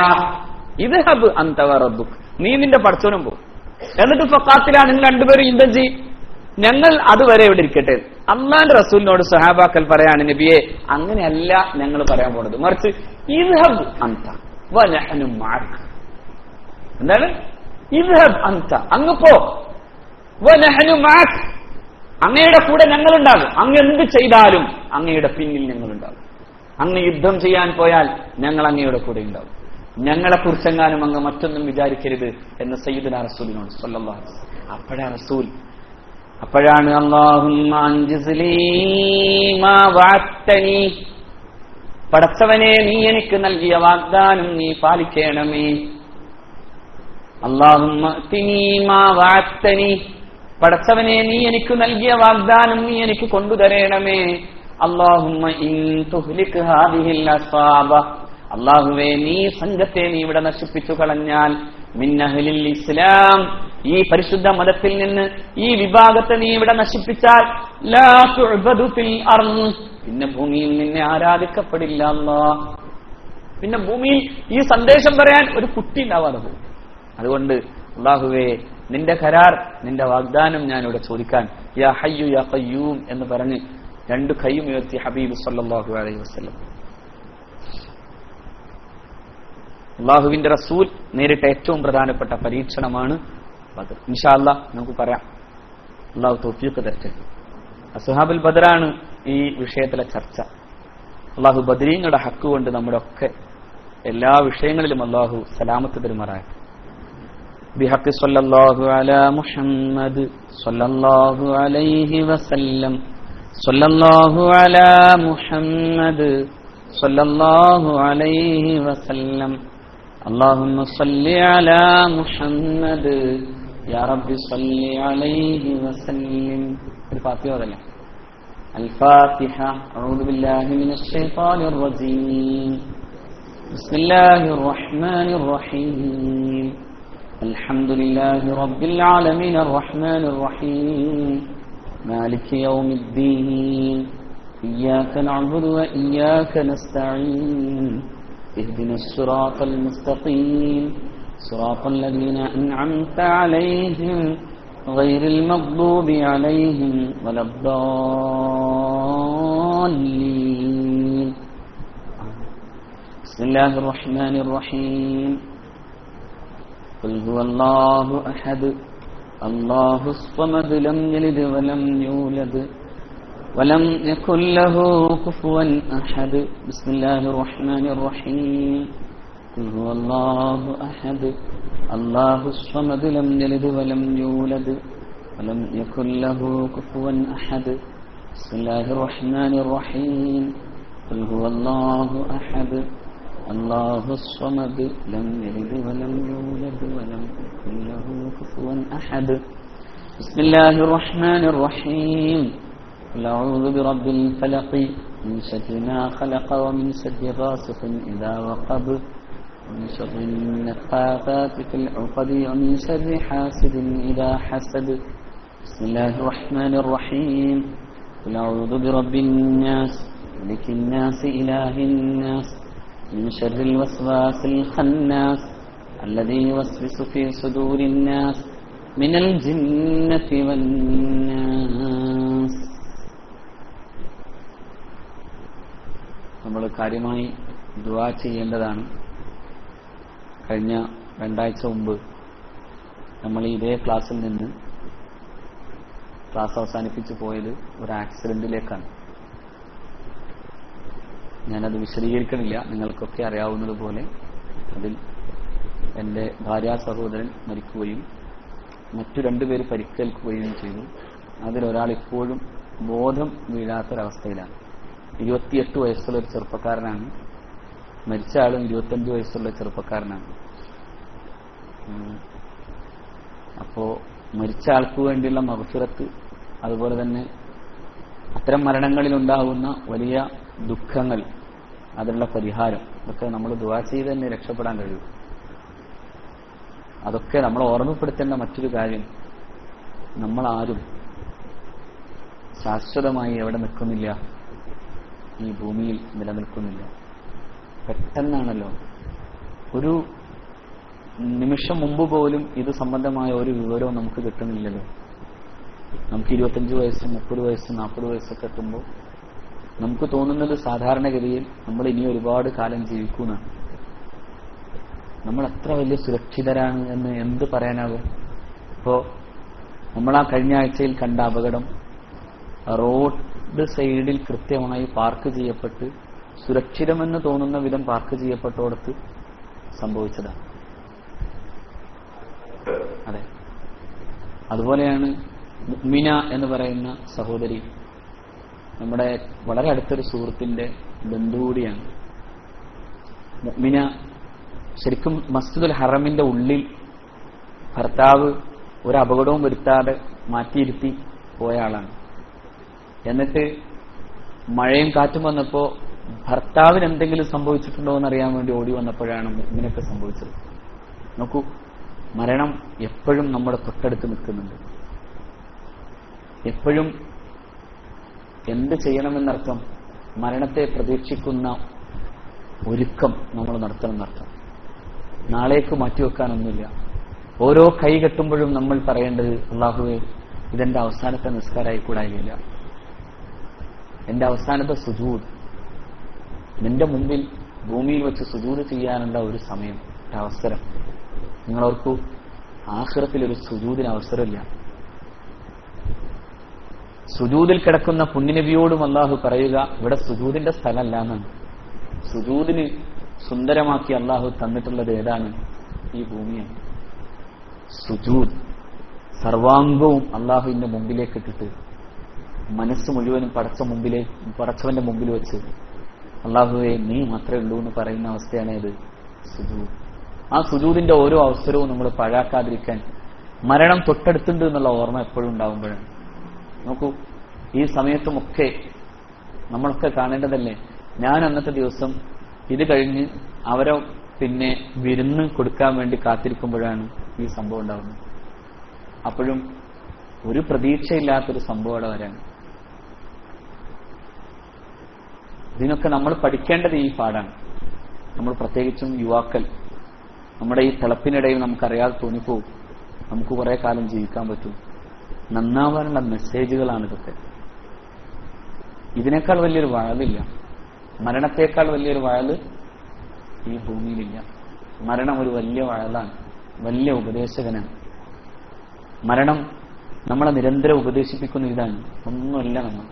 ഇദ്ഹബ് അൻത വറബ്ബുക, നീ നിന്റെ പടച്ചോനും പോ, എന്നിട്ട് ഫഖാത്തില, നിങ്ങൾ രണ്ടുപേരും യുദ്ധം ചെയ്യും, ഞങ്ങൾ അതുവരെ ഇവിടെ ഇരിക്കട്ടെ. അല്ലാഹുവിന്റെ റസൂലിനോട് സഹാബാക്കൾ പറയാണ്, നബിയെ അങ്ങനെയല്ല ഞങ്ങൾ പറയാൻ പോണത്, മറിച്ച് ഇദ്ഹബ് അൻത വനഹ്നു മഅക. എന്താണ് ഇദ്ഹബ് അൻത, അങ്ങ് പോ, വനഹ്നു മഅക, അങ്ങയുടെ കൂടെ ഞങ്ങളുണ്ടാകും. അങ്ങ് എന്ത് ചെയ്താലും അങ്ങയുടെ പിന്നിൽ ഞങ്ങളുണ്ടാകും. അങ്ങ് യുദ്ധം ചെയ്യാൻ പോയാൽ ഞങ്ങൾ അങ്ങയുടെ കൂടെ ഉണ്ടാകും. ഞങ്ങളെക്കുറിച്ചെങ്ങാനും അങ്ങ് മറ്റൊന്നും വിചാരിക്കരുത് എന്ന് സയ്യിദുനാ റസൂലിനോട് സ്വല്ലല്ലാഹു അലൈഹി വസല്ലം. അപ്പോഴാണ് അല്ലാഹുമ്മ അൻജിസ്ലീ മാ വഅദ്തനി, പടച്ചവനെ നീ എനിക്ക് നൽകിയ വാഗ്ദാനം നീ പാലിക്കണമേ. അല്ലാഹുമ്മ അഅ്തിനി മാ വഅദ്തനി, പടച്ചവനെ നീ എനിക്ക് നൽകിയ വാഗ്ദാനം നീ എനിക്ക് കൊണ്ടുതരണമേ. അല്ലാഹുമ്മ ഇൻ തുഹ്ലിക് ഹാദിഹിൽ അസ്വാബ, അല്ലാഹുവേ നീ സംഘത്തെ നീ ഇവിടെ നശിപ്പിച്ചു കളഞ്ഞാൽ, മിൻ അഹ്ലിൽ ഇസ്ലാം, ഈ പരിശുദ്ധ മതത്തിൽ നിന്ന് ഈ വിഭാഗത്തെ നീ ഇവിടെ നശിപ്പിച്ചാൽ, ലാ തുഅബദു ഫിൽ അർള്, പിന്നെ ഭൂമിയിൽ നിന്നെ ആരാധിക്കപ്പെടില്ല അല്ലാഹ്. പിന്നെ ഭൂമിയിൽ ഈ സന്ദേശം പറയാൻ ഒരു കുട്ടി ഉണ്ടാവാതെ പോകും. അതുകൊണ്ട് അല്ലാഹുവേ നിന്റെ കരാർ, നിന്റെ വാഗ്ദാനം ഞാനിവിടെ ചോദിക്കാൻ, യാ ഹയ്യു യാ ഖയ്യൂം എന്ന് പറഞ്ഞ് രണ്ട് കൈയും ഉയർത്തി ഹബീബ് സല്ലല്ലാഹു അലൈഹി വസല്ലം. അല്ലാഹുവിന്റെ റസൂൽ നേരിട്ട ഏറ്റവും പ്രധാനപ്പെട്ട പരീക്ഷണമാണ് ബദർ. ഇൻഷാ അല്ലാഹ് നമുക്ക് പറയാം. അല്ലാഹു തൗഫീഖ് തരട്ടെ. അസ്ഹാബുൽ ബദറാണ് ഈ വിഷയത്തിലെ ചർച്ച. അല്ലാഹു ബദരീങ്ങളുടെ ഹക്ക് കൊണ്ട് നമ്മുടെ ഒക്കെ എല്ലാ വിഷയങ്ങളിലും അല്ലാഹു സലാമത്ത് പെരുമാറാകട്ടെ. ബിഹഖ് സ്വല്ലല്ലാഹു അലാ മുഹമ്മദ് സ്വല്ലല്ലാഹു അലൈഹി വസല്ലം, സ്വല്ലല്ലാഹു അലാ മുഹമ്മദ് സ്വല്ലല്ലാഹു അലൈഹി വസല്ലം. അല്ലാഹുമ്മ സ്വല്ലി അലാ മുഹമ്മദ് യാ റബ്ബി സ്വല്ലി അലൈഹി വസല്ലം. ഒരു ഫാത്തിഹ ഓതല്ലേ? الفاتحة. أعوذ بالله من الشيطان الرجيم. بسم الله الرحمن الرحيم. الحمد لله رب العالمين الرحمن الرحيم مالك يوم الدين إياك نعبد وإياك نستعين اهدنا الصراط المستقيم صراط الذين أنعمت عليهم غير المغضوب عليهم ولا الضالين. بسم الله الرحمن الرحيم. قل هو الله أحد الله الصمد لم يلد ولم يولد ولم يكن له كفوا أحد. بسم الله الرحمن الرحيم. قل هو الله أحد الله الصمد لم يلد ولم يولد ولم يكن له كفوا أحد. بسم الله الرحمن الرحيم. قل هو الله أحد الله الصمد لم يلد ولم يولد ولم يكن له كفوا أحد. بسم الله الرحمن الرحيم. قل أعوذ برب الفلق من شر ما خلق ومن شر غاسق إذا وقب ومن شر النفاثات في العقد ومن شر حاسد إذا حسد. بسم الله الرحمن الرحيم. قل أعوذ برب الناس ملك الناس إله الناس من شر الوسواس الخناس الذي يوسوس في صدور الناس من الجنة والناس. നമ്മൾ കാര്യമായി ദുആ ചെയ്യേണ്ടതാണ്. കഴിഞ്ഞ 2 ആഴ്ച മുമ്പ് നമ്മൾ ഇതേ ക്ലാസ്സിൽ നിന്ന് ക്ലാസ് അവസാനിപ്പിച്ചു പോയത് ഒരു ആക്സിഡന്റിലേക്കാണ്. ഞാനത് വിശദീകരിക്കണില്ല, നിങ്ങൾക്കൊക്കെ അറിയാവുന്നതുപോലെ അതിൽ എൻ്റെ ഭാര്യാ സഹോദരൻ മരിക്കുകയും മറ്റു 2 പേര് പരിക്കേൽക്കുകയും ചെയ്തു. അതിലൊരാൾ ഇപ്പോഴും ബോധം വീഴാത്തൊരവസ്ഥയിലാണ്. 28 വയസ്സുള്ള ഒരു ചെറുപ്പക്കാരനാണ്. മരിച്ച ആളും 25 വയസ്സുള്ള ചെറുപ്പക്കാരനാണ്. അപ്പോ മരിച്ച ആൾക്ക് വേണ്ടിയുള്ള മഗ്ഫിറത്ത്, അതുപോലെ തന്നെ അത്തരം മരണങ്ങളിലുണ്ടാകുന്ന വലിയ ദുഃഖങ്ങൾ, അതിനുള്ള പരിഹാരം, ഇതൊക്കെ നമ്മൾ ദുആ ചെയ്ത് തന്നെ രക്ഷപ്പെടാൻ കഴിയും. അതൊക്കെ നമ്മൾ ഓർമ്മപ്പെടുത്തേണ്ട മറ്റൊരു കാര്യം, നമ്മളാരും ശാശ്വതമായി എവിടെ നിൽക്കുന്നില്ല, ഈ ഭൂമിയിൽ നിലനിൽക്കുന്നില്ല. പെട്ടെന്നാണല്ലോ, ഒരു നിമിഷം മുമ്പ് പോലും ഇത് സംബന്ധമായ ഒരു വിവരവും നമുക്ക് കിട്ടുന്നില്ലല്ലോ. നമുക്ക് 25 വയസ്സും 30 വയസ്സും 40 വയസ്സൊക്കെ എത്തുമ്പോൾ നമുക്ക് തോന്നുന്നത് സാധാരണഗതിയിൽ നമ്മൾ ഇനി ഒരുപാട് കാലം ജീവിക്കുമെന്നാണ്. നമ്മൾ എത്ര വലിയ സുരക്ഷിതരാണ് എന്ന് എന്ത് പറയാനാകും? ഇപ്പോ നമ്മൾ ആ കഴിഞ്ഞ ആഴ്ചയിൽ കണ്ട അപകടം റോഡ് സൈഡിൽ കൃത്യമായി പാർക്ക് ചെയ്യപ്പെട്ട് സുരക്ഷിതമെന്ന് തോന്നുന്ന വിധം പാർക്ക് ചെയ്യപ്പെട്ടോടത്ത് സംഭവിച്ചതാണ്. അതെ, അതുപോലെയാണ് മുഅ്മിന എന്ന് പറയുന്ന സഹോദരി, നമ്മുടെ വളരെ അടുത്തൊരു സുഹൃത്തിന്റെ ബന്ധു കൂടിയാണ്. മുഅ്മിന ശരിക്കും മസ്ജിദുൽ ഹറമിന്റെ ഉള്ളിൽ ഭർത്താവ് ഒരു അപകടവും വരുത്താതെ മാറ്റിയിരുത്തി പോയ ആളാണ്. എന്നിട്ട് മഴയും കാറ്റും വന്നപ്പോ ഭർത്താവിന് എന്തെങ്കിലും സംഭവിച്ചിട്ടുണ്ടോ എന്നറിയാൻ വേണ്ടി ഓടി വന്നപ്പോഴാണ് മുഅ്മിനക്ക് സംഭവിച്ചത്. നോക്കൂ, മരണം എപ്പോഴും നമ്മുടെ തൊട്ടടുത്ത് നിൽക്കുന്നുണ്ട്. എപ്പോഴും എന്ത് ചെയ്യണമെന്നർത്ഥം, മരണത്തെ പ്രതീക്ഷിക്കുന്ന ഒരുക്കം നമ്മൾ നടത്തണമെന്നർത്ഥം. നാളേക്ക് മാറ്റിവെക്കാനൊന്നുമില്ല. ഓരോ കൈ കെട്ടുമ്പോഴും നമ്മൾ പറയേണ്ടത്, അല്ലാഹുവേ, ഇതെന്റെ അവസാനത്തെ നിസ്കാരമായി കൂടായില്ല, എന്റെ അവസാനത്തെ സുജൂദ്, നിന്റെ മുമ്പിൽ ഭൂമിയിൽ വെച്ച് സുജൂദ് ചെയ്യാനുള്ള ഒരു സമയം, ഒരു അവസരം. നിങ്ങളോർക്കൂ, ആഖിറത്തിലൊരു സുജൂദിന് അവസരമില്ല. സുജൂദിൽ കിടക്കുന്ന പുണ്യനബിയോടും അല്ലാഹു പറയുക, ഇവിടെ സുജൂദിന്റെ സ്ഥലമല്ല എന്നാണ്. സുജൂദിന് സുന്ദരമാക്കി അല്ലാഹു തന്നിട്ടുള്ളത് ഏതാണ്? ഈ ഭൂമിയാണ്. സുജൂദ് സർവാംഗവും അല്ലാഹുവിന്റെ മുമ്പിലേക്ക് ഇട്ടിട്ട് മനസ്സ് മുഴുവനും പടച്ചവന്റെ മുമ്പിൽ വെച്ച് അല്ലാഹുവേ നീ മാത്രമേ ഉള്ളൂ എന്ന് പറയുന്ന അവസ്ഥയാണ് ഇത് സുജൂദ്. ആ സുജൂദിന്റെ ഓരോ അവസരവും നമ്മൾ പാഴാക്കാതിരിക്കാൻ മരണം തൊട്ടടുത്തുണ്ട് എന്നുള്ള ഓർമ്മ എപ്പോഴും ഉണ്ടാവുമ്പോഴാണ്. നോക്കൂ, ഈ സമയത്തുമൊക്കെ നമ്മളൊക്കെ കാണേണ്ടതല്ലേ? ഞാൻ അന്നത്തെ ദിവസം ഇത് കഴിഞ്ഞ് അവരെ പിന്നെ വിരുന്ന് കൊടുക്കാൻ വേണ്ടി കാത്തിരിക്കുമ്പോഴാണ് ഈ സംഭവം ഉണ്ടാകുന്നത്. അപ്പോഴും ഒരു പ്രതീക്ഷയില്ലാത്തൊരു സംഭവം അവിടെ വരാണ്. ഇതിനൊക്കെ നമ്മൾ പഠിക്കേണ്ടത് ഈ പാഠാണ്. നമ്മൾ പ്രത്യേകിച്ചും യുവാക്കൾ, നമ്മുടെ ഈ തിളപ്പിനിടയിൽ നമുക്കറിയാതെ തോന്നിപ്പോവും നമുക്ക് കുറെ കാലം ജീവിക്കാൻ പറ്റും. നന്നാവാനുള്ള മെസ്സേജുകളാണ് ഇതൊക്കെ. ഇതിനേക്കാൾ വലിയൊരു വഴലില്ല, മരണത്തേക്കാൾ വലിയൊരു വഴല് ഈ ഭൂമിയിലില്ല. മരണം ഒരു വലിയ വഴലാണ്, വലിയ ഉപദേശകനാണ്. മരണം നമ്മളെ നിരന്തരം ഉപദേശിപ്പിക്കുന്ന ഇതാണ്, ഒന്നുമല്ല നമ്മൾ.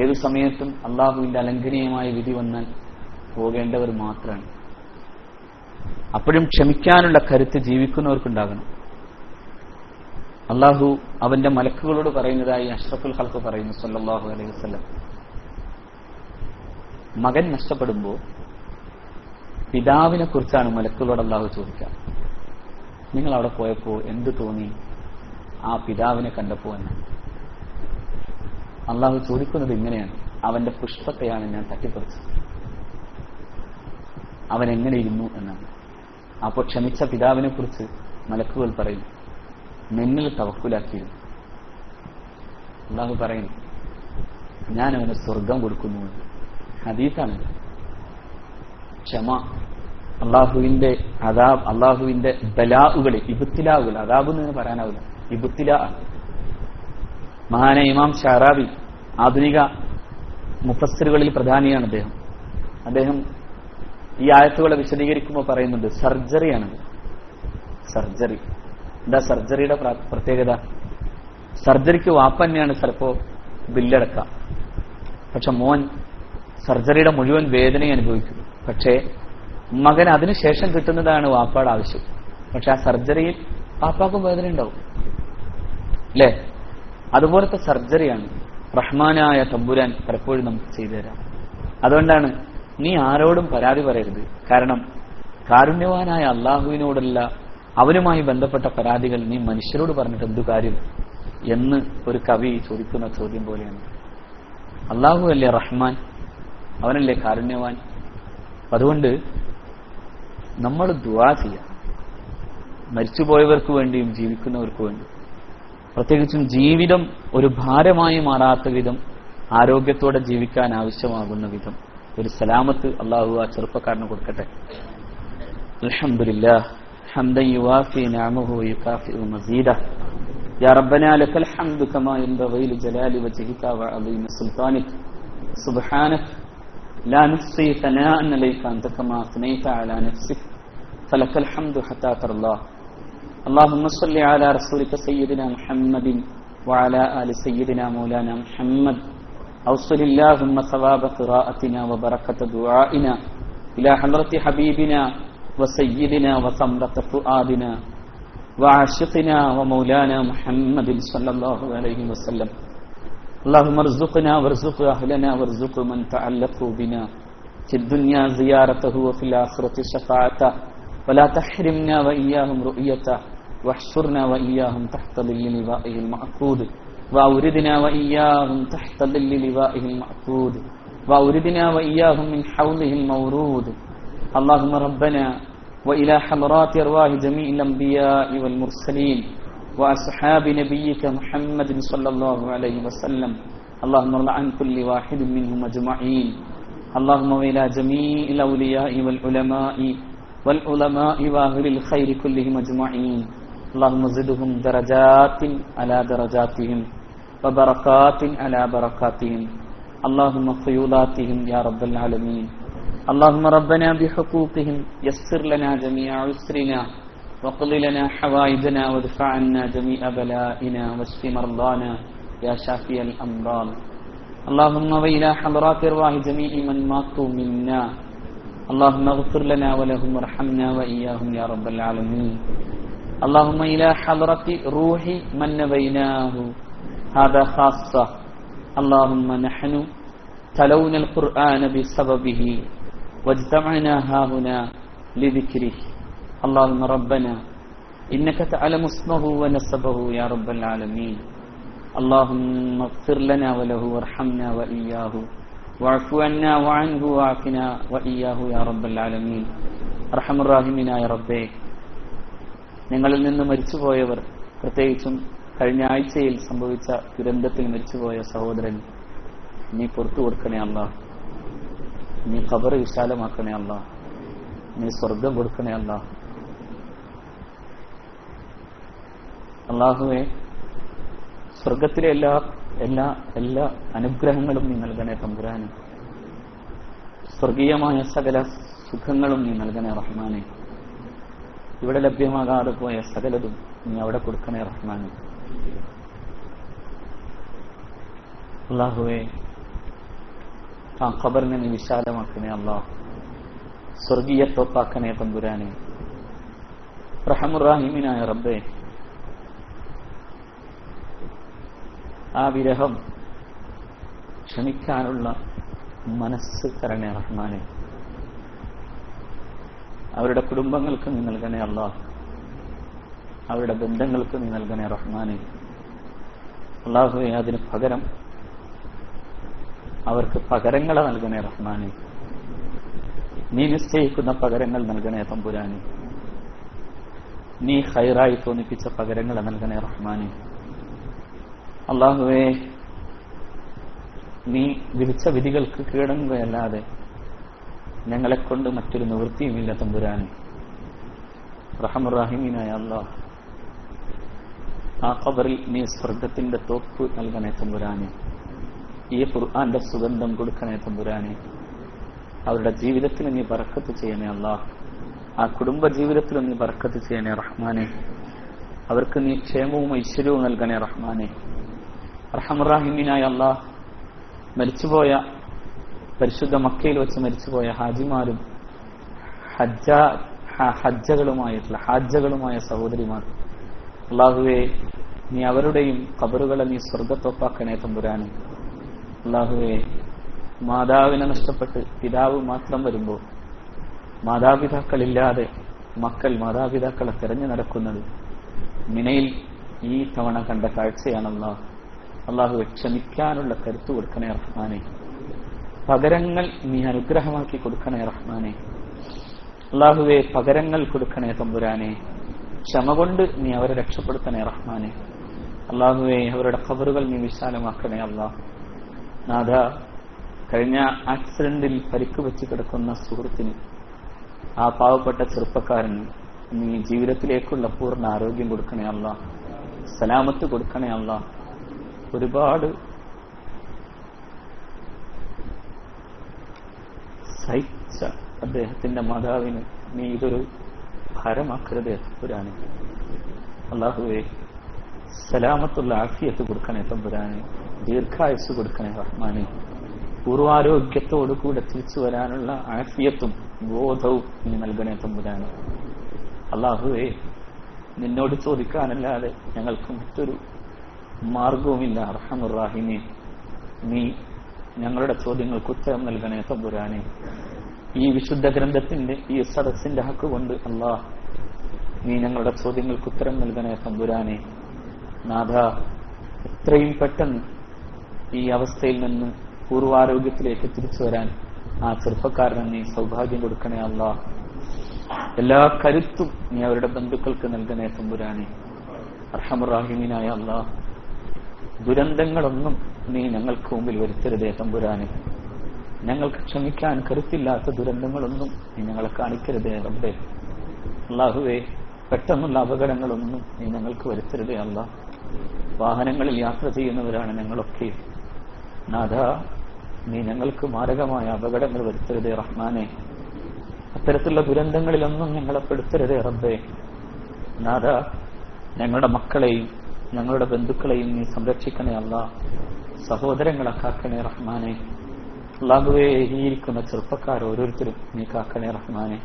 ഏതു സമയത്തും അള്ളാഹുവിന്റെ അലംഘനീയമായ വിധി വന്നാൽ പോകേണ്ടവർ മാത്രമാണ്. അപ്പോഴും ക്ഷമിക്കാനുള്ള കരുത്ത് ജീവിക്കുന്നവർക്കുണ്ടാകണം. അള്ളാഹു അവന്റെ മലക്കുകളോട് പറയുന്നതായി അഷ്റഫുൽ ഖൽഖ് പറയുന്നു സല്ലല്ലാഹു അലൈഹി വസല്ലം, മകൻ നഷ്ടപ്പെടുമ്പോൾ പിതാവിനെ കുറിച്ചാണ് മലക്കുകളോട് അള്ളാഹു ചോദിക്കുക. നിങ്ങൾ അവിടെ പോയപ്പോ എന്ത് തോന്നി ആ പിതാവിനെ കണ്ടപ്പോ എന്ന് അള്ളാഹു ചോദിക്കുന്നത് ഇങ്ങനെയാണ്: അവന്റെ പുഷ്പത്തെയാണ് ഞാൻ തട്ടിപ്പറിച്ചത്, അവൻ എങ്ങനെ ഇരുന്നു എന്നാണ്. അപ്പോൾ ക്ഷമിച്ച പിതാവിനെ കുറിച്ച് മലക്കുകൾ പറയും, നിന്നിൽ തവക്കുലാക്കിയിരുന്നു. അള്ളാഹു പറയുന്നു, ഞാൻ അവന് സ്വർഗം കൊടുക്കുന്നു. ഹദീസാണ്. ക്ഷമ അള്ളാഹുവിന്റെ അദാബ്, അള്ളാഹുവിന്റെ ബലാഉകളെ, ഇബ്തിലാഉകൾ, അദാബ് എന്ന് പറയാനാവില്ല, ഇബ്തിലാ. മഹാനായ ഇമാം ഷാറാബി ആധുനിക മുഫസ്സിറുകളിൽ പ്രധാനിയാണ് അദ്ദേഹം. അദ്ദേഹം ഈ ആയത്തുകളെ വിശദീകരിക്കുമ്പോൾ പറയുന്നുണ്ട്, സർജറിയാണത്. സർജറി എന്താ? സർജറിയുടെ പ്രത്യേകത, സർജറിക്ക് വാപ്പ തന്നെയാണ് ചിലപ്പോ ബില്ലടക്കാം. പക്ഷെ മോൻ സർജറിയുടെ മുഴുവൻ വേദനയും അനുഭവിക്കും. പക്ഷേ മകൻ അതിനുശേഷം കിട്ടുന്നതാണ് വാപ്പയുടെ ആവശ്യം. പക്ഷെ ആ സർജറിയിൽ വാപ്പാക്കും വേദന ഉണ്ടാവും അല്ലേ? അതുപോലത്തെ സർജറിയാണ് റഹ്മാനായ തമ്പുരാൻ പലപ്പോഴും നമുക്ക് ചെയ്തു തരാം. അതുകൊണ്ടാണ് നീ ആരോടും പരാതി പറയരുത്. കാരണം കാരുണ്യവാനായ അള്ളാഹുവിനോടുള്ള അവനുമായി ബന്ധപ്പെട്ട പരാതികൾ നീ മനുഷ്യരോട് പറഞ്ഞിട്ട് എന്തു കാര്യം എന്ന് ഒരു കവി ചോദിക്കുന്ന ചോദ്യം പോലെയാണ്. അള്ളാഹു അല്ലേ റഹ്മാൻ, അവനല്ലേ കാരുണ്യവാൻ. അതുകൊണ്ട് നമ്മൾ ദുആ ചെയ്യാം, മരിച്ചുപോയവർക്ക് വേണ്ടിയും ജീവിക്കുന്നവർക്ക് വേണ്ടി. പ്രത്യേകിച്ചും ജീവിതം ഒരു ഭാരമായി മാറാത്ത വിധം, ആരോഗ്യത്തോടെ ജീവിക്കാൻ ആവശ്യമാകുന്ന വിധം ഒരു സലാമത്ത് അള്ളാഹു ആ ചെറുപ്പക്കാരന് കൊടുക്കട്ടെ. അൽഹംദുലില്ലാഹ് ഹംദൻ യുവാഫി നിഅമഹു വയുകാഫിഉ മസീദഹ യാ റബ്ബനാ ലക്കൽ ഹംദു കമാ യൻബഗി ലിജലാലി വജ്ഹിക വഅളീമി സുൽത്താനിക സുബ്ഹാനക ലാ നുഹ്സി സനാഅൻ അലൈക അൻത കമാ അസ്നൈത അലാ നഫ്സിക ഫലക്കൽ ഹംദു ഹത്താ തർളാഹ്. اللهم صل على رسولك سيدنا محمد وعلى آل سيدنا مولانا محمد. أوصل اللهم ثواب قراءتنا وبركة دعائنا إلى حضرة حبيبنا وسيدنا وثمرة فؤادنا وعاشقنا ومولانا محمد صلى الله عليه وسلم. اللهم ارزقنا وارزق أهلنا وارزق من تعلقوا بنا في الدنيا زيارته وفي الآخرة شفاعته ولا تحرمنا وإياهم رؤيته واحشرنا وإياهم تحت ظل لوائه المعقود وأوردنا وإياهم تحت ظل لوائه المعقود وأوردنا وإياهم من حوله المورود. اللهم ربنا وإلى حضرات أرواح جميع الأنبياء والمرسلين وأصحاب نبيك محمد صلى الله عليه وسلم. اللهم ارض عن كل واحد منهم أجمعين. اللهم وإلى جميع الأولياء والعلماء وأهل الخير كلهم أجمعين. اللهم زدهم درجات على درجاتهم وبركات على بركاتهم. اللهم فيولاتهم يا رب العالمين. اللهم ربنا بحقوقهم يسر لنا جميع عسرنا وقض لنا حوائجنا وادفع عنا جميع بلائنا واشف مرضانا يا شافي الأمراض. اللهم وإلى حضرات أرواح جميع من ماتوا منا اللهم اغفر لنا ولهم وارحمنا وإياهم يا رب العالمين. اللهم إلى حضرة روح من نبيناه هذا خاصة. اللهم نحن تلونا القرآن بسببه واجتمعنا هاهنا لذكره. اللهم ربنا إنك تعلم اسمه ونسبه يا رب العالمين. اللهم اغفر لنا وله وارحمنا وإياه واعف عنا وعنه وعافنا وإياه يا رب العالمين. അർഹമർ റഹീമീനായ റബ്ബേ, ഞങ്ങളിൽ നിന്ന് മരിച്ചുപോയവർ, പ്രത്യേകിച്ചും കഴിഞ്ഞ ആഴ്ചയിൽ സംഭവിച്ച ദുരന്തത്തിൽ മരിച്ചുപോയ സഹോദരൻ, നീ പുറത്തു കൊടുക്കണേ അല്ലാഹ്. നീ ഖബർ വിശാലമാക്കണേ അല്ലാഹ്. നീ സ്വർഗം കൊടുക്കണേ അല്ലാഹ്. അല്ലാഹുവേ, സ്വർഗത്തിലെ എല്ലാ എല്ലാ എല്ലാ അനുഗ്രഹങ്ങളും നീ നൽകണേ തമ്പുരാനെ. സ്വർഗീയമായ സകല സുഖങ്ങളും നീ നൽകണേ റഹ്മാനെ. ഇവിടെ ലഭ്യമാകാതെ പോയ സകലതും നീ അവിടെ കൊടുക്കണേ റഹ്മാനെ. അല്ലാഹുവേ, ആ ഖബറിനെ നീ വിശാലമാക്കണേ അല്ലാഹ്. സ്വർഗീയ തോപ്പാക്കണേ തമ്പുരാനെ. റഹ്മാനുർ റഹീമിനായ റബ്ബേ, ആ വിരഹം ക്ഷമിക്കാനുള്ള മനസ്സ് തരണേ റഹ്മാനെ. അവരുടെ കുടുംബങ്ങൾക്ക് നീ നൽകണേ അല്ലാഹ്. അവരുടെ ബന്ധങ്ങൾക്ക് നീ നൽകണേ റഹ്മാനെ. അല്ലാഹുവേ, അതിന് പകരം അവർക്ക് പകരങ്ങളെ നൽകണേ റഹ്മാനെ. നീ നിശ്ചയിക്കുന്ന പകരങ്ങൾ നൽകണേ തമ്പുരാനെ. നീ ഖൈറായി തോന്നിപ്പിച്ച പകരങ്ങളെ നൽകണേ റഹ്മാനെ. അല്ലാഹുവേ, നീ വിധിച്ച വിധികൾക്ക് കീഴടങ്ങുകയല്ലാതെ ഞങ്ങളെക്കൊണ്ട് മറ്റൊരു നിവൃത്തിയുമില്ല തമ്പുരാനെ. റഹ്മാനുർ റഹീമീനായ അല്ലാഹ്, ആ ഖബറിൽ നീ സ്വർഗത്തിന്റെ തോപ്പ് നൽകണേ തമ്പുരാനെ. ഈ ഖുർആന്റെ സുഗന്ധം കൊടുക്കണേ തമ്പുരാനെ. അവരുടെ ജീവിതത്തിൽ നീ ബറക്കത്ത് ചെയ്യണേ അല്ലാഹ്. ആ കുടുംബ ജീവിതത്തിൽ നീ ബറക്കത്ത് ചെയ്യണേ റഹ്മാനെ. അവർക്ക് നീ ക്ഷേമവും ഐശ്വര്യവും നൽകണേ റഹ്മാനെ. റഹ്മാനുർ റഹീമീനായ അല്ലാഹ്, മരിച്ചുപോയ പരിശുദ്ധ മക്കയിൽ വെച്ച് മരിച്ചുപോയ ഹാജിമാരും ഹാജകളുമായ സഹോദരിമാർ, അല്ലാഹുവേ, നീ അവരുടെയും ഖബറുകളെ നീ സ്വർഗത്തോപ്പാക്കണേ തമ്പുരാനെ. അല്ലാഹുവേ, മാതാവിനെ നഷ്ടപ്പെട്ട് പിതാവ് മാത്രം വരുമ്പോൾ മാതാപിതാക്കളില്ലാതെ മക്കൾ മാതാപിതാക്കളെ തിരഞ്ഞു നടക്കുന്നത് മിനയിൽ ഈ തവണ കണ്ട കാഴ്ചയാണല്ലോ. അല്ലാഹുവേ, ക്ഷമിക്കാനുള്ള കരുത്ത് കൊടുക്കണേ റഹ്മാനെ. പകരങ്ങൾ നീ അനുഗ്രഹമാക്കി കൊടുക്കണേ റഹ്മാനെ. അല്ലാഹുവേ, പകരങ്ങൾ കൊടുക്കണേ തമ്പുരാനെ. ക്ഷമ കൊണ്ട് നീ അവരെ രക്ഷപ്പെടുത്തണേ റഹ്മാനെ. അല്ലാഹുവേ, അവരുടെ ഖബറുകൾ നീ വിശാലമാക്കണേ അല്ലാഹ്. നാഥ, കഴിഞ്ഞ ആക്സിഡന്റിൽ പരിക്ക് വെച്ച് കിടക്കുന്ന സുഹൃത്തിന്, ആ പാവപ്പെട്ട ചെറുപ്പക്കാരന് നീ ജീവിതത്തിലേക്കുള്ള പൂർണ്ണ ആരോഗ്യം കൊടുക്കണേ അല്ലാഹ്. സലാമത്ത് കൊടുക്കണേ അല്ലാഹ്. ഒരുപാട് സഹിച്ച അദ്ദേഹത്തിന്റെ മാതാവിന് നീ ഇതൊരു ഭാരമാക്കരുതേ തമ്പുരാനെ. അല്ലാഹുവേ, സലാമത്തുള്ള ആഫിയത്ത് കൊടുക്കണേ തമ്പുരാനെ. ദീർഘായുസ് കൊടുക്കണേ റഹ്മാനെ. പൂർവാരോഗ്യത്തോടുകൂടെ തിരിച്ചു വരാനുള്ള ആഫിയത്തും ബോധവും നീ നൽകണേ തമ്പുരാനെ. അല്ലാഹുവേ, നിന്നോട് ചോദിക്കാനല്ലാതെ ഞങ്ങൾക്ക് മറ്റൊരു മാർഗവുമില്ല. റഹ്മാനുർ റഹീമേ, നീ ഞങ്ങളുടെ ചോദ്യങ്ങൾക്ക് ഉത്തരം നൽകണേ തമ്പുരാനെ. ഈ വിശുദ്ധ ഗ്രന്ഥത്തിന്റെ ഈ സദസ്സിന്റെ ഹക്ക് കൊണ്ട് അല്ലാഹ്, നീ ഞങ്ങളുടെ ചോദ്യങ്ങൾക്ക് ഉത്തരം നൽകണേ തമ്പുരാനെ. നാഥ, എത്രയും പെട്ടെന്ന് ഈ അവസ്ഥയിൽ നിന്ന് പൂർവാരോഗ്യത്തിലേക്ക് തിരിച്ചു വരാൻ ആ ചെറുപ്പക്കാരന് നീ സൗഭാഗ്യം കൊടുക്കണേ അല്ലാഹ്. എല്ലാ കരുത്തും നീ അവരുടെ ബന്ധുക്കൾക്ക് നൽകണേ തമ്പുരാനെ. അർഹമർ റഹീമീനായ അല്ലാഹ്, ദുരന്തങ്ങളൊന്നും നീ ഞങ്ങൾക്ക് മുമ്പിൽ വരുത്തരുതേ തമ്പുരാനെ. ഞങ്ങൾക്ക് ക്ഷമിക്കാൻ കരുത്തില്ലാത്ത ദുരന്തങ്ങളൊന്നും നീ ഞങ്ങളെ കാണിക്കരുതേ റബ്ബേ. അല്ലാഹുവേ, പെട്ടെന്നുള്ള അപകടങ്ങളൊന്നും നീ ഞങ്ങൾക്ക് വരുത്തരുതേ അല്ലാഹ്. വാഹനങ്ങളിൽ യാത്ര ചെയ്യുന്നവരാണ് ഞങ്ങളൊക്കെ. നാഥ, നീ ഞങ്ങൾക്ക് മാരകമായ അപകടങ്ങൾ വരുത്തരുതേ റഹ്മാനെ. അത്തരത്തിലുള്ള ദുരന്തങ്ങളിലൊന്നും ഞങ്ങളെ പെടുത്തരുതേ റബ്ബേ. നാഥ, ഞങ്ങളുടെ മക്കളെയും ഞങ്ങളുടെ ബന്ധുക്കളെയും നീ സംരക്ഷിക്കണേ അല്ലാഹ്. സഹോദരങ്ങളെ കാക്കണേ റഹ്മാനെ. അല്ലാഹുവേ, ഈ ഇരിക്കുന്ന ചെറുപ്പക്കാർ ഓരോരുത്തരും നീ കാക്കണേ റഹ്മാനെ.